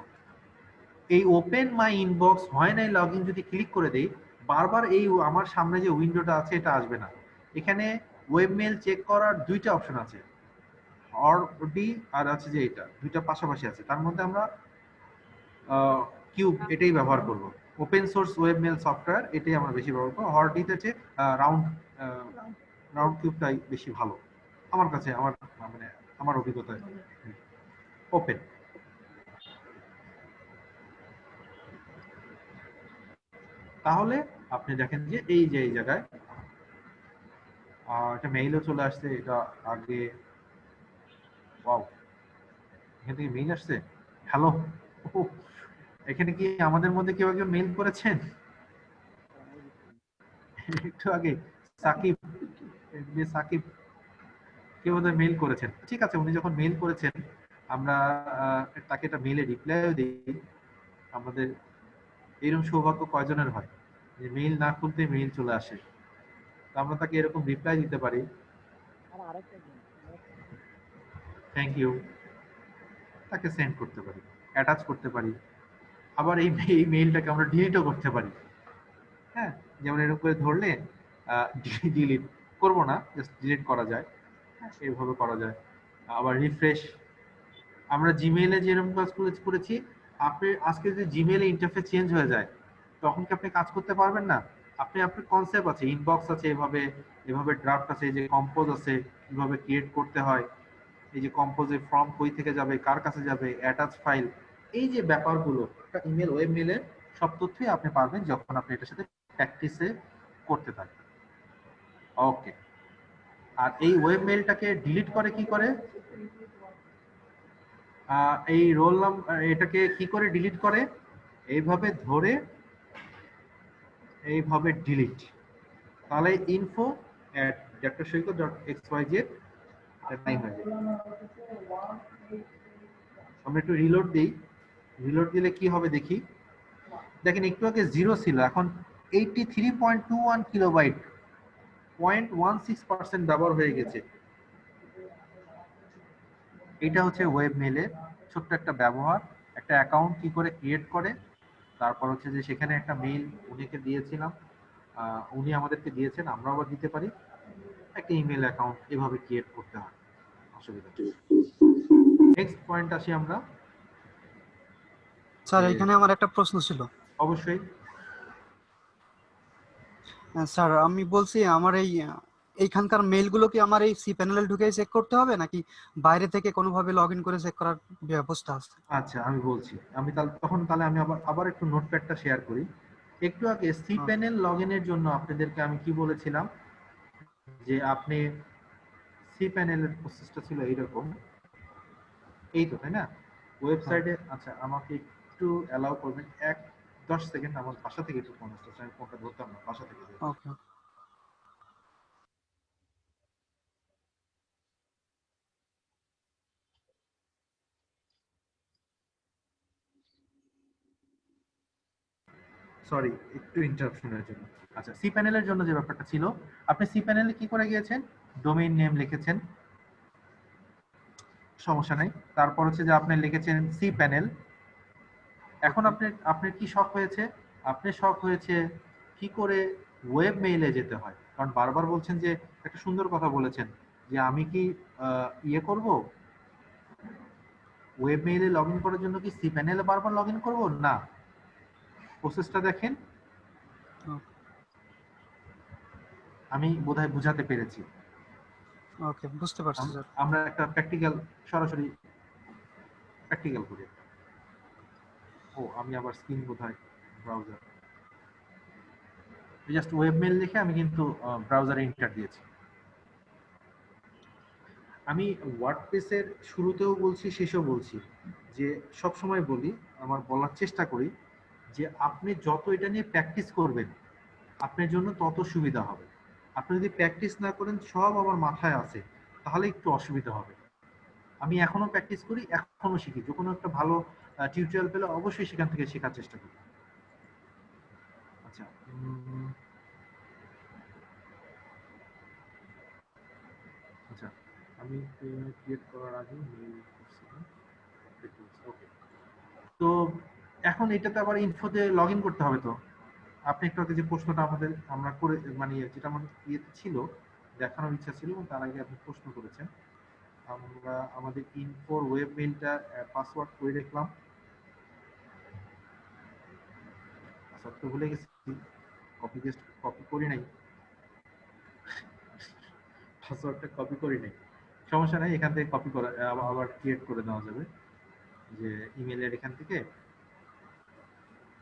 Speaker 1: এই ওপেন মাই ইনবক্স হয় নাই লগইন যদি ক্লিক করে দেই, বারবার এই আমার সামনে যে উইন্ডোটা আছে এটা আসবে না। এখানে ওয়েব মেইল চেক করার দুইটা অপশন আছে, হরডি আর আছে যে এটা, দুইটা পাশাপাশি আছে। তার মধ্যে আমরা কিউব এটাই ব্যবহার করব, open source web mail software এটাই আমরা বেশি ব্যবহার করব। হরডিতে হচ্ছে রাউন্ড কিউবটাই বেশি ভালো আমার কাছে, মানে আমার অভিজ্ঞতায়। ওপেন, তাহলে আপনি দেখেন যে এই যে এই জায়গায় একটা মেইলও চলে আসছে। এটা আগে, ওয়াও, এখান থেকে মেইল আসছে, হ্যালো। এখানে কি আমাদের মধ্যে কেউ একজন মেইল করেছেন? একটু আগে সাকিব কেউ বোধহয় মেইল করেছেন। ঠিক আছে, উনি যখন মেইল করেছেন আমরা তাকে একটা মেইলে রিপ্লাইও দিই। আমাদের এরকম সৌভাগ্য কয়জনের হয় যে মেইল না খুলতে মেইল চলে আসে, তো আমরা তাকে এরকম রিপ্লাই দিতে পারি, থ্যাংক ইউ, তাকে সেন্ড করতে পারি, অ্যাটাচ করতে পারি। আবার এই মেইলটাকে আমরা ডিলিটও করতে পারি। হ্যাঁ, যেমন এরকম করে ধরলে ডিলিট করব না, জাস্ট ডিলিট করা যায়, এইভাবে করা যায়। আবার রিফ্রেশ, আমরা জিমেইলে যেরকম কাজগুলো করেছি, আপনি আজকে যদি জিমেইলে ইন্টারফেস চেঞ্জ হয়ে যায় তখন কি আপনি কাজ করতে পারবেন না? আপনার কনসেপ্ট আছে, ইনবক্স আছে, এভাবে ড্রাফট আছে, এই যে কম্পোজ আছে, কিভাবে ক্রিয়েট করতে হয়, এই যে কম্পোজে ফর্ম কই থেকে যাবে, কার কাছে যাবে, অ্যাটাচ ফাইল, এই যে ব্যাপারগুলো একটা ইমেল ওয়েব মেইলের সব তথ্যই আপনি পারবেন যখন আপনি এটার সাথে প্র্যাকটিসে করতে থাকবেন। ওকে, আর এই ওয়েব মেইলটাকে ডিলিট করে কি করে, এই রোল নাম্বার এটাকে কি করে ডিলিট করে, এইভাবে ধরে এইভাবে ডিলিট, তাহলে info@drsoikat.xyz এটা নাই হয়ে যাবে। আমরা একটু রিলোড দিই, রিলোড দিলে কি হবে দেখি। দেখেন একটু আগে 0 ছিল, এখন 83.21 কিলোবাইট, 0.16% ব্যবহার হয়ে গেছে। এটা হচ্ছে ওয়েব মেইলের ছোট্ট একটা ব্যবহার, একটা অ্যাকাউন্ট কি করে ক্রিয়েট করে, তারপর হচ্ছে যে সেখানে একটা মেইল উনিকে দিয়েছিলাম, উনি আমাদেরকে দিয়েছেন, আমরা আবার দিতে পারি, একটা ইমেল অ্যাকাউন্ট এভাবে ক্রিয়েট করতে হয়, অসুবিধা নেই। নেক্সট পয়েন্ট আসি আমরা।
Speaker 4: স্যার এখানে আমার একটা প্রশ্ন ছিল।
Speaker 1: অবশ্যই
Speaker 4: স্যার আমি বলছি আমার এইখানকার মেইলগুলো কি আমার এই সি প্যানেলে ঢুকে চেক করতে হবে নাকি বাইরে থেকে কোনোভাবে লগইন করে চেক করার ব্যবস্থা আছে?
Speaker 1: আচ্ছা আমি বলছি, আমি তাহলে আমি আবার একটু নোটপ্যাডটা শেয়ার করি। একটু আগে সি প্যানেল লগইনের জন্য আপনাদেরকে আমি কি বলেছিলাম, যে আপনি সি প্যানেলের প্রসেসটা ছিল এইরকম, এই তো তাই না ওয়েবসাইটে। আচ্ছা আমাকে একটু অ্যালাউ করবেন 10 সেকেন্ড, আমার বাসা থেকে একটু ফোন আসছে, আমি ফোনটা ধরতাম না, বাসা থেকে।
Speaker 4: ওকে
Speaker 1: সরি একটু ইন্টারাপশনের জন্য। আচ্ছা সি প্যানেলের জন্য যে ব্যাপারটা ছিল, আপনি সি প্যানেলে কি করে গিয়েছেন, ডোমেইন নেম লিখেছেন, সমস্যা নাই। তারপর হচ্ছে যে আপনি লিখেছেন সি প্যানেল। এখন আপনার কি শখ হয়েছে, আপনার শখ হয়েছে কি করে ওয়েব মেইলে যেতে হয়, কারণ বারবার বলছেন যে, একটা সুন্দর কথা বলেছেন যে আমি কি ইয়ে করব, ওয়েব মেইলে লগইন করার জন্য কি সি প্যানেলে বারবার লগইন করব না। প্রসেসটা দেখেন, আমি বোধহয় বুঝাতে পেরেছি।
Speaker 4: ওকে বুঝতে পারছি স্যার।
Speaker 1: আমরা একটা প্র্যাকটিক্যাল সরাসরি প্র্যাকটিক্যাল করি। ও আমি আবার স্ক্রিন বোধহয় ব্রাউজার, জাস্ট ওয়েব মেইল লিখে আমি কিন্তু ব্রাউজারে এন্টার দিয়েছি। আমি ওয়ার্ডপ্রেসের শুরুতেও বলছি শেষেও বলছি যে সব সময় বলি, আমার বলার চেষ্টা করি যে আপনি যত এটা নিয়ে প্র্যাকটিস করবেন আপনার জন্য তত সুবিধা হবে। আপনি যদি প্র্যাকটিস না করেন সব আমার মাথায় আছে তাহলে একটু অসুবিধা হবে। আমি এখনো প্র্যাকটিস করি, এখনো শিখি, যে কোনো একটা ভালো টিউটোরিয়াল পেলে অবশ্যই সেখান থেকে শেখার চেষ্টা করি। আচ্ছা আচ্ছা আমি ক্রিয়েট করার আগে মেইল করছিলাম, ওকে। তো এখন এটাতে আবার ইনফোতে লগইন করতে হবে। তো আপনি একটু আগে যে প্রশ্নটা আমরা করে মানে যেটা আমার ইয়েতে ছিল, দেখানোর ইচ্ছা ছিল এবং তার আগে আপনি প্রশ্ন করেছেন, আমরা আমাদের ইনফোর ওয়েব মেইলটা পাসওয়ার্ড করে রাখলাম, পাসওয়ার্ড তো ভুলে গেছি, কপি করি নাই, পাসওয়ার্ডটা কপি করি নাই, সমস্যা নাই, এখান থেকে কপি করা আবার ক্রিয়েট করে দেওয়া যাবে। যে ইমেলের এখান থেকে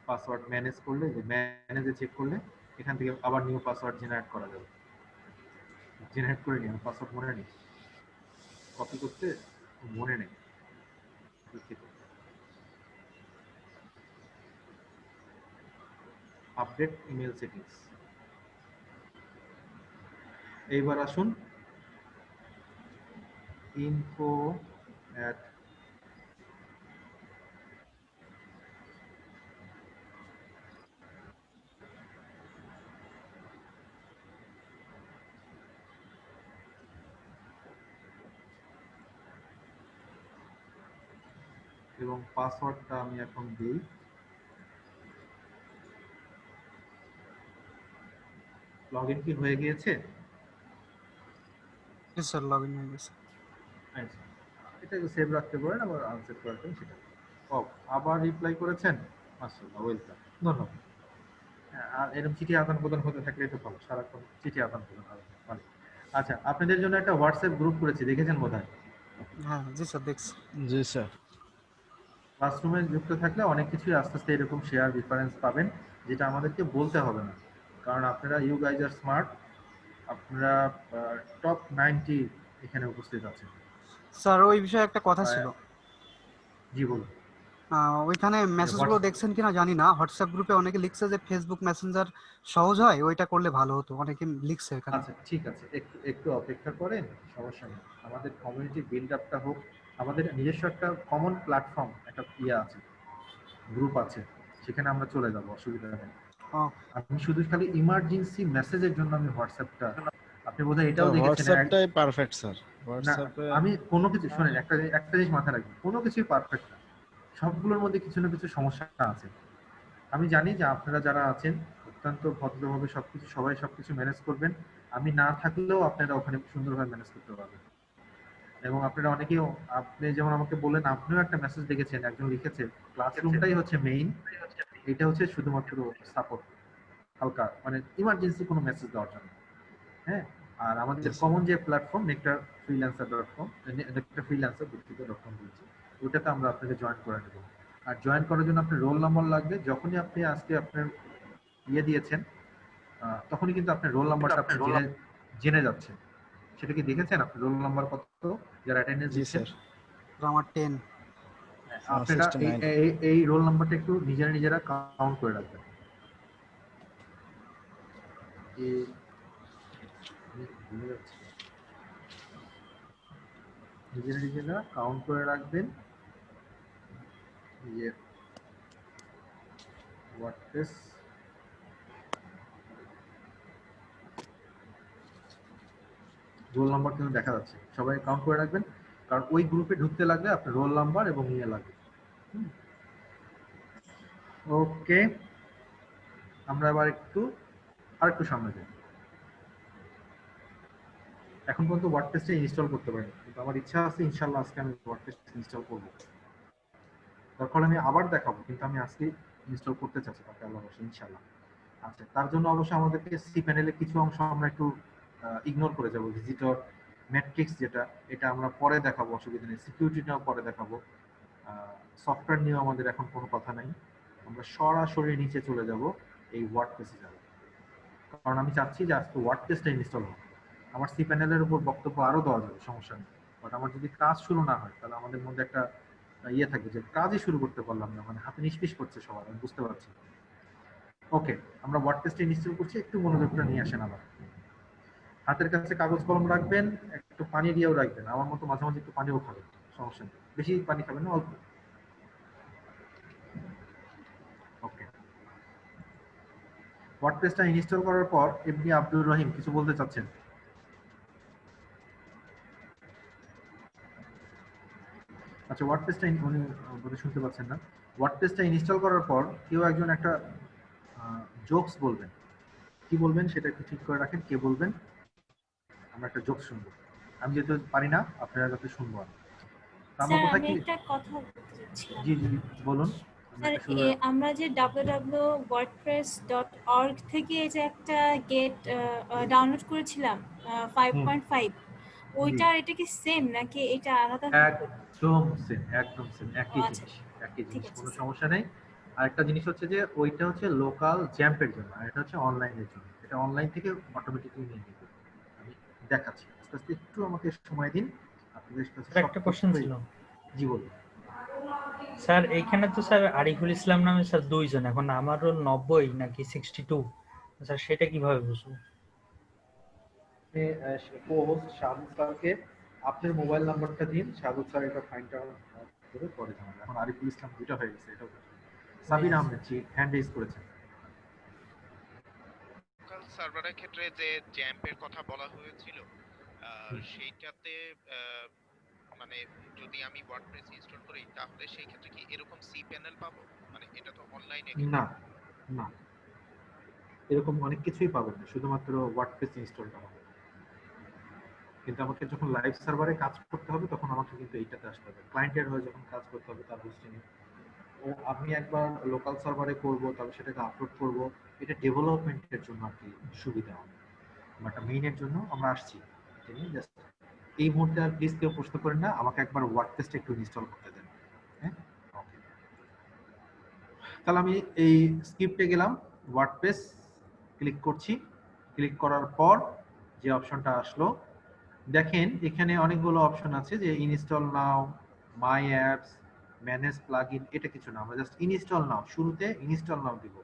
Speaker 1: পাসওয়ার্ড ম্যানেজ করলে, যে ম্যানেজে চেক করলে এখান থেকে আবার নিউ পাসওয়ার্ড জেনারেট করা যাবে। জেনারেট করে নিই, আমি পাসওয়ার্ড মনে নেই, কপি করতে মনে নেই, আপডেট ইমেল সেটিংস। এইবার আসুন info@ এবং পাসওয়ার্ডটা আমি এখন দিই। লগইন কি হয়ে গিয়েছে?
Speaker 4: জি স্যার লগইন হয়ে গেছে।
Speaker 1: আচ্ছা এটাকে সেভ রাখতে পারেন, আবার আনসেভ করবেন সেটা। ও আবার রিপ্লাই করেছেন, মাশাআল্লাহ, ওয়েলকাম, ধন্যবাদ। আর এরকম চিঠি আদান প্রদান হতে থাকলে তো ভালো, সারাক্ষণ চিঠি আদান প্রদান ভালো। আচ্ছা আপনাদের জন্য একটা হোয়াটসঅ্যাপ গ্রুপ করেছি, দেখেছেন বোধহয়?
Speaker 4: হ্যাঁ জি স্যার দেখছি।
Speaker 9: জি স্যার।
Speaker 1: ক্লাসরুমে যুক্ত থাকলে অনেক কিছুই আস্তে আস্তে এরকম শেয়ার রেফারেন্স পাবেন, যেটা আমাদেরকে বলতে হবে না, কারণ আপনারা ইউ গাইজ আর স্মার্ট, আপনারা টপ 90 এখানে উপস্থিত আছেন।
Speaker 4: স্যার ওই বিষয়ে একটা কথা ছিল।
Speaker 1: জি বলুন।
Speaker 4: ওইখানে মেসেজগুলো দেখছেন কিনা জানি না, হোয়াটসঅ্যাপ গ্রুপে অনেকে লিখছে যে ফেসবুক মেসেঞ্জার সহজ হয়, ওইটা করলে ভালো হতো, অনেকে লিখছে এখানে।
Speaker 1: আচ্ছা ঠিক আছে, একটু একটু অপেক্ষা করেন, সমস্যা নেই। আমাদের কমিউনিটি বিল্ড আপটা হোক, আমাদের নিজস্ব একটা কমন প্ল্যাটফর্ম, একটা আছে, গ্রুপ আছে, সেখানে আমরা চলে যাব, অসুবিধা নেই। আমি শুধু খালি ইমার্জেন্সি মেসেজের জন্য আমি হোয়াটসঅ্যাপটা, আপনি বোধহয় এটাও দেখেছেন।
Speaker 9: হোয়াটসঅ্যাপটাই পারফেক্ট স্যার।
Speaker 1: হোয়াটসঅ্যাপে আমি কোনো কিছু শুনেন, একটা জিনিস মাথায় রাখবেন, কোনো কিছুই পারফেক্ট না, সবগুলোর মধ্যে কিছু না কিছু সমস্যা আছে। আমি জানি যে আপনারা যারা আছেন অত্যন্ত ভদ্রভাবে সবকিছু, সবাই সবকিছু ম্যানেজ করবেন, আমি না থাকলেও আপনারা ওখানে সুন্দরভাবে ম্যানেজ করতে পারবেন। এবং আপনারা অনেকেই, আপনি যেমন আমাকে বললেন, আপনিও একটা মেসেজ দেখেছেন, একজন লিখেছে ক্লাসরুমটাই হচ্ছে মেইন, এটা হচ্ছে শুধুমাত্র সাপোর্ট, হালকা মানে ইমার্জেন্সি কোনো মেসেজ দেওয়ার জন্য। হ্যাঁ, আর আমাদের কমন যে প্ল্যাটফর্ম nectarfreelancer.com, nectarfreelancer.com বলছি, ওটাতে আমরা আপনাকে জয়েন করে নেব। আর জয়েন করার জন্য আপনার রোল নাম্বার লাগবে। যখনই আপনি আজকে আপনার দিয়েছেন, তখনই কিন্তু আপনার রোল নাম্বারটা আপনি জেনে যাচ্ছেন। সেটা কি দেখেছেন আপনার রোল নাম্বার কত, যারা অ্যাটেন্ডেন্স দিচ্ছেন?
Speaker 4: আমার 10।
Speaker 1: আপনারা এই রোল নাম্বারটা একটু নিজেরা কাউন্ট করে রাখবেন। নিজেরা কাউন্ট করে রাখবেন। ये WordPress রোল নাম্বার কিন্তু দেখা যাচ্ছে, সবাই কাউন্ট করে রাখবেন, কারণ ওই গ্রুপে ঢুকতে লাগলে আপনার রোল নাম্বার এবং ইয়ে লাগবে। ওকে, আমরা এবার আরেকটু সামনে যাই। এখন পর্যন্ত ওয়ার্ডপ্রেসটা ইনস্টল করতে পারিনি, কিন্তু আমার ইচ্ছা আছে ইনশাআল্লাহ আজকে আমি ওয়ার্ডপ্রেস ইনস্টল করব। তারপর আমি আবার দেখাবো, কিন্তু আমি আজকে ইনস্টল করতে চাচ্ছি, তাকে আল্লাহ বসে ইনশাআল্লাহ। আচ্ছা, তার জন্য অবশ্যই আমাদেরকে সি প্যানেলে কিছু অংশ আমরা একটু ইগনোর করে যাব। ভিজিটর ম্যাট্রিক্স যেটা, এটা আমরা পরে দেখাবো, অসুবিধা নেই। সিকিউরিটিটাও পরে দেখাবো। সফটওয়্যার নিয়েও আমাদের এখন কোনো কথা নাই, আমরা সরাসরি নিচে চলে যাব, এই ওয়ার্ডপ্রেসে যাব। কারণ আমি চাচ্ছি যে আজকে ওয়ার্ডপ্রেসটা ইনস্টল হোক। আমার সি প্যানেলের উপর বক্তব্য আরও দেওয়া যাবে, সমস্যা নেই, বাট আমার যদি কাজ শুরু না হয় তাহলে আমাদের মধ্যে একটা ইয়ে থাকবে যে কাজই শুরু করতে পারলাম না, মানে হাতে নিষ্পিস করছে সবার, আমি বুঝতে পারছি। ওকে, আমরা ওয়ার্ডপ্রেসটা ইনস্টল করছি, একটু মনোযোগটা নিয়ে আসেন। আবার হাতের কাছে কাগজ কলম রাখবেন, একটু পানি দিয়েও রাখবেন, আমার মতো মাঝে মাঝে একটু পানিও খাবেন, সমস্যা নেই, বেশি পানি খাবেন না, অল্প। ওকে, ওয়ার্ডপ্রেসটা ইনস্টল করার পর এমনি আব্দুর রহিম কিছু বলতে চাচ্ছেন? আচ্ছা, ওয়ার্ডপ্রেসটা উনি বলে শুনতে পাচ্ছেন না। ওয়ার্ডপ্রেসটা ইনস্টল করার পর কেউ একজন একটা জোকস বলবেন, কি বলবেন সেটা একটু ঠিক করে রাখেন, কে বলবেন, আমরা একটা জোকস শুনবো। আমি যেহেতু পারি না, আপনারা যাতে শুনবো। আমরা কোথায় কি
Speaker 8: একটা কথা বলতে চাচ্ছিলাম।
Speaker 1: জি জি বলুন।
Speaker 8: স্যার, আমরা যে www.wordpress.org থেকে যে একটা গেট ডাউনলোড করেছিলাম 5.5, ওইটা এটা কি সেম নাকি এটা আলাদা?
Speaker 1: একদম সেম, একদম সেম, একই জিনিস, একই জিনিস, কোনো সমস্যা নেই। আর একটা জিনিস হচ্ছে যে ওইটা হচ্ছে লোকাল জ্যাম্পের জন্য, আর এটা হচ্ছে অনলাইনের জন্য। এটা অনলাইন থেকে অটোমেটিক্যালি নিয়ে নেবে। আমি দেখাচ্ছি, আস্তে আস্তে একটু আমাকে সময় দিন। আপনাদের কাছে
Speaker 6: একটা কোশ্চেন ছিল।
Speaker 1: জি বলুন।
Speaker 6: স্যার এইখানে তো স্যার আরিফুল ইসলাম নামে স্যার দুইজন, এখন আমার রোল 90 নাকি 62, স্যার সেটা কিভাবে বুঝবো?
Speaker 1: কো-হোস্ট শাহাদুল স্যারকে আপনার মোবাইল নাম্বারটা দিন, শাহাদুল স্যার এটা ফাইন্ড আউট করে পরে জানাবে। এখন আরিফুল ইসলাম দুইটা হয়ে গেছে, এটা সাবির আহমেদ জি হ্যান্ড রেজ করেছেন।
Speaker 17: লোকাল সার্ভারের ক্ষেত্রে যে জ্যাম্পের কথা বলা হয়েছিল, সেইটাতে মানে যদি আমি ওয়ার্ডপ্রেস ইনস্টল করি তাহলে সেই ক্ষেত্রে কি এরকম সি প্যানেল পাবো? মানে এটা তো অনলাইনে।
Speaker 1: না না, এরকম অনেক কিছুই পাবেন না, শুধুমাত্র ওয়ার্ডপ্রেস ইনস্টলটা হবে। কিন্তু আমাকে যখন লাইভ সার্ভারে কাজ করতে হবে তখন আমাকে কিন্তু এইটাতে আসতে হবে। ক্লায়েন্টের হয়ে যখন কাজ করতে হবে তার হোস্টিং ও আমি একবার লোকাল সার্ভারে করব, তবে সেটাকে আপলোড করব, এটা ডেভেলপমেন্টের জন্য আর কি সুবিধা হবে। বাট মেইনের জন্য আমরা আসছি। জাস্ট এই মুহূর্তে আর প্লিজ কেউ প্রশ্ন করেন না, আমাকে একবার ওয়ার্ডপ্রেসটা একটু ইনস্টল করতে দেন। হ্যাঁ, ওকে, তাহলে আমি এই স্ক্রিপ্টে গেলাম, ওয়ার্ডপ্রেস ক্লিক করছি। ক্লিক করার পর যে অপশনটা আসলো দেখেন, এখানে অনেকগুলো অপশন আছে, যে ইনস্টল নাও, মাই অ্যাপস, ম্যানেজ প্লাগইন, এটা কিছু না, আমরা জাস্ট ইনস্টল নাও, শুরুতে ইনস্টল নাও দিব।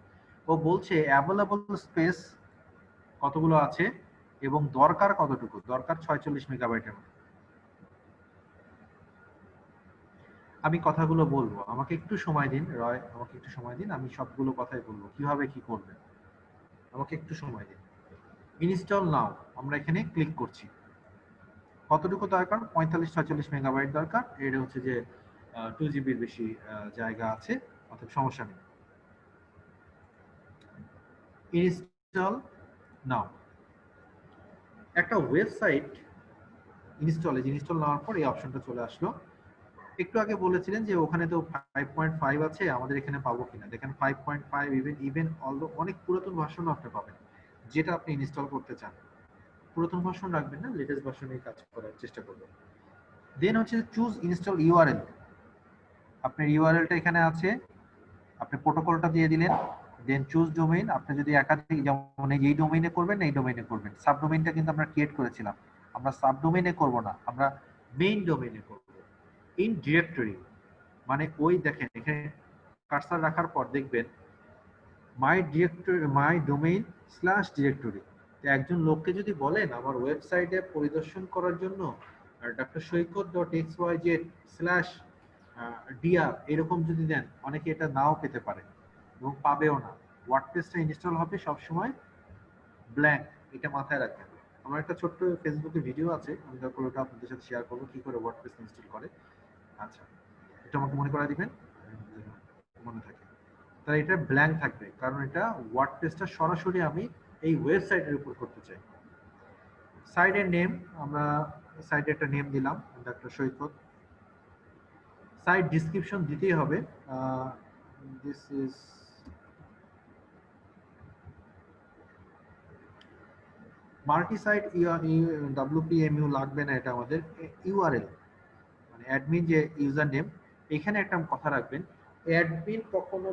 Speaker 1: ও বলছে অ্যাভেলেবল স্পেস কতগুলো আছে এবং দরকার কতটুকু, দরকার 46 মেগাবাইটের মতো। আমি কথাগুলো বলবো, আমাকে একটু সময় দিন রয়, আমাকে একটু সময় দিন, আমি সবগুলো কথাই বলবো কিভাবে কি করবেন, আমাকে একটু সময় দিন। ইনস্টল নাও আমরা এখানে ক্লিক করছি। কতটুকু দরকার, 45-46 মেগাবাইট দরকার। এটা হচ্ছে যে 2 জিবির বেশি জায়গা আছে, অর্থাৎ সমস্যা নেই। ইনস্টল নাও। একটা ওয়েবসাইট ইনস্টল নেওয়ার পর এই অপশনটা চলে আসলো। একটু আগে বলেছিলেন যে ওখানে তো 5.5 আছে, আমাদের এখানে পাবো কিনা। দেখেন 5.5 ইভেন অলদো অনেক পুরাতন ভার্সনও আপনি পাবেন, যেটা আপনি ইনস্টল করতে চান। পুরাতন ভার্সন রাখবেন না, লেটেস্ট ভার্সনে কাজ করার চেষ্টা করবেন। দেন হচ্ছে চুজ ইনস্টল ইউআরএল। আপনার ইউআরএলটা এখানে আছে, আপনি প্রোটোকলটা দিয়ে দিলেন। দেন চুজ ডোমেইন, আপনি যদি একাধিক, যেমন এই ডোমেইনে করবেন এই ডোমেইনে করবেন। সাবডোমেইনটা কিন্তু আমরা ক্রিয়েট করেছিলাম, আমরা সাবডোমেইনে করব না, আমরা মেইন ডোমেইনে করব। ইন ডিরেক্টরি মানে ওই দেখেন এখানে কার্সার রাখার পর দেখবেন মাই ডিরেক্টরি, মাই ডোমেইন স্ল্যাশ ডিরেক্টরি। একজন লোককে যদি বলেন আমার ওয়েবসাইটে পরিদর্শন করার জন্য dr.xyz/dr এরকম যদি দেন, অনেকে এটা নাও পেতে পারে এবং পাবেও না। ওয়ার্ডপ্রেসটা ইনস্টল হবে সবসময় ব্ল্যাঙ্ক, এটা মাথায় রাখবেন। আমার একটা ছোট্ট ফেসবুকে ভিডিও আছে, আমি তারপর ওটা আপনাদের সাথে শেয়ার করবো কি করে ওয়ার্ডপ্রেস ইনস্টল করে। আচ্ছা, এটা আমাকে মনে করা দিবেন, মনে থাকে। তাহলে এটা ব্ল্যাঙ্ক থাকবে, কারণ এটা ওয়ার্ডপ্রেসটা সরাসরি আমি এই ওয়েবসাইটের উপর করতে চাই। সাইটের নেম, আমরা সাইটে একটা নেম দিলাম ডক্টর সৈকত। সাইট ডেসক্রিপশন দিতেই হবে, this is multi site WPMU লাগবে না, এটা আমাদের ইউআরএল মানে অ্যাডমিন যে ইউজার নেম। এখানে একটা কথা রাখবেন, অ্যাডমিন কখনো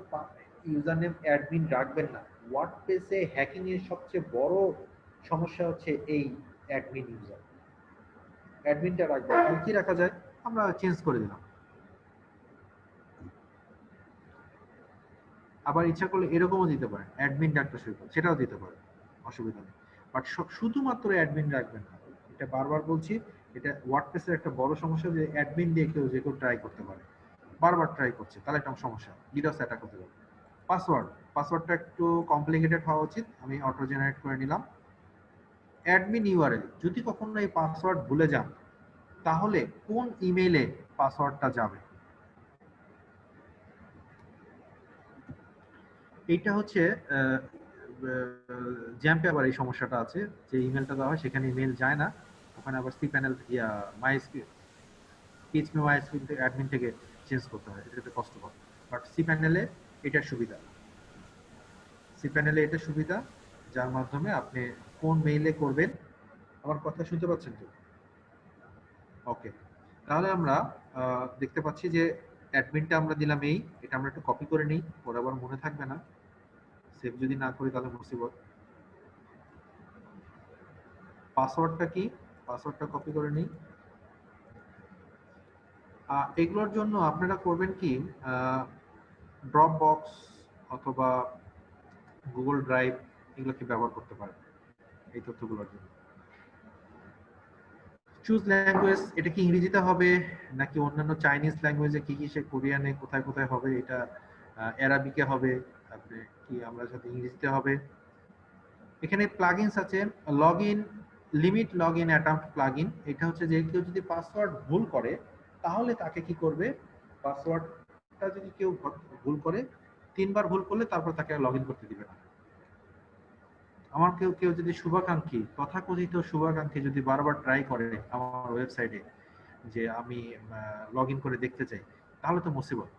Speaker 1: ইউজার নেম অ্যাডমিন রাখবেন না। ওয়ার্ডপ্রেসে হ্যাকিং এর সবচেয়ে বড় সমস্যা হচ্ছে এই অ্যাডমিন ইউজার, অ্যাডমিনটা রাখবেন। কি রাখা যায়, আমরা চেঞ্জ করে দিলাম। আবার ইচ্ছা করলে এরকমও দিতে পারেন, অ্যাডমিন ডাক্তার সৈকত, সেটাও দিতে পারেন, অসুবিধা নেই। বাট শুধুমাত্র অ্যাডমিন রাখবেন না, এটা বারবার বলছি, এটা ওয়ার্ডপ্রেসের একটা বড় সমস্যা যে অ্যাডমিন দিয়ে কেউ যে কেউ ট্রাই করতে পারে, বারবার ট্রাই করছে, তাহলে একটা সমস্যা, ডিডোস অ্যাটাক হতে পারে। পাসওয়ার্ডটা একটু কমপ্লিকেটেড হওয়া উচিত, আমি অটো জেনারেট করে নিলাম। অ্যাডমিন ইউআরএল, যদি কখনো এই পাসওয়ার্ড ভুলে যান তাহলে কোন ইমেইলে পাসওয়ার্ডটা যাবে, এইটা হচ্ছে জ্যাম্পে আবার এই সমস্যাটা আছে, যে ইমেলটা দেওয়া হয় সেখানে ইমেল যায় না, ওখানে আবার cPanel PHP MySQL অ্যাডমিন থেকে চেঞ্জ করতে হয়, এটা একটু কষ্টকর। বাট cPanel এ এটার সুবিধা, cPanel এ এটা সুবিধা, যার মাধ্যমে আপনি কোন মেইলে করবেন। আমার কথা শুনতে পাচ্ছেন তো? ওকে, তাহলে আমরা দেখতে পাচ্ছি যে অ্যাডমিনটা আমরা দিলাম এই, এটা আমরা একটু কপি করে নিই, পরে আবার মনে থাকবে না, সেভ যদি না করি তাহলে মুসিবত। পাসওয়ার্ডটা কি, পাসওয়ার্ডটা কপি করে নিই। এগুলোর জন্য আপনারা করবেন কি, ড্রপবক্স অথবা গুগল ড্রাইভ এগুলোকে ব্যবহার করতে পারেন এই তথ্যগুলোর জন্য। চুজ ল্যাঙ্গুয়েজ, এটা কি ইংরেজিতে হবে নাকি অন্যান্য চাইনিজ ল্যাঙ্গুয়েজে, কি কি সে কোরিয়ানে কোথায় কোথায় হবে, এটা অ্যারাবিকে হবে, আপনি কি আমরা সাথে ইংরেজিতে হবে। এখানে প্লাগইনস আছে, login limit login attempt plugin, এটা হচ্ছে যে কেউ যদি পাসওয়ার্ড ভুল করে তাহলে তাকে কি করবে, পাসওয়ার্ডটা যদি কেউ ভুল করে 3 বার ভুল করলে তারপর তাকে লগইন করতে দিবে না। আমার কেউ যদি শুভাকাঙ্ক্ষী, তথাকথিত শুভাকাঙ্ক্ষী যদি বারবার ট্রাই করে আমার ওয়েবসাইটে যে আমি লগইন করে দেখতে চাই, তাহলে তো মুসিবত।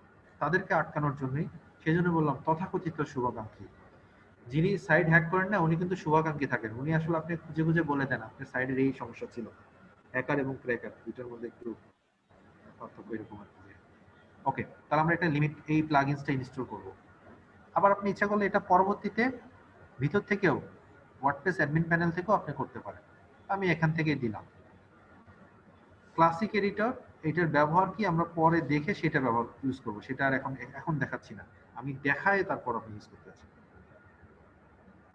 Speaker 1: তাদেরকে আটকানোর জন্যই সেজন্য বললাম তথাকথিত শুভাকাঙ্ক্ষী। যিনি সাইট হ্যাক করেন না উনি কিন্তু শুভাকাঙ্ক্ষী থাকেন, উনি আসলে আপনি খুঁজে খুঁজে বলে দেন আপনার সাইটের এই সমস্যা ছিল। হ্যাকার এবং ক্র্যাকার দুটোর মধ্যে একটু পার্থক্য এরকম আছে। ওকে, তাহলে আমরা এটা লিমিট এই প্লাগইনসটা ইনস্টল করব। আবার আপনি ইচ্ছা করলে এটা পরবর্তীতে ভিতর থেকেও ওয়ার্ডপ্রেস অ্যাডমিন প্যানেল থেকেও আপনি করতে পারেন। আমি এখান থেকে দিলাম ক্লাসিক এডিটর, এটার ব্যবহার কি আমরা পরে দেখে সেটা ব্যবহার ইউজ করব, সেটা আর এখন দেখাচ্ছি না, আমি দেখায় তারপর আপনি ইউজ করতে আছি।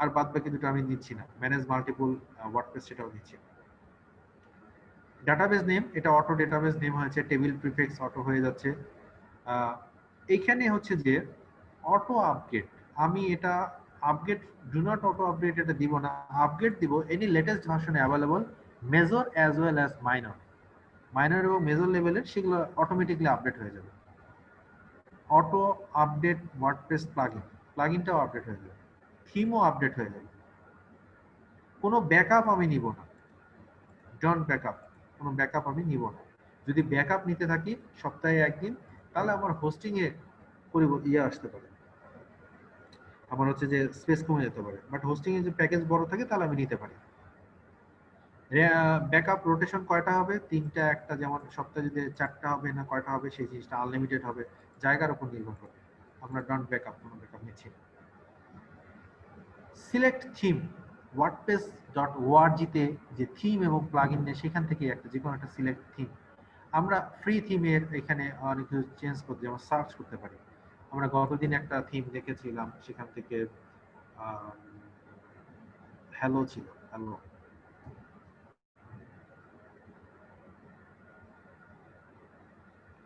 Speaker 1: আর বাদ বাকি দুটো আমি নিচ্ছি না, ম্যানেজ মাল্টিপল ওয়ার্ডপ্রেস সেটাও নিচ্ছি। ডাটাবেস নেম, এটা অটো ডাটাবেস নেম হয়েছে, টেবিল প্রিফিক্স অটো হয়ে যাচ্ছে। এইখানে হচ্ছে যে অটো আপডেট, আমি এটা update do not auto update এটা দিব না, আপডেট দিব এনি লেটেস্ট ভার্সনে available major as well as minor. Minor এবং মেজর লেভেলের সেগুলো অটোমেটিকলি আপডেট হয়ে যাবে। অটো আপডেট ওয়ার্ডপ্রেস প্লাগইন, প্লাগইনটাও আপডেট হয়ে যাবে, থিমও আপডেট হয়ে যাবে। কোনো ব্যাকআপ আমি নিব না, ডন্ট ব্যাকআপ, কোনো ব্যাকআপ আমি নিব না। যদি ব্যাকআপ নিতে থাকি সপ্তাহে একদিন, তাহলে আমার হোস্টিং এ আসতে পারে, আমার হচ্ছে যে স্পেস কমে যেতে পারে, বাট হোস্টিং এ যে প্যাকেজ বড় থাকে তাহলে আমি নিতে পারি। ব্যাকআপ রোটেশন কয়টা হবে, 3টা, একটা, যেমন সপ্তাহে যদি 4টা হবে না কয়টা হবে সেই জিনিসটা আনলিমিটেড হবে, জায়গার উপর নির্ভর করে। আমরা ডন্ট ব্যাকআপ, কোনো ব্যাকআপ নিচ্ছি না। সিলেক্ট থিম, wordpress.org তে যে থিম এবং প্লাগইন নেই সেখান থেকে একটা যে কোনো একটা সিলেক্ট থিম। আমরা ফ্রি থিমের এখানে অনেক কিছু চেঞ্জ করতে, যেমন সার্চ করতে পারি। আমরা গতদিন একটা থিম দেখেছিলাম, সেখান থেকে হ্যালো ছিল, হ্যালো,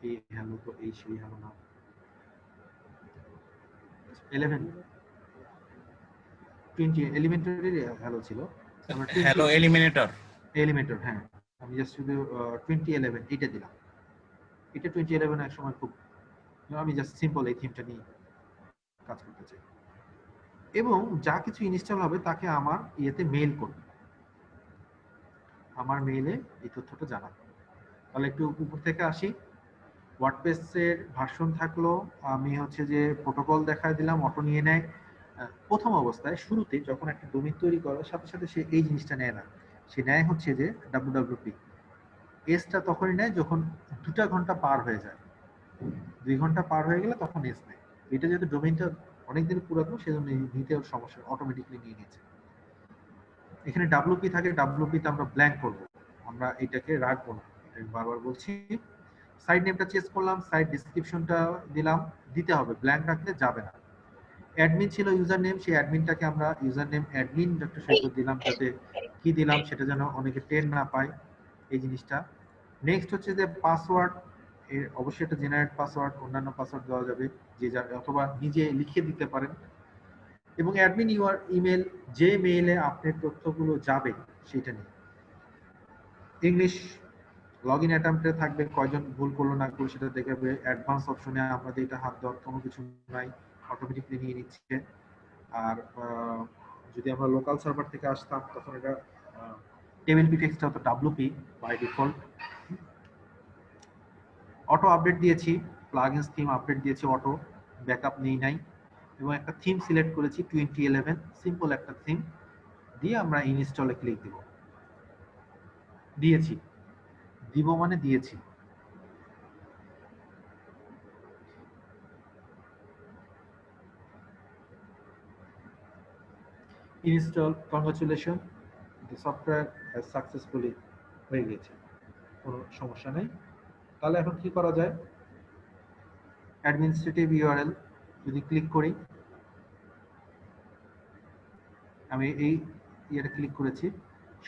Speaker 1: এই হ্যালো তো এই সেই হ্যালো না, 20 এলিমেন্টারি হ্যালো ছিল, আমরা
Speaker 19: হ্যালো এলিমিনেটর,
Speaker 1: এলিমেন্টর, হ্যাঁ, আমি জাস্ট শুধু 2011 এটা দিলাম। এটা 2011 এক সময় খুব, আমি জাস্ট সিম্পল এই থিমটা নিয়ে কাজ করতে চাই। এবং যা কিছু ইনস্টল হবে তাকে আমার ইয়েতে মেইল করবে, আমার মেইলে এই তথ্যটা জানাবে। তাহলে একটু উপর থেকে আসি। ওয়ার্ডপ্রেসের ভার্সন থাকলো, আমি হচ্ছে যে প্রোটোকল দেখায় দিলাম, অটো নিয়ে নেয়। প্রথম অবস্থায় শুরুতে যখন একটা ডোমেইন তৈরি করার সাথে সাথে সে এই জিনিসটা নেয় না, সে নেয় হচ্ছে যে www। এসটা তখনই নেয় যখন 2 ঘন্টা পার হয়ে যায়, 2 ঘন্টা পার হয়ে গেলে তখন এস নেয়। এটা যেহেতু ডোমেইনটা অনেকদিন পুরাতন সেজন্য নিতেও সমস্যা, অটোমেটিকলি নিয়ে নিচ্ছে। এখানে WP থাকে, WP তে আমরা ব্ল্যাঙ্ক করব, আমরা এটাকে রাখবো না, আমি বারবার বলছি। সাইট নেমটা চেঞ্জ করলাম, সাইট ডেসক্রিপশনটা দিলাম, দিতে হবে, ব্ল্যাঙ্ক রাখলে যাবে না। অ্যাডমিন ছিল ইউজার নেম, সেই অ্যাডমিনটাকে আমরা ইউজার নেম অ্যাডমিন ডক্টর সৈকত দিলাম, যাতে কি দিলাম সেটা যেন অনেকে টের না পায় এই জিনিসটা। নেক্সট হচ্ছে যে পাসওয়ার্ড, অবশ্যই একটা জেনারেট পাসওয়ার্ড, অন্যান্য পাসওয়ার্ড দেওয়া যাবে যে যার, অথবা নিজে লিখে দিতে পারেন। এবং অ্যাডমিন ইউআর ইমেল, যে মেইলে আপনার তথ্যগুলো যাবে সেটা নিয়ে। ইংলিশ লগইন অ্যাটেম্পটে থাকবে, কয়জন ভুল করলো না করলো সেটা দেখাবে। অ্যাডভান্স অপশনে আমাদের এটা হাত দেওয়ার কোনো কিছু নাই, অটোমেটিকলি নিয়ে নিচ্ছে। আর যদি আমরা লোকাল সার্ভার থেকে আসতাম তখন এটা টেবিল প্রিফিক্সটা হতো WP by default. Auto update দিয়েছি, প্লাগইনস থিম আপডেট দিয়েছি, অটো ব্যাকআপ নেই নাই। এবং একটা থিম সিলেক্ট করেছি 2011, সিম্পল একটা থিম দিয়ে আমরা ইনস্টলে ক্লিক দিব। দিয়েছি, দিব মানে দিয়েছি। Install, congratulation, the software has successfully হয়ে গেছে, কোনো সমস্যা নেই। তাহলে এখন কি করা যায়, অ্যাডমিনিস্ট্রেটিভ ইউআরএল যদি ক্লিক করি, আমি এই ইয়েটা ক্লিক করেছি,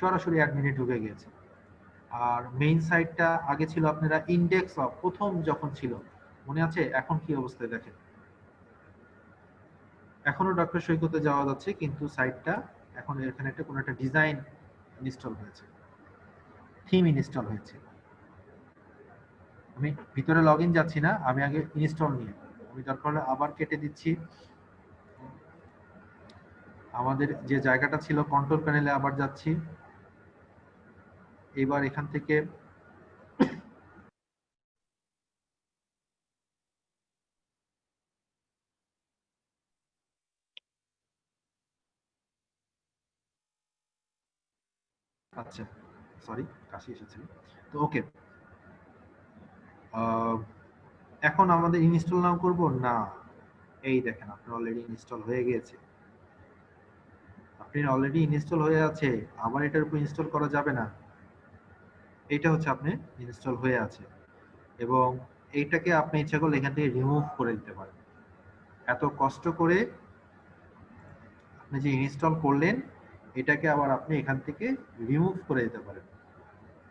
Speaker 1: সরাসরি অ্যাডমিনে ঢুকে গেছে। আর মেইন সাইটটা আগে ছিল আপনারা ইন্ডেক্স অফ, প্রথম যখন ছিল মনে আছে, এখন কি অবস্থায় দেখেন, এখনো ডক্টর সৈকতে যাওয়া যাচ্ছে, কিন্তু সাইটটা এখন এখানে একটা কোনো একটা ডিজাইন ইনস্টল হয়েছে, থিম ইনস্টল হয়েছে। আমি ভিতরে লগইন যাচ্ছি না, আমি আগে ইনস্টল নিয়ে, আমি দরকার হলে আবার কেটে দিচ্ছি। আমাদের যে জায়গাটা ছিল কন্ট্রোল প্যানেলে আবার যাচ্ছি। এবার এখান থেকে আচ্ছা সরি কাশি এসেছিল তো, ওকে। এখন আমাদের ইনস্টল নাও করব না, এই দেখেন আপনার অলরেডি ইনস্টল হয়ে গিয়েছে, আপনি অলরেডি ইনস্টল হয়ে আছে, আবার এটার উপর ইনস্টল করা যাবে না, এইটা হচ্ছে আপনি ইনস্টল হয়ে আছে। এবং এইটাকে আপনি ইচ্ছা করলে এখান থেকে রিমুভ করে দিতে পারেন। এত কষ্ট করে আপনি যে ইনস্টল করলেন এটাকে আবার আপনি এখান থেকে রিমুভ করে দিতে পারেন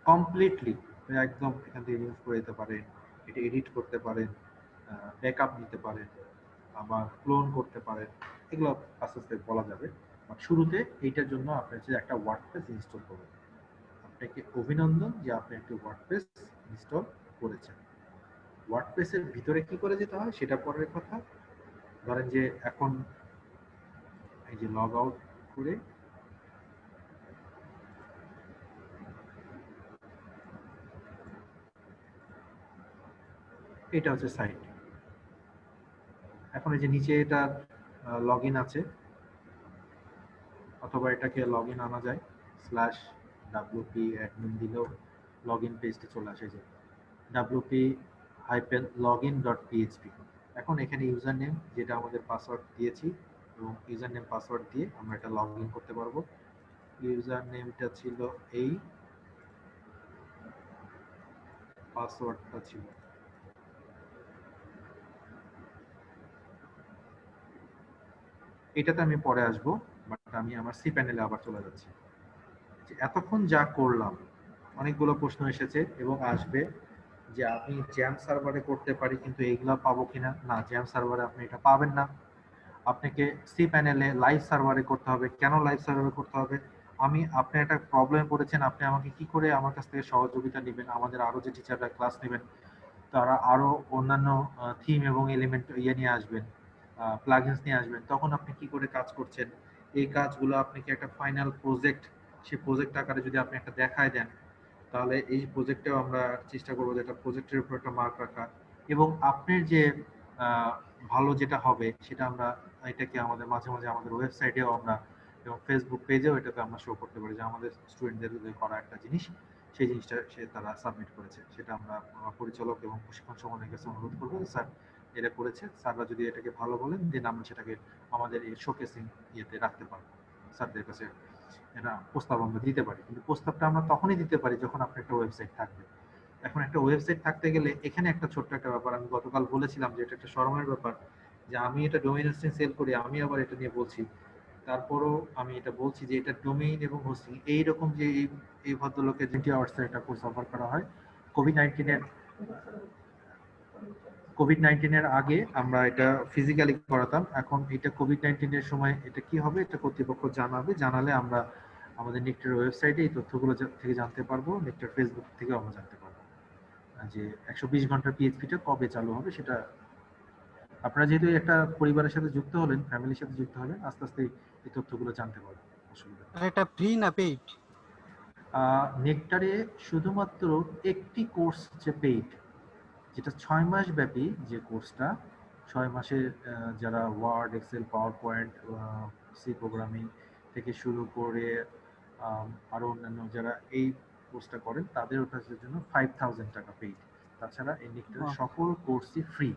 Speaker 1: কমপ্লিটলি, একদম এখান থেকে রিমুভ করে দিতে পারেন, এটা এডিট করতে পারেন, ব্যাকআপ নিতে পারেন, আবার ক্লোন করতে পারেন, এগুলো আস্তে আস্তে বলা যাবে। বাট শুরুতে এইটার জন্য আপনি হচ্ছে একটা ওয়ার্ডপ্রেস ইনস্টল করবেন। আপনাকে অভিনন্দন যে আপনি একটি ওয়ার্ডপ্রেস ইনস্টল করেছেন। ওয়ার্ডপ্রেসের ভিতরে কি করে যেতে হয় সেটা পরের কথা। ধরেন যে এখন এই যে লগ আউট করে এটা হচ্ছে সাইট। এখন এই যে নিচে এটা লগইন আছে, অথবা এটাকে লগইন আনা যায় /wp admin দিলেও লগইন পেজটা চলে আসে, যে wp-login.php। এখন এখানে ইউজার নেম যেটা আমাদের পাসওয়ার্ড দিয়েছি এবং ইউজার নেম পাসওয়ার্ড দিয়ে আমরা এটা লগইন করতে পারবো। ইউজার নেমটা ছিল এই, পাসওয়ার্ডটা ছিল এটাতে আমি পরে আসবো, বাট আমি আমার সি প্যানেলে আবার চলে যাচ্ছি। এতক্ষণ যা করলাম অনেকগুলো প্রশ্ন এসেছে এবং আসবে যে আপনি জ্যাম সার্ভারে করতে পারি কিন্তু এইগুলা পাবো কিনা। না, জ্যাম সার্ভারে আপনি এটা পাবেন না, আপনাকে সি প্যানেলে লাইভ সার্ভারে করতে হবে। কেন লাইভ সার্ভারে করতে হবে? আপনি একটা প্রবলেমে পড়েছেন, আপনি আমাকে কি করে আমার কাছ থেকে সহযোগিতা নেবেন? আমাদের আরো যে টিচাররা ক্লাস নেবেন তারা আরো অন্যান্য থিম এবং এলিমেন্ট নিয়ে আসবেন, প্লাগইনস নিয়ে আসবেন। তখন আপনি কি করে কাজ করছেন, এই কাজগুলো আপনাকে একটা ফাইনাল প্রজেক্ট, সেই প্রজেক্ট আকারে যদি আপনি একটা দেখায় দেন তাহলে এই প্রজেক্টেও আমরা চেষ্টা করবো যে একটা প্রজেক্টের উপর একটা মার্ক রাখা, এবং আপনার যে ভালো যেটা হবে সেটা আমরা এটাকে আমাদের মাঝে মাঝে আমাদের ওয়েবসাইটেও আমরা এবং ফেসবুক পেজেও এটাকে আমরা শো করতে পারি যে আমাদের স্টুডেন্টদের করা একটা জিনিস, সেই জিনিসটা তারা সাবমিট করেছে। সেটা আমরা পরিচালক এবং প্রশিক্ষণ সমন্বয়ের কাছে অনুরোধ করবো, স্যার এটা করেছে, স্যাররা যদি এটাকে ভালো বলেন দেন আমরা সেটাকে আমাদের এই শোকেসিং ইয়েতে রাখতে পারবো, স্যারদের কাছে এটা প্রস্তাব আমরা দিতে পারি। কিন্তু প্রস্তাবটা আমরা তখনই দিতে পারি যখন আপনার একটা ওয়েবসাইট থাকবে। এখন একটা ওয়েবসাইট থাকতে গেলে এখানে একটা ছোট্ট একটা ব্যাপার, আমি গতকাল বলেছিলাম যে এটা একটা শরমের ব্যাপার যে আমি এটা ডোমেইন হোস্টিং সেল করি, আমি আবার এটা নিয়ে বলছি, তারপরও আমি এটা বলছি যে এটা ডোমেইন এবং হোস্টিং এইরকম যে এই ভদ্রলোকের 20 আওয়ার্সের একটা কোর্স অফার করা হয়। কোভিড-19 এর আগে আমরা এটা ফিজিক্যালি করাতাম, এখন এটা কোভিড-19 এর সময় এটা কি হবে এটা কর্তৃপক্ষ জানাবে, জানালে আমরা আমাদের নেক্টার ওয়েবসাইটে এই তথ্যগুলো থেকে জানতে পারবো, নেক্টার ফেসবুক থেকে আমরা জানতে পারবো যে 120 ঘন্টার পিএইচপিটা কবে চালু হবে। সেটা আপনারা যেহেতু একটা পরিবারের সাথে যুক্ত হলেন, ফ্যামিলির সাথে যুক্ত হলেন, আস্তে আস্তে এই তথ্যগুলো জানতে পারবেন। অসুবিধা
Speaker 4: এটা ফ্রি না পেইড?
Speaker 1: নেক্টারে শুধুমাত্র একটি কোর্স হচ্ছে পেইড, যেটা 6 মাস ব্যাপী যে কোর্সটা, 6 মাসে যারা Word, Excel, PowerPoint, C programming থেকে শুরু করে আরো অন্যান্য যারা এই কোর্সটা করেন তাদের ওটার জন্য 5000 টাকা পেইড। তাছাড়া এই নেক্টারের সকল কোর্সই ফ্রি,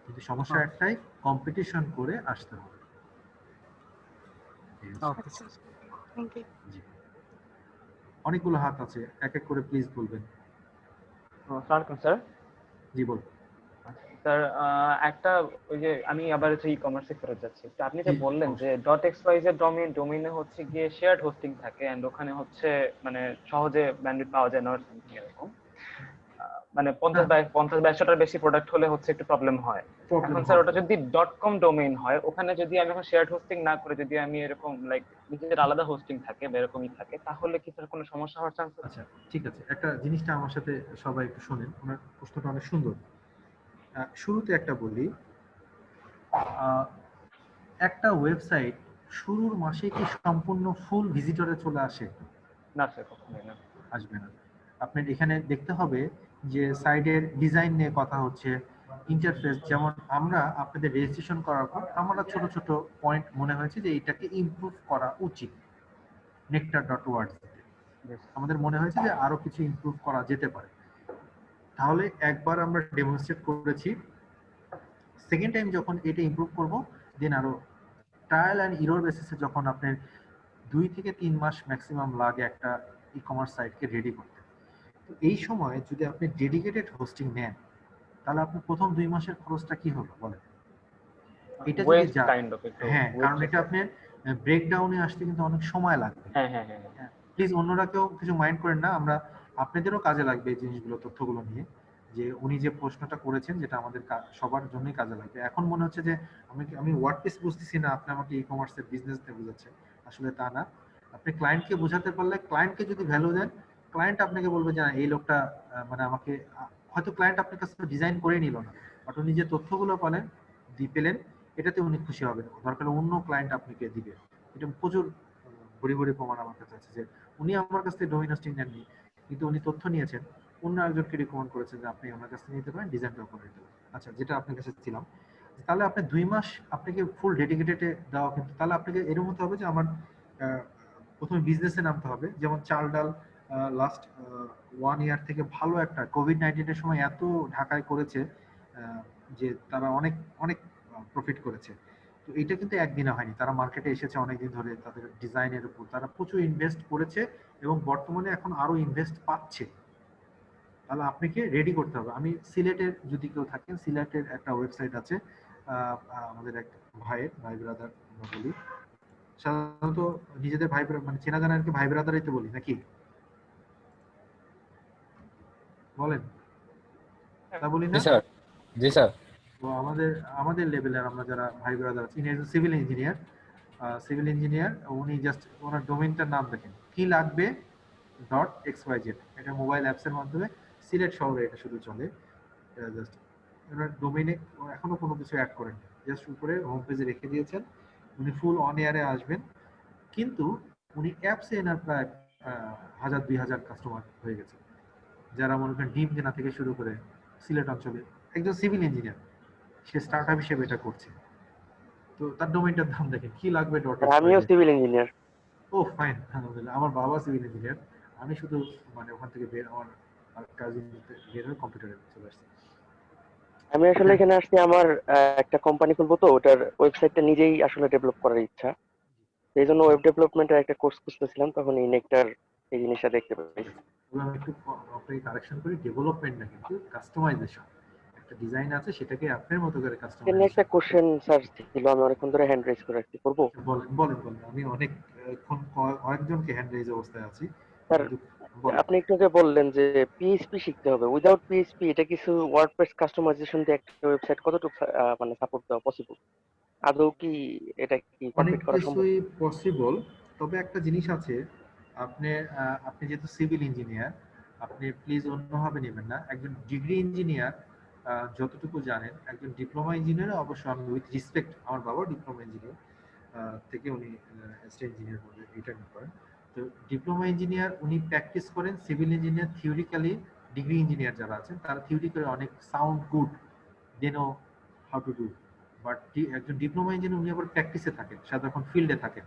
Speaker 1: কিন্তু সমস্যা একটাই, কম্পিটিশন করে আসতে হবে। অনেকগুলো হাত আছে, এক এক করে প্লিজ বলবেন।
Speaker 16: আসসালামু স্যার।
Speaker 1: জি বল
Speaker 16: স্যার। একটা ওই যে আমি আবার হচ্ছে ই কমার্সে ফেরত যাচ্ছি, তো আপনি যে বললেন যে .xyz ডোমেইনে হচ্ছে গিয়ে শেয়ার্ড হোস্টিং থাকে এন্ড ওখানে হচ্ছে মানে সহজে ব্যান্ডউইথ পাওয়া যায় না এরকম, মানে 50-100টার বেশি প্রোডাক্ট হলে হচ্ছে একটু প্রবলেম হয়। এখন স্যার ওটা যদি .com ডোমেইন হয়, ওখানে যদি আমি এখন শেয়ার্ড হোস্টিং না করে যদি আমি এরকম লাইক নিজের আলাদা হোস্টিং থাকে বা এরকমই থাকে, তাহলে কি স্যার কোনো সমস্যা হওয়ার চান্স আছে?
Speaker 1: আচ্ছা ঠিক আছে, একটা জিনিসটা আমার সাথে সবাই একটু শুনেন, ওনার প্রশ্নটা অনেক সুন্দর। শুরুতে একটা বলি, একটা ওয়েবসাইট শুরুর মাসে কি সম্পূর্ণ ফুল ভিজিটরে চলে আসে?
Speaker 16: না স্যার, কখনোই না,
Speaker 1: আসবে না। আপনার এখানে দেখতে হবে যে সাইডের ডিজাইন নিয়ে কথা হচ্ছে, ইন্টারফেস, যেমন আমরা আপনাদের রেজিস্ট্রেশন করার পর আমরা ছোট ছোট পয়েন্ট মনে হয়েছে যে এটাকে ইমপ্রুভ করা উচিত nectar.org আমাদের মনে হয়েছে যে আরো কিছু ইমপ্রুভ করা যেতে পারে। তাহলে একবার আমরা ডেমনস্ট্রেট করেছি, সেকেন্ড টাইম যখন এটা ইমপ্রুভ করব দেন আরো ট্রায়াল এন্ড এরর বেসিসে যখন আপনার 2 থেকে 3 মাস ম্যাক্সিমাম লাগে একটা ই কমার্স সাইটকে রেডি করতে, তো এই সময় যদি আপনি ডেডিকেটেড হোস্টিং নেন, তাহলে আপনার প্রথম 2 মাসের খরচটা কি হবে বলেন? এটা যদি
Speaker 16: ওয়েস্ট কাইন্ড অফ একটু
Speaker 1: হ্যাঁ, কারণ এটা আপনার ব্রেকডাউনে আসতে কিন্তু অনেক সময় লাগবে।
Speaker 16: হ্যাঁ হ্যাঁ হ্যাঁ
Speaker 1: প্লিজ অন্যরা কেউ কিছু মাইন্ড করেন না, আমরা আপনাদেরও কাজে লাগবে এই জিনিসগুলো, তথ্যগুলো নিয়ে, যে উনি যে প্রশ্নটা করেছেন যেটা আমাদের সবার জন্যই কাজে লাগবে। এখন মনে হচ্ছে যে আমি ওয়ার্ডপ্রেস বুঝতেছি না, আপনি আমাকে ই কমার্সের বিজনেস নিয়ে বোঝাচ্ছেন, আসলে তা না। আপনি ক্লায়েন্টকে বোঝাতে পারলে, ক্লায়েন্টকে যদি ভ্যালু দেন, ক্লায়েন্ট আপনাকে বলবে যে এই লোকটা মানে আমাকে, হয়তো ক্লায়েন্ট আপনার কাছে ডিজাইন করে নিল না, বাট উনি যে তথ্যগুলো পেলেন এটাতে উনি খুশি হবেন, দরকার অন্য ক্লায়েন্ট আপনাকে দিবে। এটা প্রচুর ভরি ভরি প্রমাণ আমার কাছে আছে যে উনি আমার কাছ থেকে ডোমেইন হোস্টিং নেননি, কিন্তু উনি তথ্য নিয়েছেন, অন্য একজনকে রিকমেন্ড করেছেন যে আপনি আমার কাছ থেকে নিতে পারেন, ডিজাইনটাও করে দিতে পারেন। আচ্ছা, যেটা আপনার কাছে ছিলাম, তাহলে আপনি 2 মাস আপনাকে ফুল ডেডিকেটেডে দেওয়া, কিন্তু তাহলে আপনাকে এরকম হতে হবে যে আমার প্রথমে বিজনেসে নামতে হবে। যেমন চাল ডাল লাস্ট 1 ইয়ার থেকে ভালো একটা কোভিড-19 এর সময় এত ঢাকায় করেছে যে তারা অনেক অনেক প্রফিট করেছে। তো এটা কিন্তু একদিনে হয়নি, তারা মার্কেটে এসেছে অনেকদিন ধরে, তাদের ডিজাইনের উপর তারা প্রচুর ইনভেস্ট করেছে এবং বর্তমানে এখন আরো ইনভেস্ট পাচ্ছে। তাহলে আপনাকে রেডি করতে হবে। আমি সিলেটের, যদি কেউ থাকেন, সিলেটের একটা ওয়েবসাইট আছে আমাদের এক ভাই ব্রাদার বলি, সাধারণত নিজেদের ভাই মানে চেনা জানাকে ভাই ব্রাদারই তো বলি নাকি, বলেন? তা বলি না?
Speaker 5: জি স্যার।
Speaker 1: তো আমাদের লেভেলের আমরা যারা ভাই ব্রাদার আছি, ইনি একজন সিভিল ইঞ্জিনিয়ার, উনি জাস্ট ওনার ডোমেইনটার নাম দেখেন, কি লাগবে .xyz, এটা মোবাইল অ্যাপস এর মাধ্যমে সিলেট শহরে এটা শুধু চলে। জাস্ট ওনার ডোমেইনে এখনো কোনো কিছু অ্যাড করেন, জাস্ট উপরে হোম পেজে রেখে দিয়েছেন। উনি ফুল অন এয়ারে আসবেন, কিন্তু উনি অ্যাপসে এনার প্রায় 1000-2000 কাস্টমার হয়ে গেছে, যারা মনে করেন ডিম কেনা থেকে শুরু করে সিলেট অঞ্চলে। একজন সিভিল ইঞ্জিনিয়ার, সে স্টার্টআপ হিসেবে এটা করছে। তো তার ডোমেইনটার দাম দেখেন, কি লাগবে
Speaker 20: আমিও সিভিল ইঞ্জিনিয়ার।
Speaker 1: ও ফাইন, আলহামদুলিল্লাহ। আমার বাবা সিভিল ইঞ্জিনিয়ার, আমি শুধু মানে ওখান থেকে আমার কাজিন বের হয়ে কম্পিউটারে চলে আসছি।
Speaker 20: আমি আসলে এখানে আসছি আমার একটা কোম্পানি খুলবো, তো ওটার ওয়েবসাইটটা নিজেই আসলে ডেভেলপ করার ইচ্ছা, সেই জন্য ওয়েব ডেভেলপমেন্টের একটা কোর্স খুঁজতেছিলাম, তখন এই নেকটার এই জিনিসটা দেখতে পাই।
Speaker 1: আমি একটু আপনাকে কারেকশন করি, ডেভেলপমেন্ট না কিন্তু কাস্টমাইজেশন। একটা ডিজাইন আছে, সেটাকে আপনার মতো করে কাস্টমাইজ।
Speaker 20: এখানে একটা কোশ্চেন স্যার ছিল, আমি অনেকক্ষণ ধরে হ্যান্ড রেজ করে রাখছি, করবো?
Speaker 1: বলেন। আমি অনেকজনকে হ্যান্ড রেজ অবস্থায় আছি।
Speaker 20: স্যার, আপনি একটু আগে বললেন যে পিএইচপি শিখতে হবে, উইদাউট পিএইচপি এটা কিছু ওয়ার্ডপ্রেস কাস্টমাইজেশন দিয়ে একটা ওয়েবসাইট কতটুকু মানে সাপোর্ট দেওয়া পসিবল? আদৌ কি এটা কি কমপ্লিট করা সম্ভব?
Speaker 1: অনেক কিছুই পসিবল, তবে একটা জিনিস আছে, আপনি যেহেতু সিভিল ইঞ্জিনিয়ার, আপনি প্লিজ অন্যভাবে নেবেন না। একজন ডিগ্রি ইঞ্জিনিয়ার যতটুকু জানেন, একজন ডিপ্লোমা ইঞ্জিনিয়ার অবশ্য, আমি উইথ রেসপেক্ট, আমার বাবা ডিপ্লোমা ইঞ্জিনিয়ার থেকে উনি অ্যাসিস্ট্যান্ট ইঞ্জিনিয়ার পদে রিটার্ন করেন। তো ডিপ্লোমা ইঞ্জিনিয়ার উনি প্র্যাকটিস করেন, civil engineer theoretically, degree engineer যারা আছেন তারা থিওরি করে অনেক sound good, they know how to do, but একজন ডিপ্লোমা ইঞ্জিনিয়ার উনি আবার প্র্যাকটিসে থাকেন, সাধারণত ফিল্ডে থাকেন।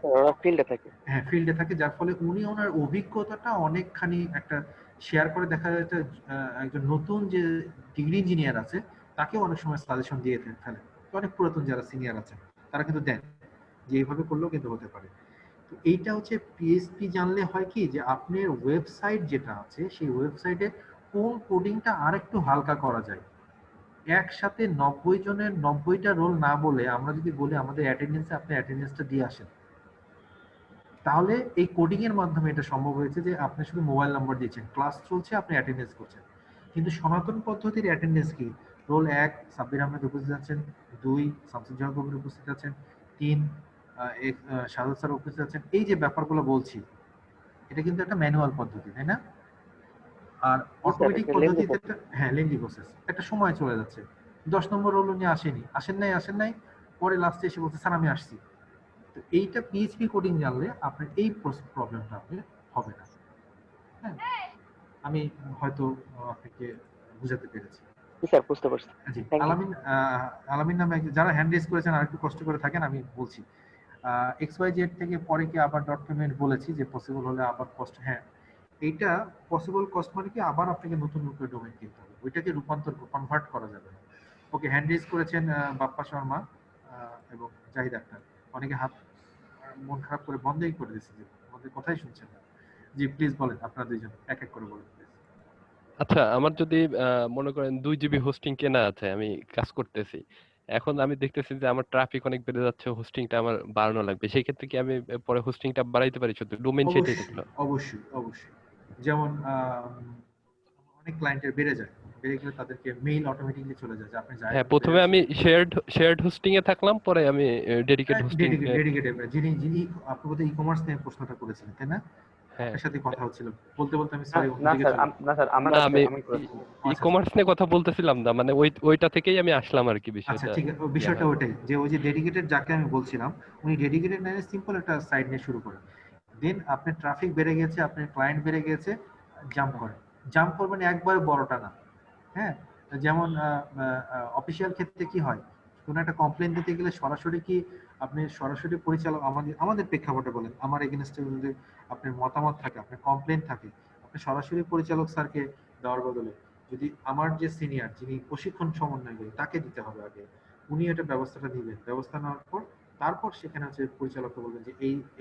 Speaker 1: হ্যাঁ, ফিল্ডে থাকে, যার ফলে উনি ওনার অভিজ্ঞতাটা অনেকখানি একটা শেয়ার করে। দেখা যাচ্ছে একজন নতুন যে ডিগ্রি ইঞ্জিনিয়ার আছে তাকেও অনেক সময় সাজেশন দিয়ে ফেলে, অনেক পুরাতন যারা সিনিয়র আছেন তারা কিন্তু দেন যে এইভাবে করলেও কিন্তু হতে পারে। তো এইটা হচ্ছে পিএইচপি জানলে হয় কি, যে আপনার ওয়েবসাইট যেটা আছে সেই ওয়েবসাইটে কোন কোডিংটা আরেকটু হালকা করা যায়। একসাথে 90 জনের 90টা রোল না বলে আমরা যদি বলি আমাদের অ্যাটেন্ডেন্সে আপনি অ্যাটেন্ডেন্সটা দিয়ে আসেন, তাহলে এই কোডিং এর মাধ্যমে এটা সম্ভব হয়েছে যে আপনি শুধু মোবাইল নাম্বার দিয়েছেন, ক্লাস চলছে, আপনি অ্যাটেন্ডেন্স করছেন। কিন্তু সনাতন পদ্ধতির অ্যাটেন্ডেন্স কি, রোল 1 সাব্বির আহমেদ উপস্থিত আছেন, 2 শামসুজ্জামান কবির উপস্থিত আছেন, 3 শাহাদত স্যার উপস্থিত আছেন। এই যে ব্যাপারগুলো বলছি, এটা কিন্তু একটা ম্যানুয়াল পদ্ধতি, তাই না? আর অটোমেটিক পদ্ধতিতে হ্যাঁ, লেন্দি প্রসেস, একটা সময় চলে যাচ্ছে। 10 নম্বর রোল উনি আসেন নাই, পরে লাস্টে এসে বলছে স্যার আমি আসছি। তো এইটা পিএইচপি কোডিং জানলে আপনার এই প্রবলেমটা আপনি হবে না। হ্যাঁ, আমি হয়তো আপনাকে বুঝাতে পেরেছি।
Speaker 20: স্যার বুঝতে পারছি।
Speaker 1: জি, আলামিন নামে যারা হ্যান্ড রেজ করেছেন আর একটু কষ্ট করে থাকেন, আমি বলছি XYZ থেকে পরে কি আবার .payment বলেছি যে পসিবল হলে আবার কস্ট। হ্যাঁ, এইটা পসিবল কস্ট মানে কি আবার আপনাকে নতুন রূপে ডোমেইন কিনতে হবে, ওইটাকে কনভার্ট করা যাবে না। ওকে, হ্যান্ড রেজ করেছেন বাপ্পা শর্মা এবং জাহিদ আক্তার, অনেকে মন খারাপ করে বন্ধই করে দিয়েছে, যে আমাদের কথাই শুনছেন না। জি প্লিজ বলেন, আপনারা দুইজন এক এক করে বলেন প্লিজ।
Speaker 3: আচ্ছা আমার যদি মনে করেন 2 GB হোস্টিং কেনা আছে, আমি কাজ করতেছি, এখন আমি দেখতেছি যে আমার ট্রাফিক অনেক বেড়ে যাচ্ছে, হোস্টিংটা আমার বাড়ানো লাগবে, সেই ক্ষেত্রে কি আমি পরে হোস্টিংটা বাড়াইতে পারি? শুধু ডোমেইন সেটাই
Speaker 1: অবশ্যই
Speaker 3: থাকলো।
Speaker 1: অবশ্যই অবশ্যই। যেমন অনেক ক্লায়েন্টের বেড়ে যায়, বেড়ে গেলে তাদেরকে মেইল অটোমেটিকলি চলে যায় যে আপনি যাই
Speaker 3: হ্যাঁ, প্রথমে আমি শেয়ার্ড হোস্টিং এ থাকলাম, পরে আমি ডেডিকেট হোস্টিং
Speaker 1: ডেডিকেটেড যিনি যিনি আপনি বোধহয় ই-কমার্স নিয়ে প্রশ্নটা করেছিলেন তাই না?
Speaker 3: হ্যাঁ
Speaker 1: আপনার সাথে কথা হচ্ছিল, বলতে বলতে আমি
Speaker 16: না
Speaker 1: সরি
Speaker 16: না
Speaker 1: অন্যদিকে
Speaker 16: স্যার
Speaker 1: চলে
Speaker 16: না স্যার আমার
Speaker 3: না,
Speaker 16: কাছে
Speaker 3: আমি
Speaker 16: আমি করেছি।
Speaker 1: আচ্ছা
Speaker 3: ই-কমার্স নিয়ে কথা বলতেছিলাম না, মানে ওইটা থেকেই আমি আসলাম আর কি,
Speaker 1: আচ্ছা
Speaker 3: বিষয়টা
Speaker 1: ঠিক আছে,
Speaker 3: ইয়া
Speaker 1: বিষয়টা
Speaker 3: হয়।
Speaker 1: ওইটাই যে ওই যে ডেডিকেটেড যাকে আমি বলছিলাম, উনি ডেডিকেটেড নামে সিম্পল একটা সাইট নিয়ে শুরু করেন, দেন আপনার ট্রাফিক বেড়ে গেছে, আপনার ক্লায়েন্ট বেড়ে গেছে, জাম্প করেন। জাম্প করবেন একবার বড়টা না, হ্যাঁ। যেমন অফিসিয়াল ক্ষেত্রে কি হয়, কোনো একটা কমপ্লেন দিতে গেলে সরাসরি কি আপনি সরাসরি পরিচালক, আমাদের প্রেক্ষাপটে বলেন, আমার এগেনস্টে যদি আপনার মতামত থাকে, আপনার কমপ্লেন থাকে, আপনি সরাসরি পরিচালক স্যারকে দেওয়ার বদলে যদি আমার যে সিনিয়র যিনি প্রশিক্ষণ সমন্বয় করেন তাকে দিতে হবে আগে, উনি এটা ব্যবস্থাটা নেবেন, ব্যবস্থা নেওয়ার পর তারপর সেখানে হচ্ছে পরিচালককে বলবেন যে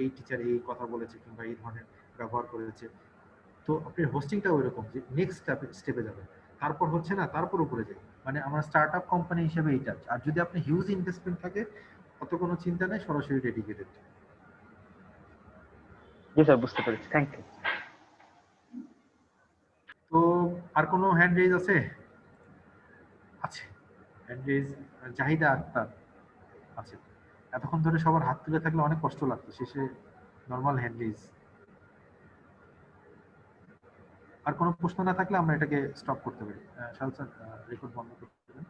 Speaker 1: এই টিচার এই কথা বলেছে কিংবা এই ধরনের ব্যবহার করেছে। তো আপনার হোস্টিংটা ওইরকম যে নেক্সট স্টেপে যাবে, তারপর হচ্ছে না, তারপর উপরে যাই, মানে আমার স্টার্টআপ কোম্পানি হিসেবে এইটা। আর যদি আপনি হিউজ ইনভেস্টমেন্ট থাকে অত কোনো চিন্তা নেই, সরাসরি ডেডিকেটেড।
Speaker 16: জি স্যার, বুঝতে পেরেছি, থ্যাংক ইউ।
Speaker 1: তো আর কোনো হ্যান্ড রেজ আছে? আছে হ্যান্ড রেজ, জাহিদা আক্তার আছে। এতক্ষণ ধরে সবার হাত তুলে থাকলে অনেক কষ্ট লাগতো, শেষে নরমাল হ্যান্ড রেজ। আর কোনো প্রশ্ন না থাকলে আমরা এটাকে স্টপ করতে পারি। শাহরুখ স্যার রেকর্ড বন্ধ করতে পারেন।